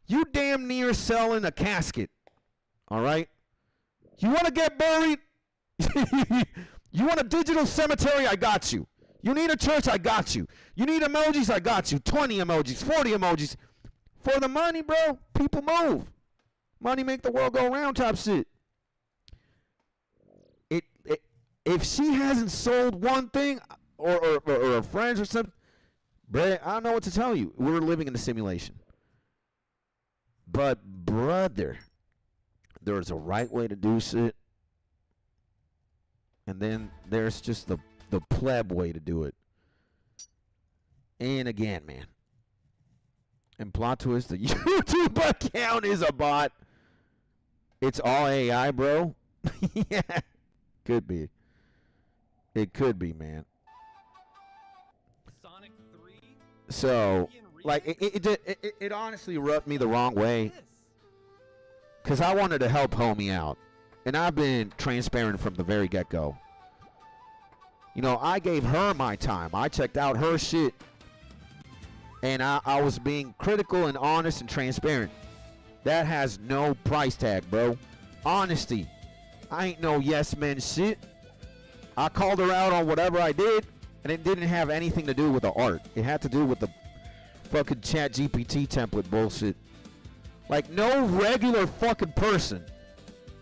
[SPEAKER 1] You damn near selling a casket. All right? You want to get buried? You want a digital cemetery? I got you. You need a church? I got you. You need emojis? I got you. 20 emojis, 40 emojis. For the money, bro, people move. Money make the world go round type shit. If she hasn't sold one thing or her friends or something, bro, I don't know what to tell you. We're living in a simulation. But, brother, there's a right way to do shit. And then there's just the pleb way to do it. And again, man. And plot twist, the YouTube account is a bot. It's all AI, bro. Yeah. Could be. It could be, man.
[SPEAKER 2] Sonic 3?
[SPEAKER 1] So, like, it honestly rubbed me the wrong way. Because I wanted to help homie out. And I've been transparent from the very get-go. You know, I gave her my time. I checked out her shit. And I was being critical and honest and transparent. That has no price tag, bro. Honesty. I ain't no yes man shit. I called her out on whatever I did. And it didn't have anything to do with the art. It had to do with the fucking ChatGPT template bullshit. Like, no regular fucking person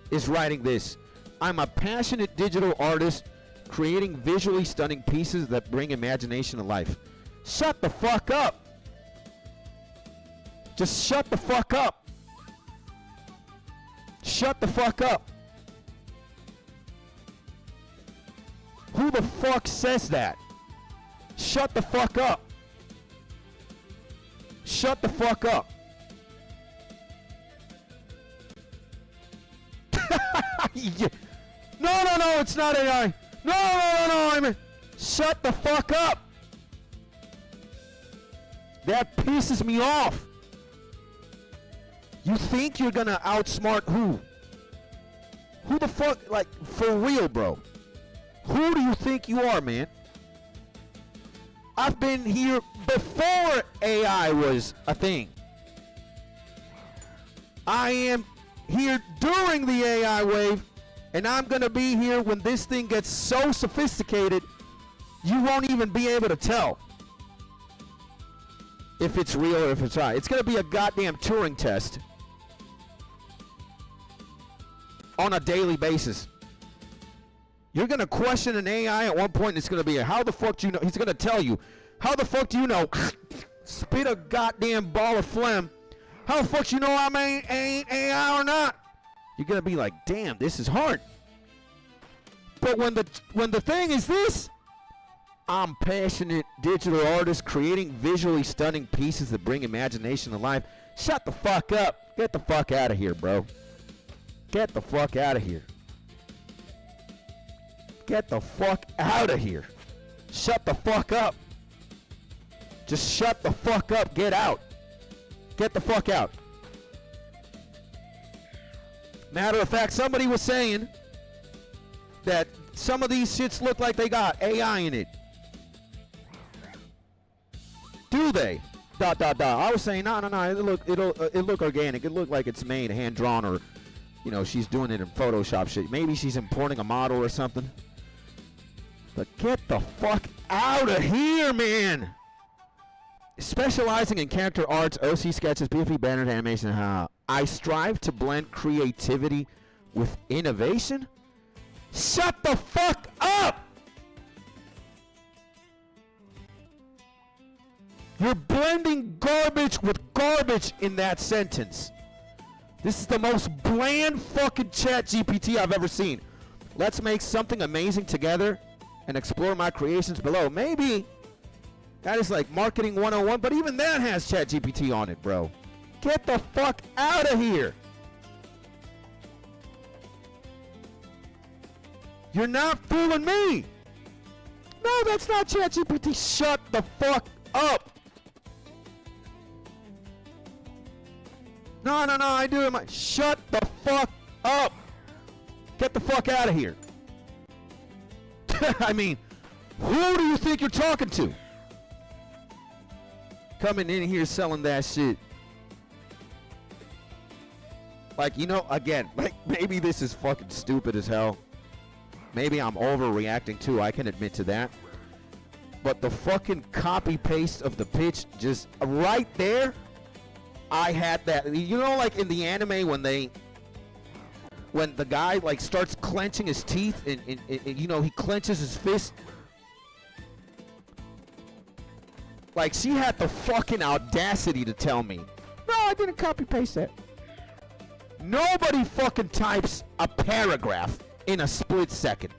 [SPEAKER 1] is writing this. I'm a passionate digital artist creating visually stunning pieces that bring imagination to life. Shut the fuck up. Just shut the fuck up. Shut the fuck up. Who the fuck says that? Shut the fuck up. Shut the fuck up. Yeah. No, it's not AI. No, I mean, shut the fuck up. That pisses me off. You think you're gonna outsmart who? Who the fuck, like, for real, bro? Who do you think you are, man? I've been here before AI was a thing. I am here during the AI wave, and I'm gonna be here when this thing gets so sophisticated you won't even be able to tell if it's real or if it's not. It's gonna be a goddamn Turing test on a daily basis. You're going to question an AI at one point, and it's going to be, how the fuck do you know? He's going to tell you, how the fuck do you know? Spit a goddamn ball of phlegm. How the fuck do you know I'm AI or not? You're going to be like, damn, this is hard. But when the thing is this, I'm passionate digital artist creating visually stunning pieces that bring imagination to life. Shut the fuck up. Get the fuck out of here, bro. Get the fuck out of here. Get the fuck out of here. Shut the fuck up. Just shut the fuck up. Get out. Get the fuck out. Matter of fact, somebody was saying that some of these shits look like they got AI in it. Do they? ... I was saying, no. It look organic. It look like it's made, hand drawn, or, you know, she's doing it in Photoshop shit. Maybe she's importing a model or something. But get the fuck out of here, man. Specializing in character arts, OC sketches, PFP banners, animation, I strive to blend creativity with innovation. Shut the fuck up! You're blending garbage with garbage in that sentence. This is the most bland fucking chat GPT I've ever seen. Let's make something amazing together and explore my creations below. Maybe that is like marketing 101, but even that has chat GPT on it, bro. Get the fuck out of here. You're not fooling me. No, that's not chat GPT. Shut the fuck up. No, I do it. Shut the fuck up. Get the fuck out of here. I mean, who do you think you're talking to? Coming in here selling that shit. Like, you know, again, like, maybe this is fucking stupid as hell. Maybe I'm overreacting too. I can admit to that. But the fucking copy paste of the pitch, just right there, I had that. You know, like in the anime when the guy like starts clenching his teeth and you know, he clenches his fist. Like, she had the fucking audacity to tell me, no, I didn't copy paste that. Nobody fucking types a paragraph in a split second.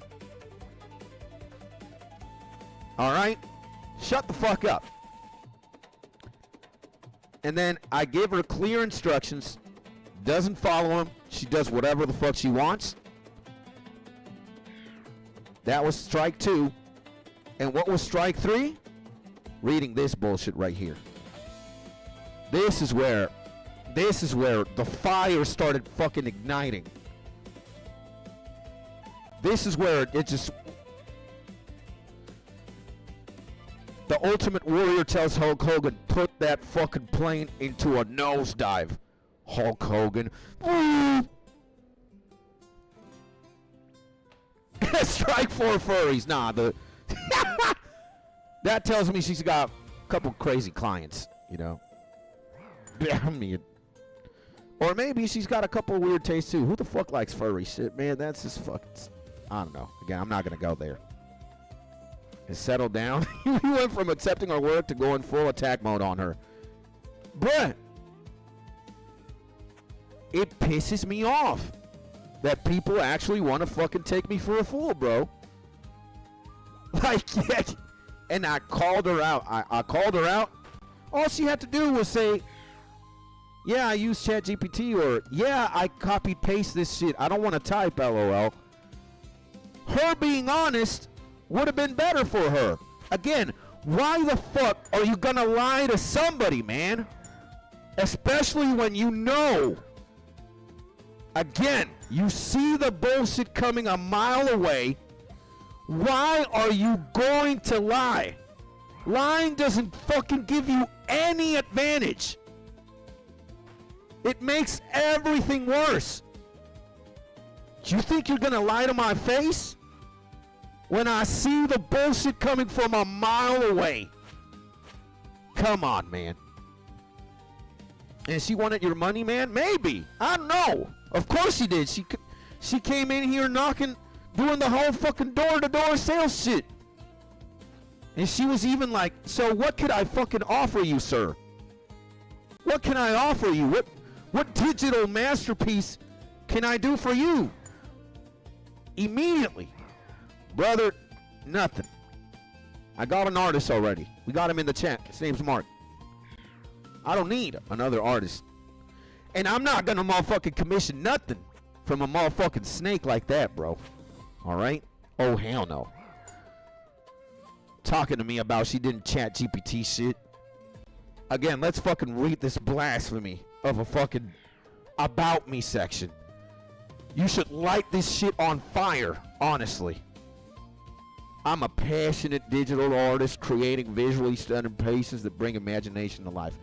[SPEAKER 1] All right? Shut the fuck up. And then I give her clear instructions. Doesn't follow them. She does whatever the fuck she wants. That was strike 2. And what was strike 3? Reading this bullshit right here. This is where the fire started fucking igniting. This is where it just... The Ultimate Warrior tells Hulk Hogan, put that fucking plane into a nosedive. Hulk Hogan. Strike 4 furries. Nah, that tells me she's got a couple crazy clients, you know. I mean, or maybe she's got a couple weird tastes too. Who the fuck likes furry shit, man? That's just fucking... I don't know. Again, I'm not gonna go there. And settle down. You went from accepting her work to going full attack mode on her. Bruh. It pisses me off that people actually want to fucking take me for a fool, bro. Like, yeah. And I called her out. I called her out. All she had to do was say, yeah, I use ChatGPT, or yeah, I copy paste this shit. I don't want to type, LOL. Her being honest would have been better for her. Again, why the fuck are you gonna lie to somebody, man? Especially when you know. Again, you see the bullshit coming a mile away. Why are you going to lie? Lying doesn't fucking give you any advantage. It makes everything worse. Do you think you're gonna lie to my face? When I see the bullshit coming from a mile away. Come on, man. And she wanted your money, man? Maybe. I don't know. Of course she did. She came in here knocking doing the whole fucking door-to-door sales shit. And she was even like, so what could I fucking offer you, sir? What can I offer you? What digital masterpiece can I do for you? Immediately. Brother, nothing. I got an artist already. We got him in the chat. His name's Mark. I don't need another artist. And I'm not gonna motherfucking commission nothing from a motherfucking snake like that, bro. Alright? Oh, hell no. Talking to me about she didn't chat GPT shit. Again, let's fucking read this blasphemy of a fucking about me section. You should light this shit on fire, honestly. I'm a passionate digital artist creating visually stunning pieces that bring imagination to life.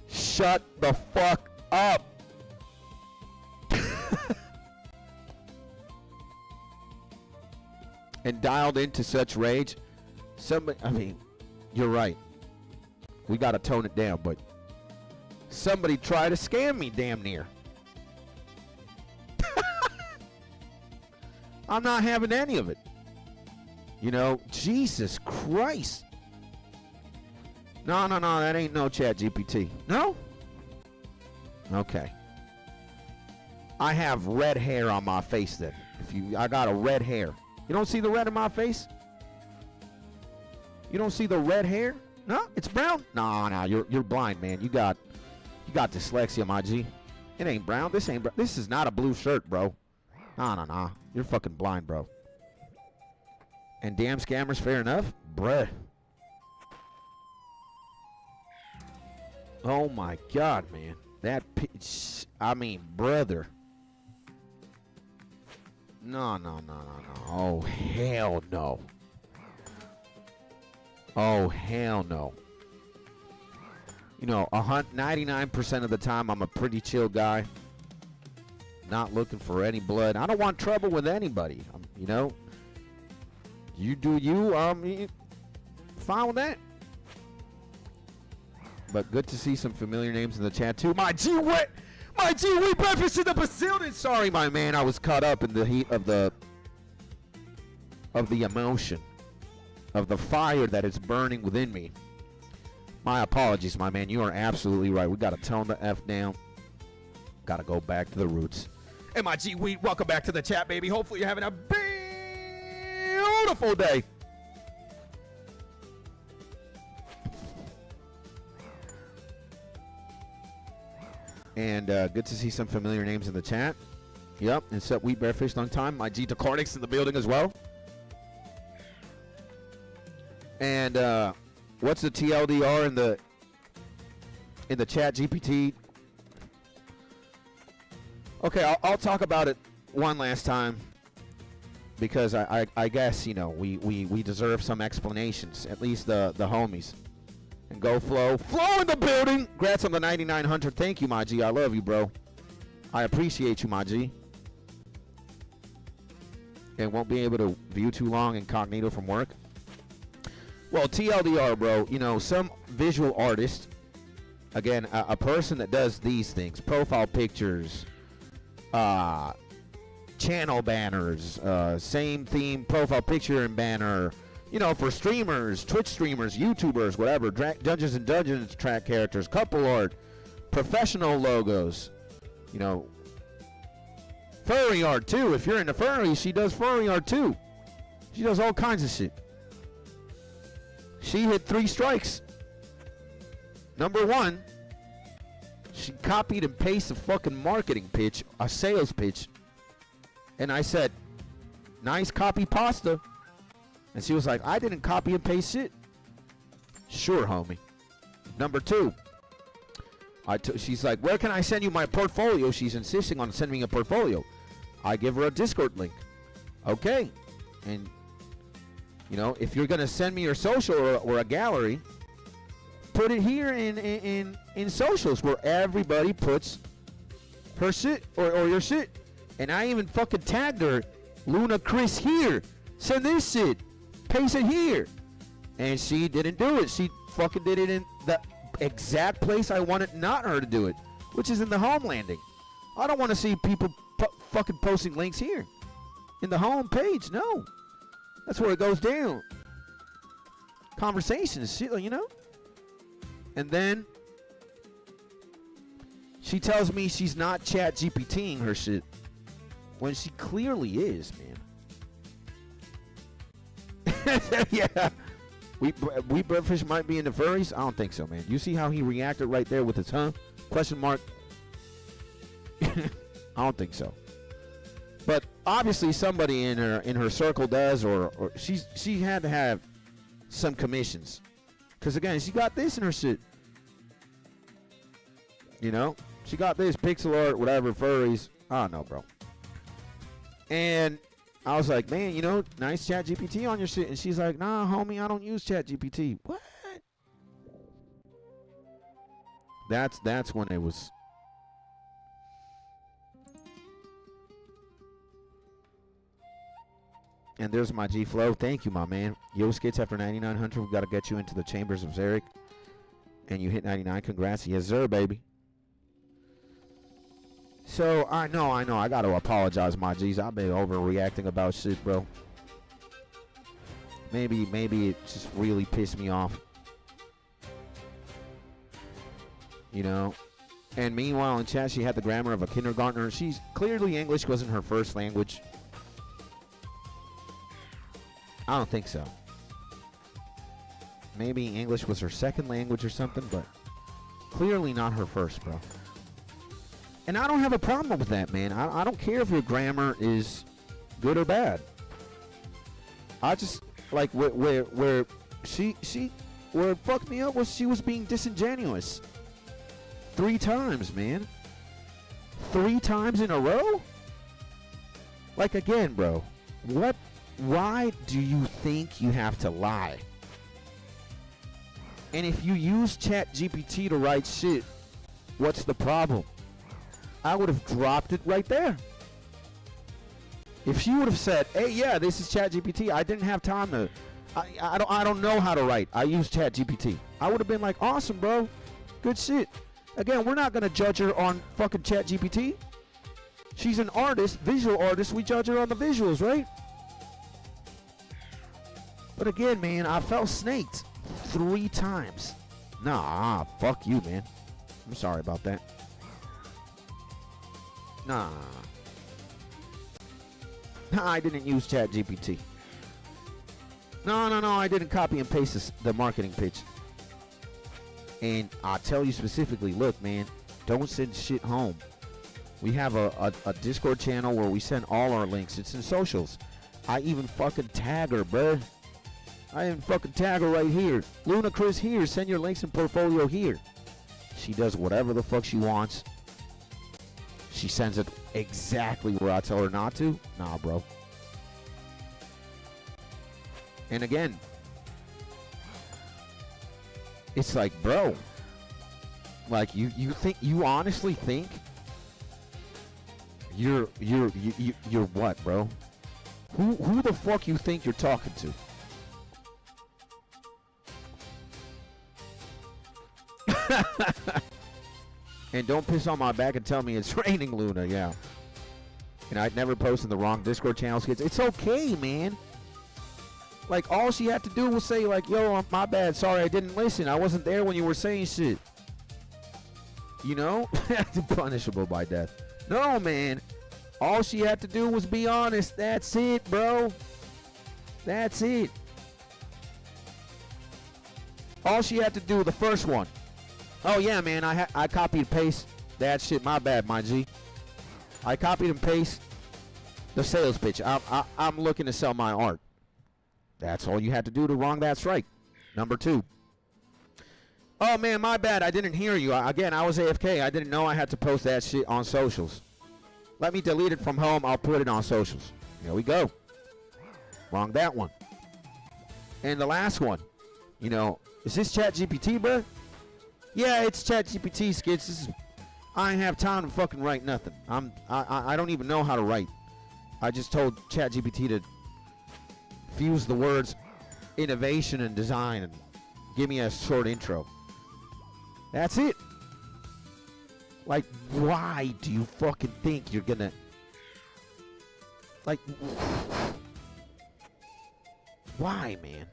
[SPEAKER 1] Shut the fuck up. And dialed into such rage. Somebody, I mean, you're right. We gotta tone it down, but somebody tried to scam me damn near. I'm not having any of it. You know, Jesus Christ. No, that ain't no chat GPT. No? Okay. I have red hair on my face then. I got a red hair. You don't see the red in my face? You don't see the red hair? No, it's brown. No, you're blind, man. You got dyslexia, my G. It ain't brown. This ain't brown. This is not a blue shirt, bro. No. You're fucking blind, bro. And damn scammers, fair enough, bruh. Oh my God, man. That pitch. I mean, brother. No. Oh hell no. Oh hell no. You know, 99% of the time, I'm a pretty chill guy. Not looking for any blood. I don't want trouble with anybody. You know. You do you. Fine with that. But good to see some familiar names in the chat too. My G, we breakfast in the facility. Sorry, my man. I was caught up in the heat of the emotion, of the fire that is burning within me. My apologies, my man. You are absolutely right. We got to tone the F down. Got to go back to the roots. And my G, welcome back to the chat, baby. Hopefully you're having a beautiful day. And good to see some familiar names in the chat. Yep, and Sup Wheat Bear Fish long time. My G Tacarnix in the building as well. And what's the TLDR in the chat GPT? Okay, I'll talk about it one last time because I guess, you know, we deserve some explanations, at least the homies. And go Flo in the building. Congrats on the 9900. Thank you, my G. I love you, bro. I appreciate you, my G. And won't be able to view too long incognito from work. Well, TLDR, bro. You know, some visual artist, again, a person that does these things, profile pictures, channel banners, same theme, profile picture and banner, you know, for streamers, Twitch streamers, YouTubers, whatever, Dungeons and Dungeons track characters, couple art, professional logos, you know, furry art too. If you're into furry, she does furry art too. She does all kinds of shit. She hit 3 strikes. Number 1, she copied and pasted a fucking marketing pitch, a sales pitch. And I said, nice copy pasta. And she was like, I didn't copy and paste shit. Sure, homie. Number 2, she's like, where can I send you my portfolio? She's insisting on sending me a portfolio. I give her a Discord link. Okay. And, you know, if you're going to send me your social or a gallery, put it here in socials where everybody puts her shit or your shit. And I even fucking tagged her, Luna Chris here. Send this shit. Paste it here. And she didn't do it. She fucking did it in the exact place I wanted not her to do it, which is in the home landing. I don't want to see people fucking posting links here. in the home page. No. That's where it goes down. Conversations, shit, you know? And then she tells me she's not chat GPTing her shit when she clearly is, man. Yeah. We Breadfish might be in the furries? I don't think so, man. You see how he reacted right there with his huh? Question mark. I don't think so. But obviously somebody in her circle does, or she had to have some commissions. Because again, she got this in her shit. You know? She got this pixel art, whatever, furries. I don't know, bro. And I was like, man, you know, nice chat GPT on your shit. And she's like, nah, homie, I don't use chat GPT. What? That's when it was. And there's my G Flow. Thank you, my man. Yo, skits after 9900. We've got to get you into the chambers of Zarek. And you hit 99. Congrats. Yes, sir, baby. So, I know. I got to apologize, my G's. I've been overreacting about shit, bro. Maybe it just really pissed me off. You know? And meanwhile, in chat, she had the grammar of a kindergartner. She's clearly English wasn't her first language. I don't think so. Maybe English was her second language or something, but clearly not her first, bro. And I don't have a problem with that, man. I don't care if your grammar is good or bad. I just, like, where she where it fucked me up was she was being disingenuous. 3 times, man. 3 times in a row? Like, again, bro. Why do you think you have to lie? And if you use Chat GPT to write shit, what's the problem? I would have dropped it right there. If she would have said, hey, yeah, this is Chat GPT. I didn't have time to, I don't know how to write. I use Chat GPT. I would have been like, awesome, bro. Good shit. Again, we're not going to judge her on fucking Chat GPT. She's an artist, visual artist. We judge her on the visuals, right? But again, man, I felt snaked 3 times. Nah, fuck you, man. I'm sorry about that. Nah, I didn't use Chat GPT. No, I didn't copy and paste the marketing pitch. And I'll tell you specifically, look, man, don't send shit home. We have a Discord channel where we send all our links. It's in socials. I even fucking tag her, bruh. I even fucking tag her right here. Luna Chris here. Send your links and portfolio here. She does whatever the fuck she wants. She sends it exactly where I tell her not to. Nah, bro. And again, it's like, bro, like you honestly think you're what, bro? Who the fuck you think you're talking to? And don't piss on my back and tell me it's raining, Luna. Yeah. And I'd never post in the wrong Discord channel skits. It's okay, man. Like, all she had to do was say, like, yo, my bad. Sorry, I didn't listen. I wasn't there when you were saying shit. You know? Punishable by death. No, man. All she had to do was be honest. That's it, bro. That's it. All she had to do, the first one. Oh, yeah, man, I copied and paste that shit. My bad, my G. I copied and paste the sales pitch. I'm looking to sell my art. That's all you had to do to wrong that strike. Number 2. Oh, man, my bad. I didn't hear you. Again, I was AFK. I didn't know I had to post that shit on socials. Let me delete it from home. I'll put it on socials. There we go. Wrong that one. And the last one. You know, is this Chat GPT, bro? Yeah, it's Chat GPT, skits. I ain't have time to fucking write nothing. I don't even know how to write. I just told Chat GPT to fuse the words innovation and design and give me a short intro. That's it. Like, why do you fucking think you're gonna... Like, why, man?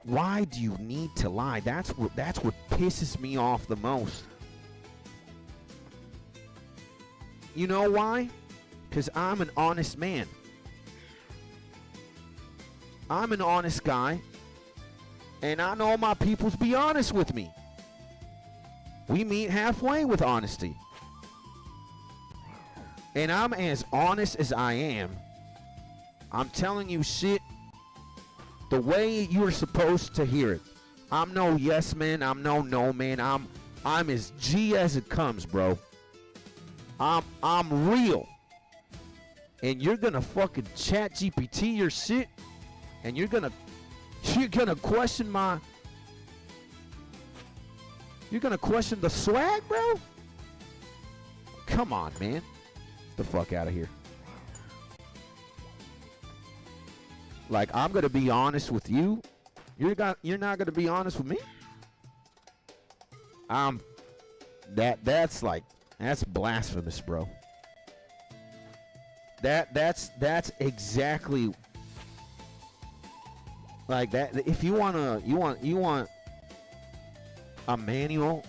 [SPEAKER 1] Why do you need to lie? That's what pisses me off the most. You know why? Because I'm an honest man. I'm an honest guy. And I know my peoples be honest with me. We meet halfway with honesty. And I'm as honest as I am. I'm telling you shit the way you're supposed to hear it. I'm no yes man. I'm no man. I'm as G as it comes, bro. I'm real. And you're gonna fucking chat GPT your shit, and you're gonna question you're gonna question the swag, bro? Come on, man. Get the fuck out of here. Like, I'm gonna be honest with you. You're not gonna be honest with me? That's blasphemous, bro. That's exactly like that. If you want a manual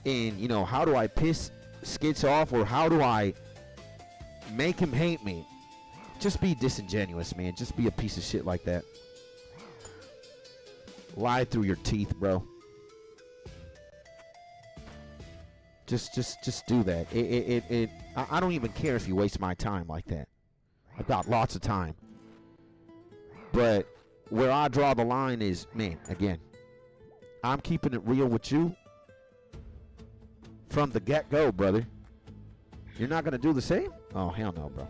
[SPEAKER 1] in, you know, how do I piss Skits off, or how do I make him hate me? Just be disingenuous, man. Just be a piece of shit like that. Lie through your teeth, bro. Just do that. I don't even care if you waste my time like that. I've got lots of time. But where I draw the line is, man, again, I'm keeping it real with you from the get-go, brother. You're not going to do the same? Oh, hell no, bro.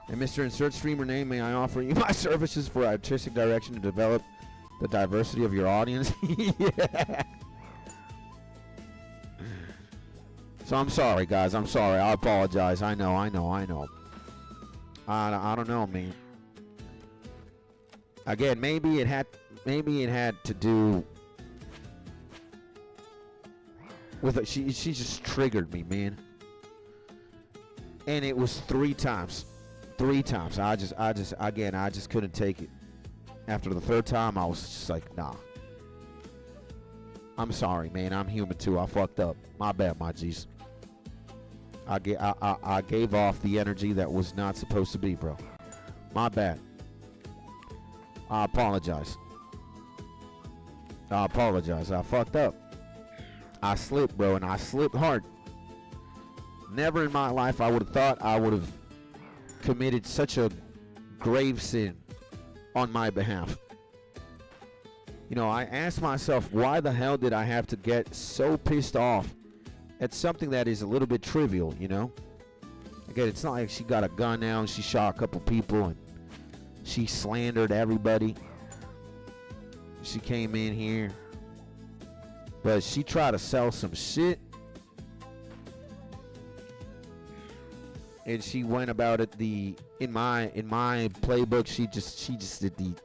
[SPEAKER 1] And Mr. Insert Streamer Name, may I offer you my services for artistic direction to develop the diversity of your audience? Yeah. So I'm sorry, guys. I'm sorry. I apologize. I know. I don't know, man. Again, maybe it had to do with it. She just triggered me, man. And it was 3 times. 3 times. I just couldn't take it. After the 3rd time, I was just like, nah. I'm sorry, man. I'm human too. I fucked up. My bad, my G's. I gave off the energy that was not supposed to be, bro. My bad. I apologize. I fucked up. I slipped, bro, and I slipped hard. Never in my life I would have thought I would have committed such a grave sin on my behalf. You know, I asked myself, why the hell did I have to get so pissed off at something that is a little bit trivial, you know? Again, it's not like she got a gun now and she shot a couple people and she slandered everybody. She came in here, but she tried to sell some shit, and she went about it in my playbook. She just did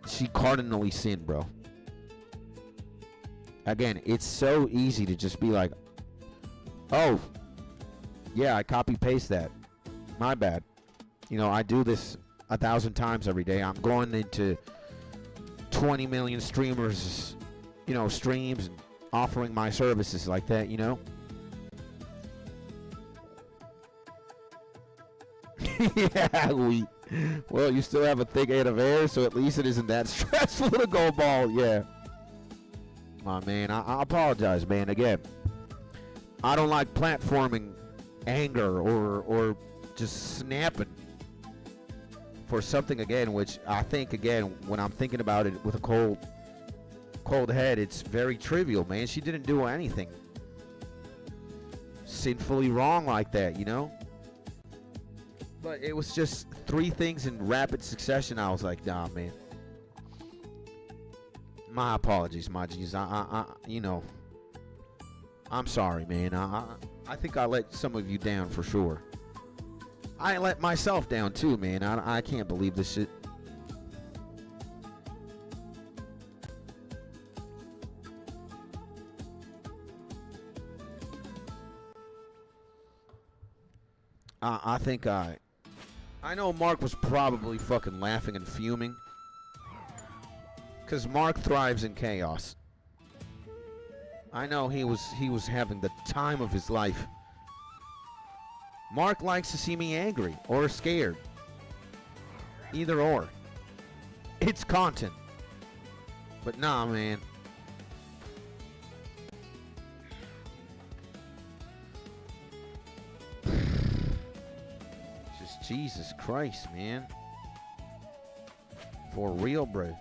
[SPEAKER 1] she cardinally sinned, bro. Again, it's so easy to just be like, oh, yeah, I copy paste that. My bad. You know, I do this 1,000 times every day. I'm going into 20 million streamers, you know, streams and offering my services like that, you know? Yeah, well, you still have a thick head of hair, so at least it isn't that stressful to go bald, yeah. My man, I apologize, man. Again, I don't like platforming anger or just snapping for something, again, which I think, again, when I'm thinking about it with a cold head, it's very trivial, man. She didn't do anything sinfully wrong like that, you know? But it was just 3 things in rapid succession. I was like, nah, man. My apologies, my G's. You know, I'm sorry, man. I think I let some of you down for sure. I let myself down too, man. I can't believe this shit. I think I know Mark was probably fucking laughing and fuming. Because Mark thrives in chaos. I know he was having the time of his life. Mark likes to see me angry or scared. Either or. It's content. But nah, man. Just Jesus Christ, man. For real, bro.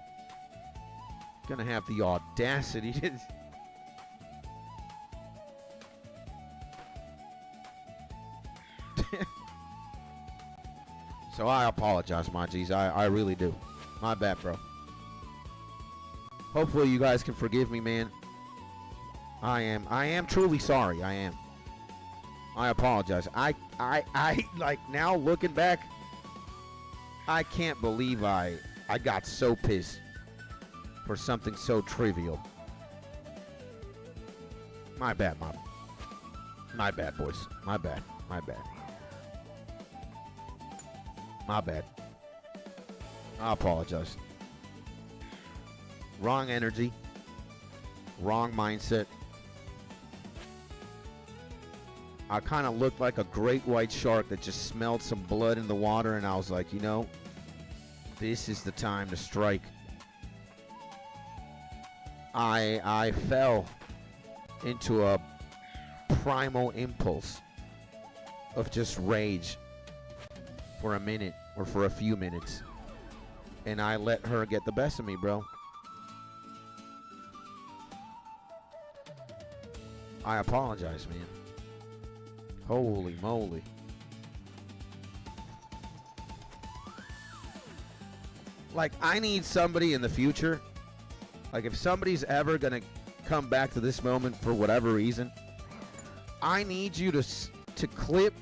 [SPEAKER 1] Gonna have the audacity to... So I apologize, my G's. I really do. My bad, bro. Hopefully you guys can forgive me, man. I am truly sorry. I am. I apologize. I like now looking back, I can't believe I got so pissed for something so trivial. My bad, Mom. My bad, boys. My bad. My bad. My bad. I apologize. Wrong energy. Wrong mindset. I kind of looked like a great white shark that just smelled some blood in the water, and I was like, you know, this is the time to strike. I fell into a primal impulse of just rage for a minute or for a few minutes, and I let her get the best of me, bro. I apologize, man. Holy moly. Like, I need somebody in the future, like if somebody's ever gonna come back to this moment for whatever reason, I need you to clip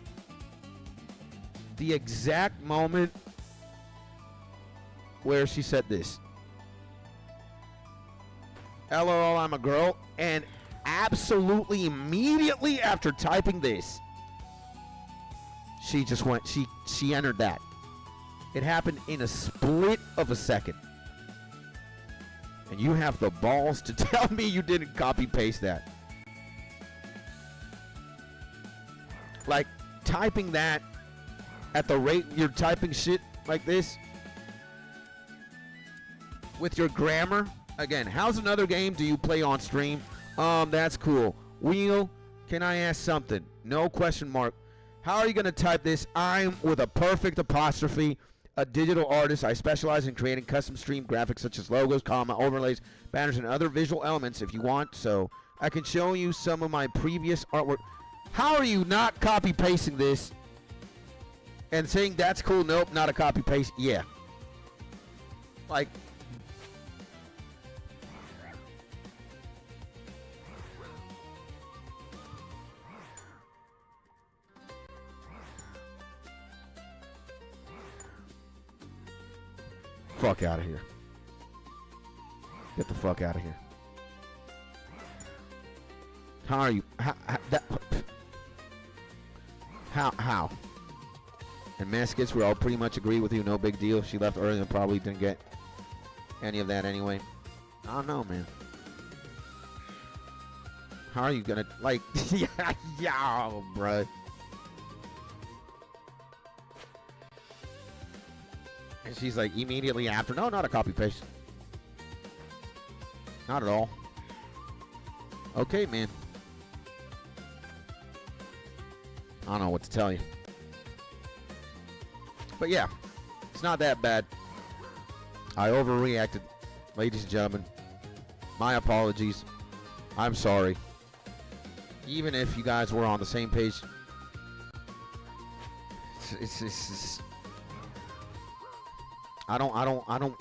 [SPEAKER 1] the exact moment where she said this. LOL, I'm a girl. And absolutely immediately after typing this, she just went, she entered that. It happened in a split of a second. And you have the balls to tell me you didn't copy paste that. Like, typing that at the rate you're typing shit like this with your grammar. Again, how's another game do you play on stream? That's cool. Wheel, can I ask something? No question mark. How are you going to type this? I'm with a perfect apostrophe, a digital artist. I specialize in creating custom stream graphics such as logos, comma, overlays, banners, and other visual elements if you want. So I can show you some of my previous artwork. How are you not copy pasting this and saying that's cool? Nope, not a copy paste. Yeah. Like, fuck out of here. Get the fuck out of here. How are you? How? And Maskets, we all pretty much agree with you. No big deal. She left early and probably didn't get any of that anyway. I don't know, man. How are you gonna, like, yeah, bruh. And she's like, immediately after, no, not a copy paste. Not at all. Okay, man. I don't know what to tell you. But yeah, it's not that bad. I overreacted, ladies and gentlemen. My apologies. I'm sorry. Even if you guys were on the same page, it's I don't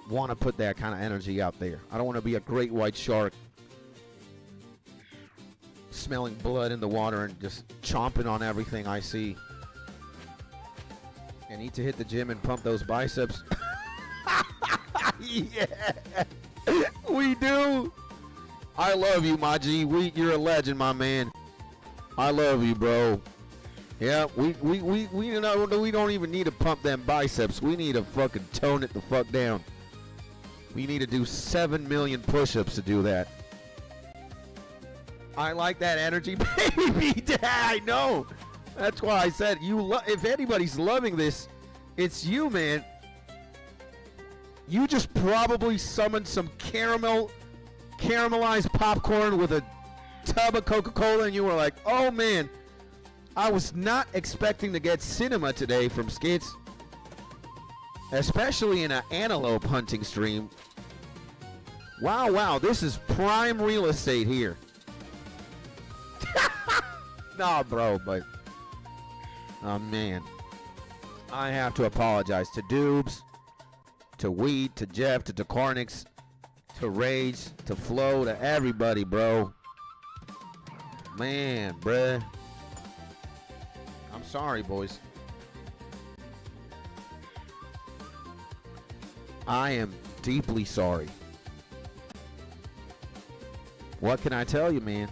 [SPEAKER 1] want to put that kind of energy out there. I don't want to be a great white shark smelling blood in the water and just chomping on everything I see. I need to hit the gym and pump those biceps. Yeah, we do. I love you, my G. You're a legend, my man. I love you, bro. Yeah, we you know, we don't even need to pump them biceps. We need to fucking tone it the fuck down. We need to do 7 million push-ups to do that. I like that energy, baby. I know. That's why I said if anybody's loving this, it's you, man. You just probably summoned some caramelized popcorn with a tub of Coca-Cola, and you were like, oh man, I was not expecting to get cinema today from Skits, especially in an antelope hunting stream. Wow, this is prime real estate here. Nah, bro, but oh man, I have to apologize to Dubes, to Wheat, to Jeff, to Decornix, to Rage, to Flo, to everybody, bro. Man, bruh. I'm sorry, boys. I am deeply sorry. What can I tell you, man?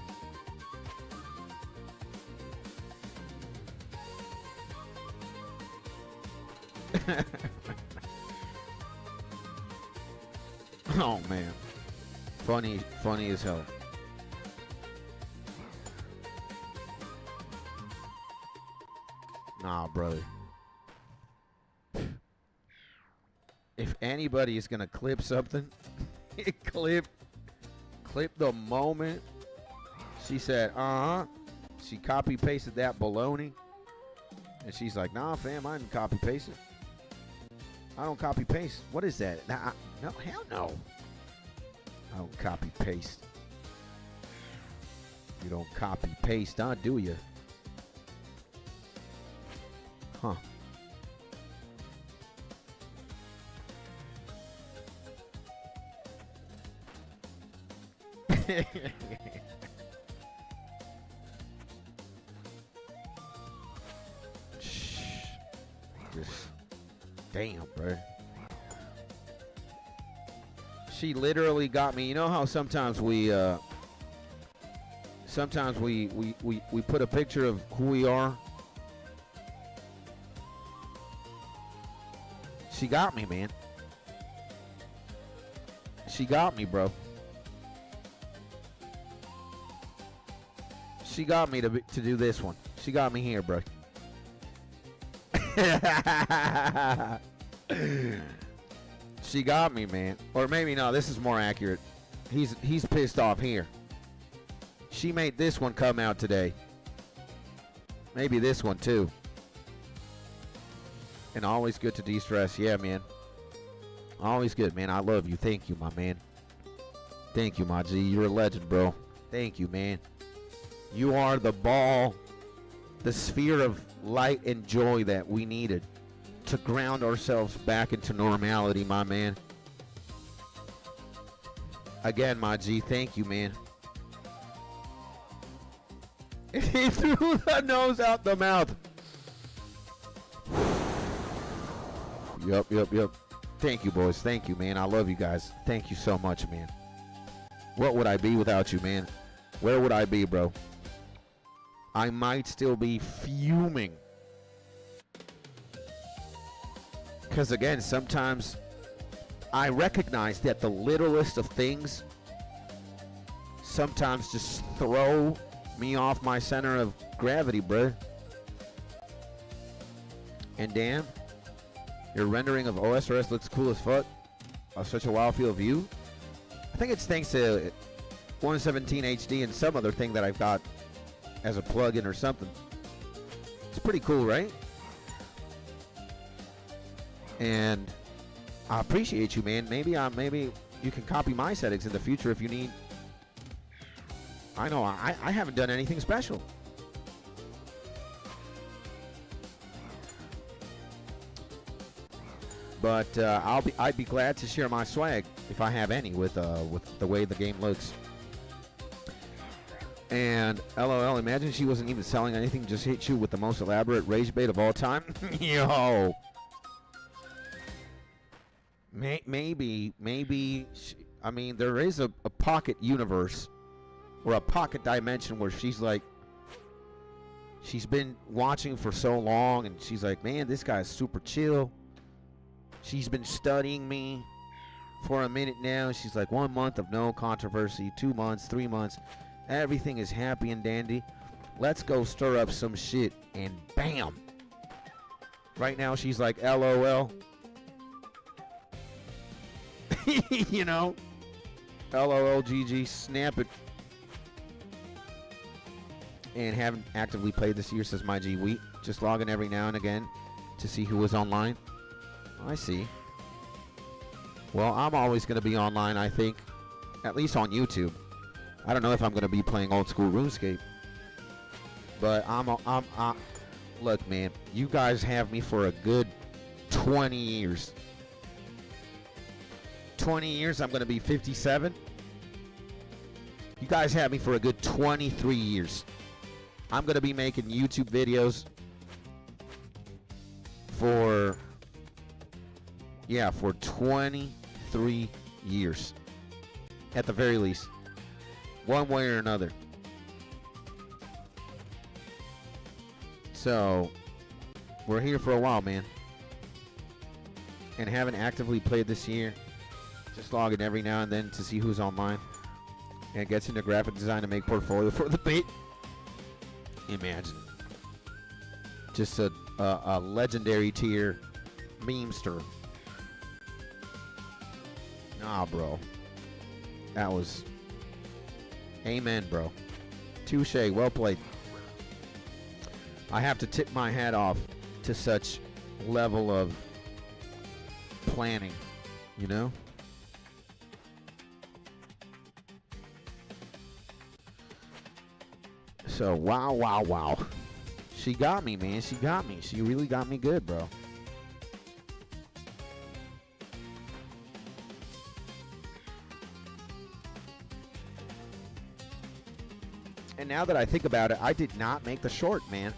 [SPEAKER 1] Oh man, funny as hell. Nah, brother. If anybody is gonna clip something, clip the moment she said, she copy pasted that baloney, and she's like, nah, fam, I didn't copy paste it. I don't copy paste. What is that? Nah, no, hell no. I don't copy paste. You don't copy paste, huh? Do you? Huh. Just damn, bro. She literally got me. You know how sometimes we put a picture of who we are. She got me, man. She got me, bro. She got me to do this one. She got me here, bro. She got me, man. Or maybe no, this is more accurate. He's pissed off here. She made this one come out today. Maybe this one too. And always good to de-stress. Yeah, man. Always good, man. I love you. Thank you, my man. Thank you, my G. You're a legend, bro. Thank you, man. You are the ball, the sphere of light and joy that we needed to ground ourselves back into normality, my man. Again, my G, thank you, man. He threw the nose out the mouth. Yup. Thank you, boys. Thank you, man. I love you guys. Thank you so much, man. What would I be without you, man? Where would I be, bro? I might still be fuming. Because again, sometimes I recognize that the littlest of things sometimes just throw me off my center of gravity, bruh. And damn, your rendering of OSRS looks cool as fuck. Such a wild field view. I think it's thanks to 117 HD and some other thing that I've got as a plug-in or something. It's pretty cool, right? And I appreciate you, man. Maybe you can copy my settings in the future if you need. I know I haven't done anything special. But I'd be glad to share my swag if I have any with the way the game looks. And LOL, imagine she wasn't even selling anything, just hit you with the most elaborate rage bait of all time. Yo. Maybe, I mean, there is a pocket universe or a pocket dimension where she's like, She's been watching for so long, and she's like, man, this guy's super chill. She's been studying me for a minute now. She's like, 1 month of no controversy, 2 months, 3 months. Everything is happy and dandy. Let's go stir up some shit, and bam. Right now, she's like, LOL. You know? LOL, GG, snap it. And haven't actively played this year, says my G Wheat. Just logging every now and again to see who is online. I see. Well, I'm always going to be online, I think. At least on YouTube. I don't know if I'm going to be playing old school RuneScape. But look, man. You guys have me for a good 20 years. 20 years, I'm going to be 57. You guys have me for a good 23 years. I'm going to be making YouTube videos for 23 years. At the very least. One way or another. So, we're here for a while, man. And haven't actively played this year. Just logging every now and then to see who's online. And gets into graphic design to make portfolio for the bait. Imagine. Just a legendary tier memester. Nah, bro. That was... Amen, bro. Touche. Well played. I have to tip my hat off to such level of planning, you know? So, wow. She got me, man. She got me. She really got me good, bro. And now that I think about it, I did not make the short, man.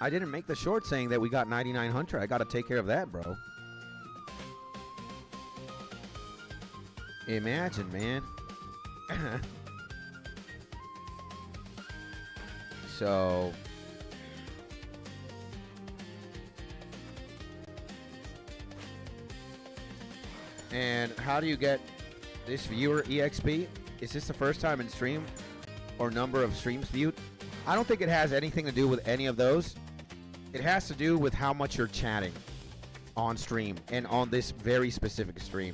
[SPEAKER 1] I didn't make the short saying that we got 99 Hunter. I got to take care of that, bro. Imagine, man. So... And how do you get this viewer EXP? Is this the first time in stream or number of streams viewed? I don't think it has anything to do with any of those. It has to do with how much you're chatting on stream and on this very specific stream.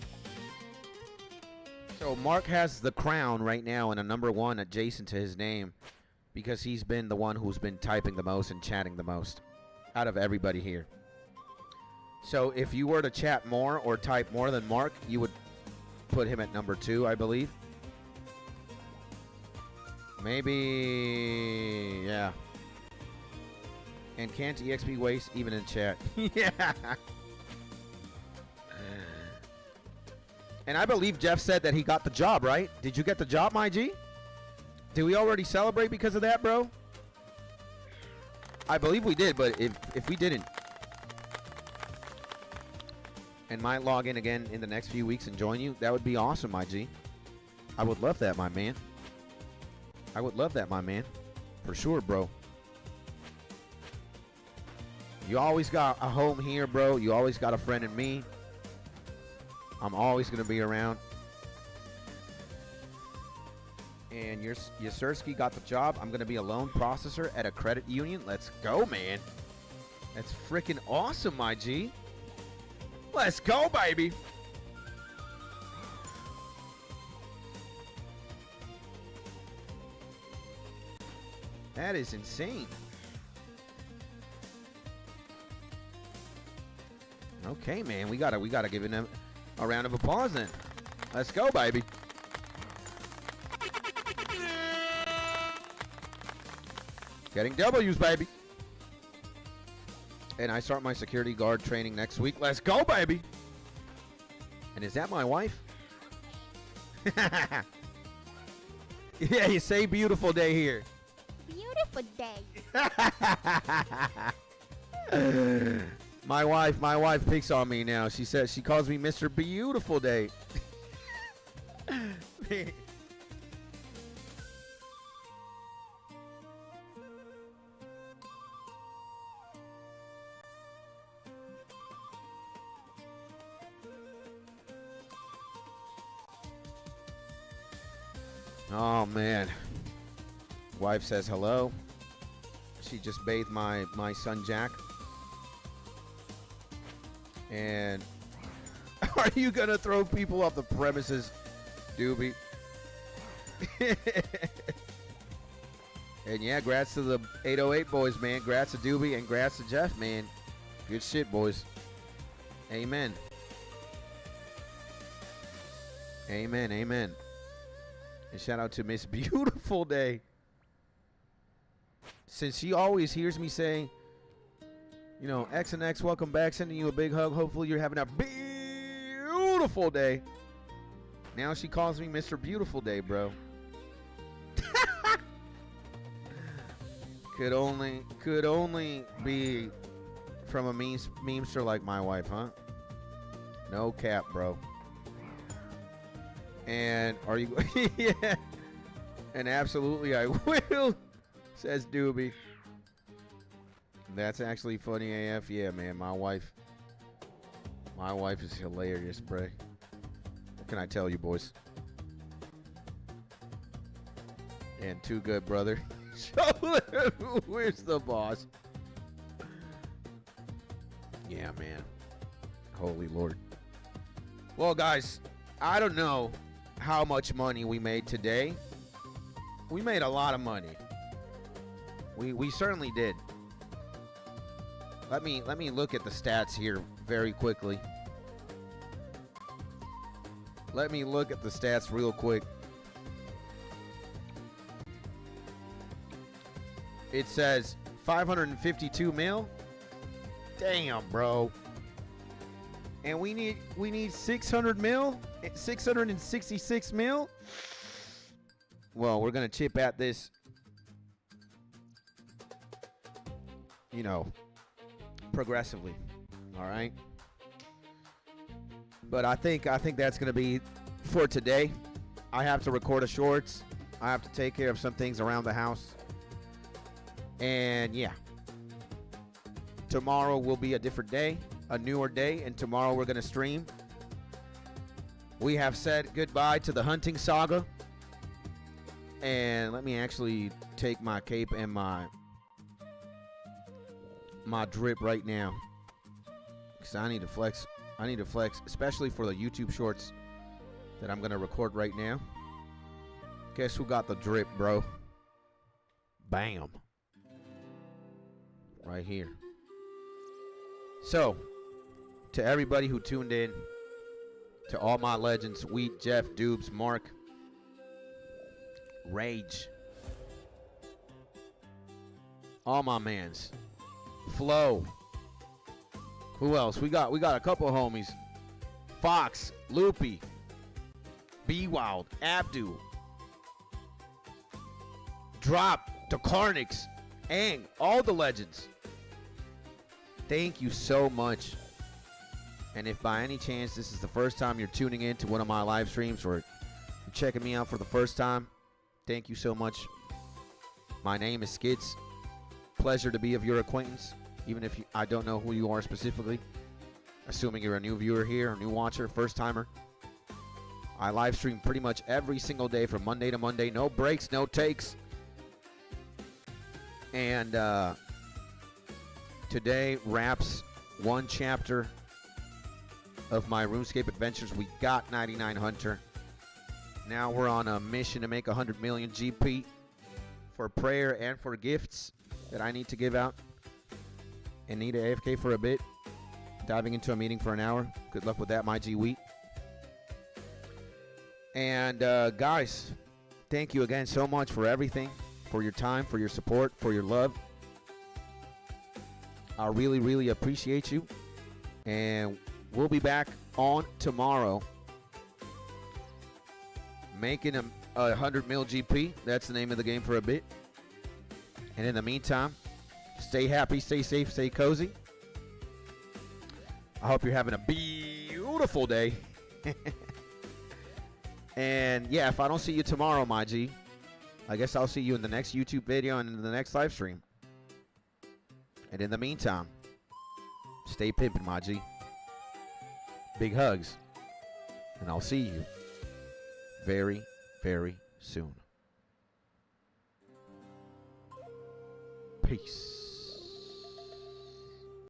[SPEAKER 1] So Mark has the crown right now and a number 1 adjacent to his name because he's been the one who's been typing the most and chatting the most out of everybody here. So if you were to chat more or type more than Mark, you would put him at number 2, I believe. Maybe, yeah. And can't EXP waste even in chat. Yeah. And I believe Jeff said that he got the job, right? Did you get the job, my G? Did we already celebrate because of that, bro? I believe we did, but if we didn't, and might log in again in the next few weeks and join you, that would be awesome, my G. I would love that, my man. I would love that, my man. For sure, bro. You always got a home here, bro. You always got a friend in me. I'm always going to be around. And Yasursky got the job. I'm going to be a loan processor at a credit union. Let's go, man. That's freaking awesome, my G. Let's go, baby. That is insane. Okay, man, we gotta give him a round of applause then. Let's go, baby. Getting W's, baby. And I start my security guard training next week. Let's go, baby. And is that my wife? Yeah, you say beautiful day here.
[SPEAKER 2] Beautiful beautiful day.
[SPEAKER 1] My wife picks on me now. She says she calls me Mr. Beautiful Day. Oh man. Wife says hello. She just bathed my son Jack. And are you gonna throw people off the premises, Doobie? And yeah, grats to the 808 boys, man. Grats to Doobie and grats to Jeff, man. Good shit, boys. Amen. Amen, amen. And shout out to Miss Beautiful Day. Since she always hears me say, you know, X and X, welcome back. Sending you a big hug. Hopefully you're having a beautiful day. Now she calls me Mr. Beautiful Day, bro. Could only be from a memester like my wife, huh? No cap, bro. And are you? Yeah. And absolutely I will, says Doobie. That's actually funny AF. Yeah, man, my wife is hilarious, bro. What can I tell you, boys? And too good, brother. Where's the boss? Yeah, man. Holy Lord. Well, guys, I don't know how much money we made today. We made a lot of money. We certainly did. Let me look at the stats here very quickly. Let me look at the stats real quick. It says 552 mil. Damn, bro. And we need 600 mil, 666 mil. Well, we're gonna chip at this, you know, progressively. All right. But I think that's gonna be for today. I have to record a shorts. I have to take care of some things around the house. And yeah, tomorrow will be a different day, a newer day, and tomorrow we're gonna stream. We have said goodbye to the hunting saga. And let me actually take my cape and my drip right now, because I need to flex. I need to flex, especially for the YouTube shorts that I'm gonna record right now. Guess who got the drip, bro? Bam. Right here. So, to everybody who tuned in, to all my legends, Wheat, Jeff, Dubes, Mark, Rage, all my mans, Flo, who else? We got a couple of homies, Fox, Loopy, B Wild, Abdu, Drop, Decarnix, Ang, all the legends. Thank you so much. And if by any chance this is the first time you're tuning in to one of my live streams or you're checking me out for the first time, thank you so much. My name is Skids. Pleasure to be of your acquaintance, even if I don't know who you are specifically. Assuming you're a new viewer here, a new watcher, first timer. I live stream pretty much every single day from Monday to Monday. No breaks, no takes. And today wraps one chapter of my RuneScape adventures. We got 99 Hunter. Now we're on a mission to make 100 million GP for prayer and for gifts that I need to give out. And need a AFK for a bit. Diving into a meeting for an hour. Good luck with that, my G Wheat. And guys, thank you again so much for everything. For your time, for your support, for your love. I really, really appreciate you. And we'll be back on tomorrow. Making a 100 mil GP. That's the name of the game for a bit. And in the meantime, stay happy, stay safe, stay cozy. I hope you're having a beautiful day. And yeah, if I don't see you tomorrow, my G, I guess I'll see you in the next YouTube video and in the next live stream. And in the meantime, stay pimpin', my G. Big hugs. And I'll see you very, very soon. Peace.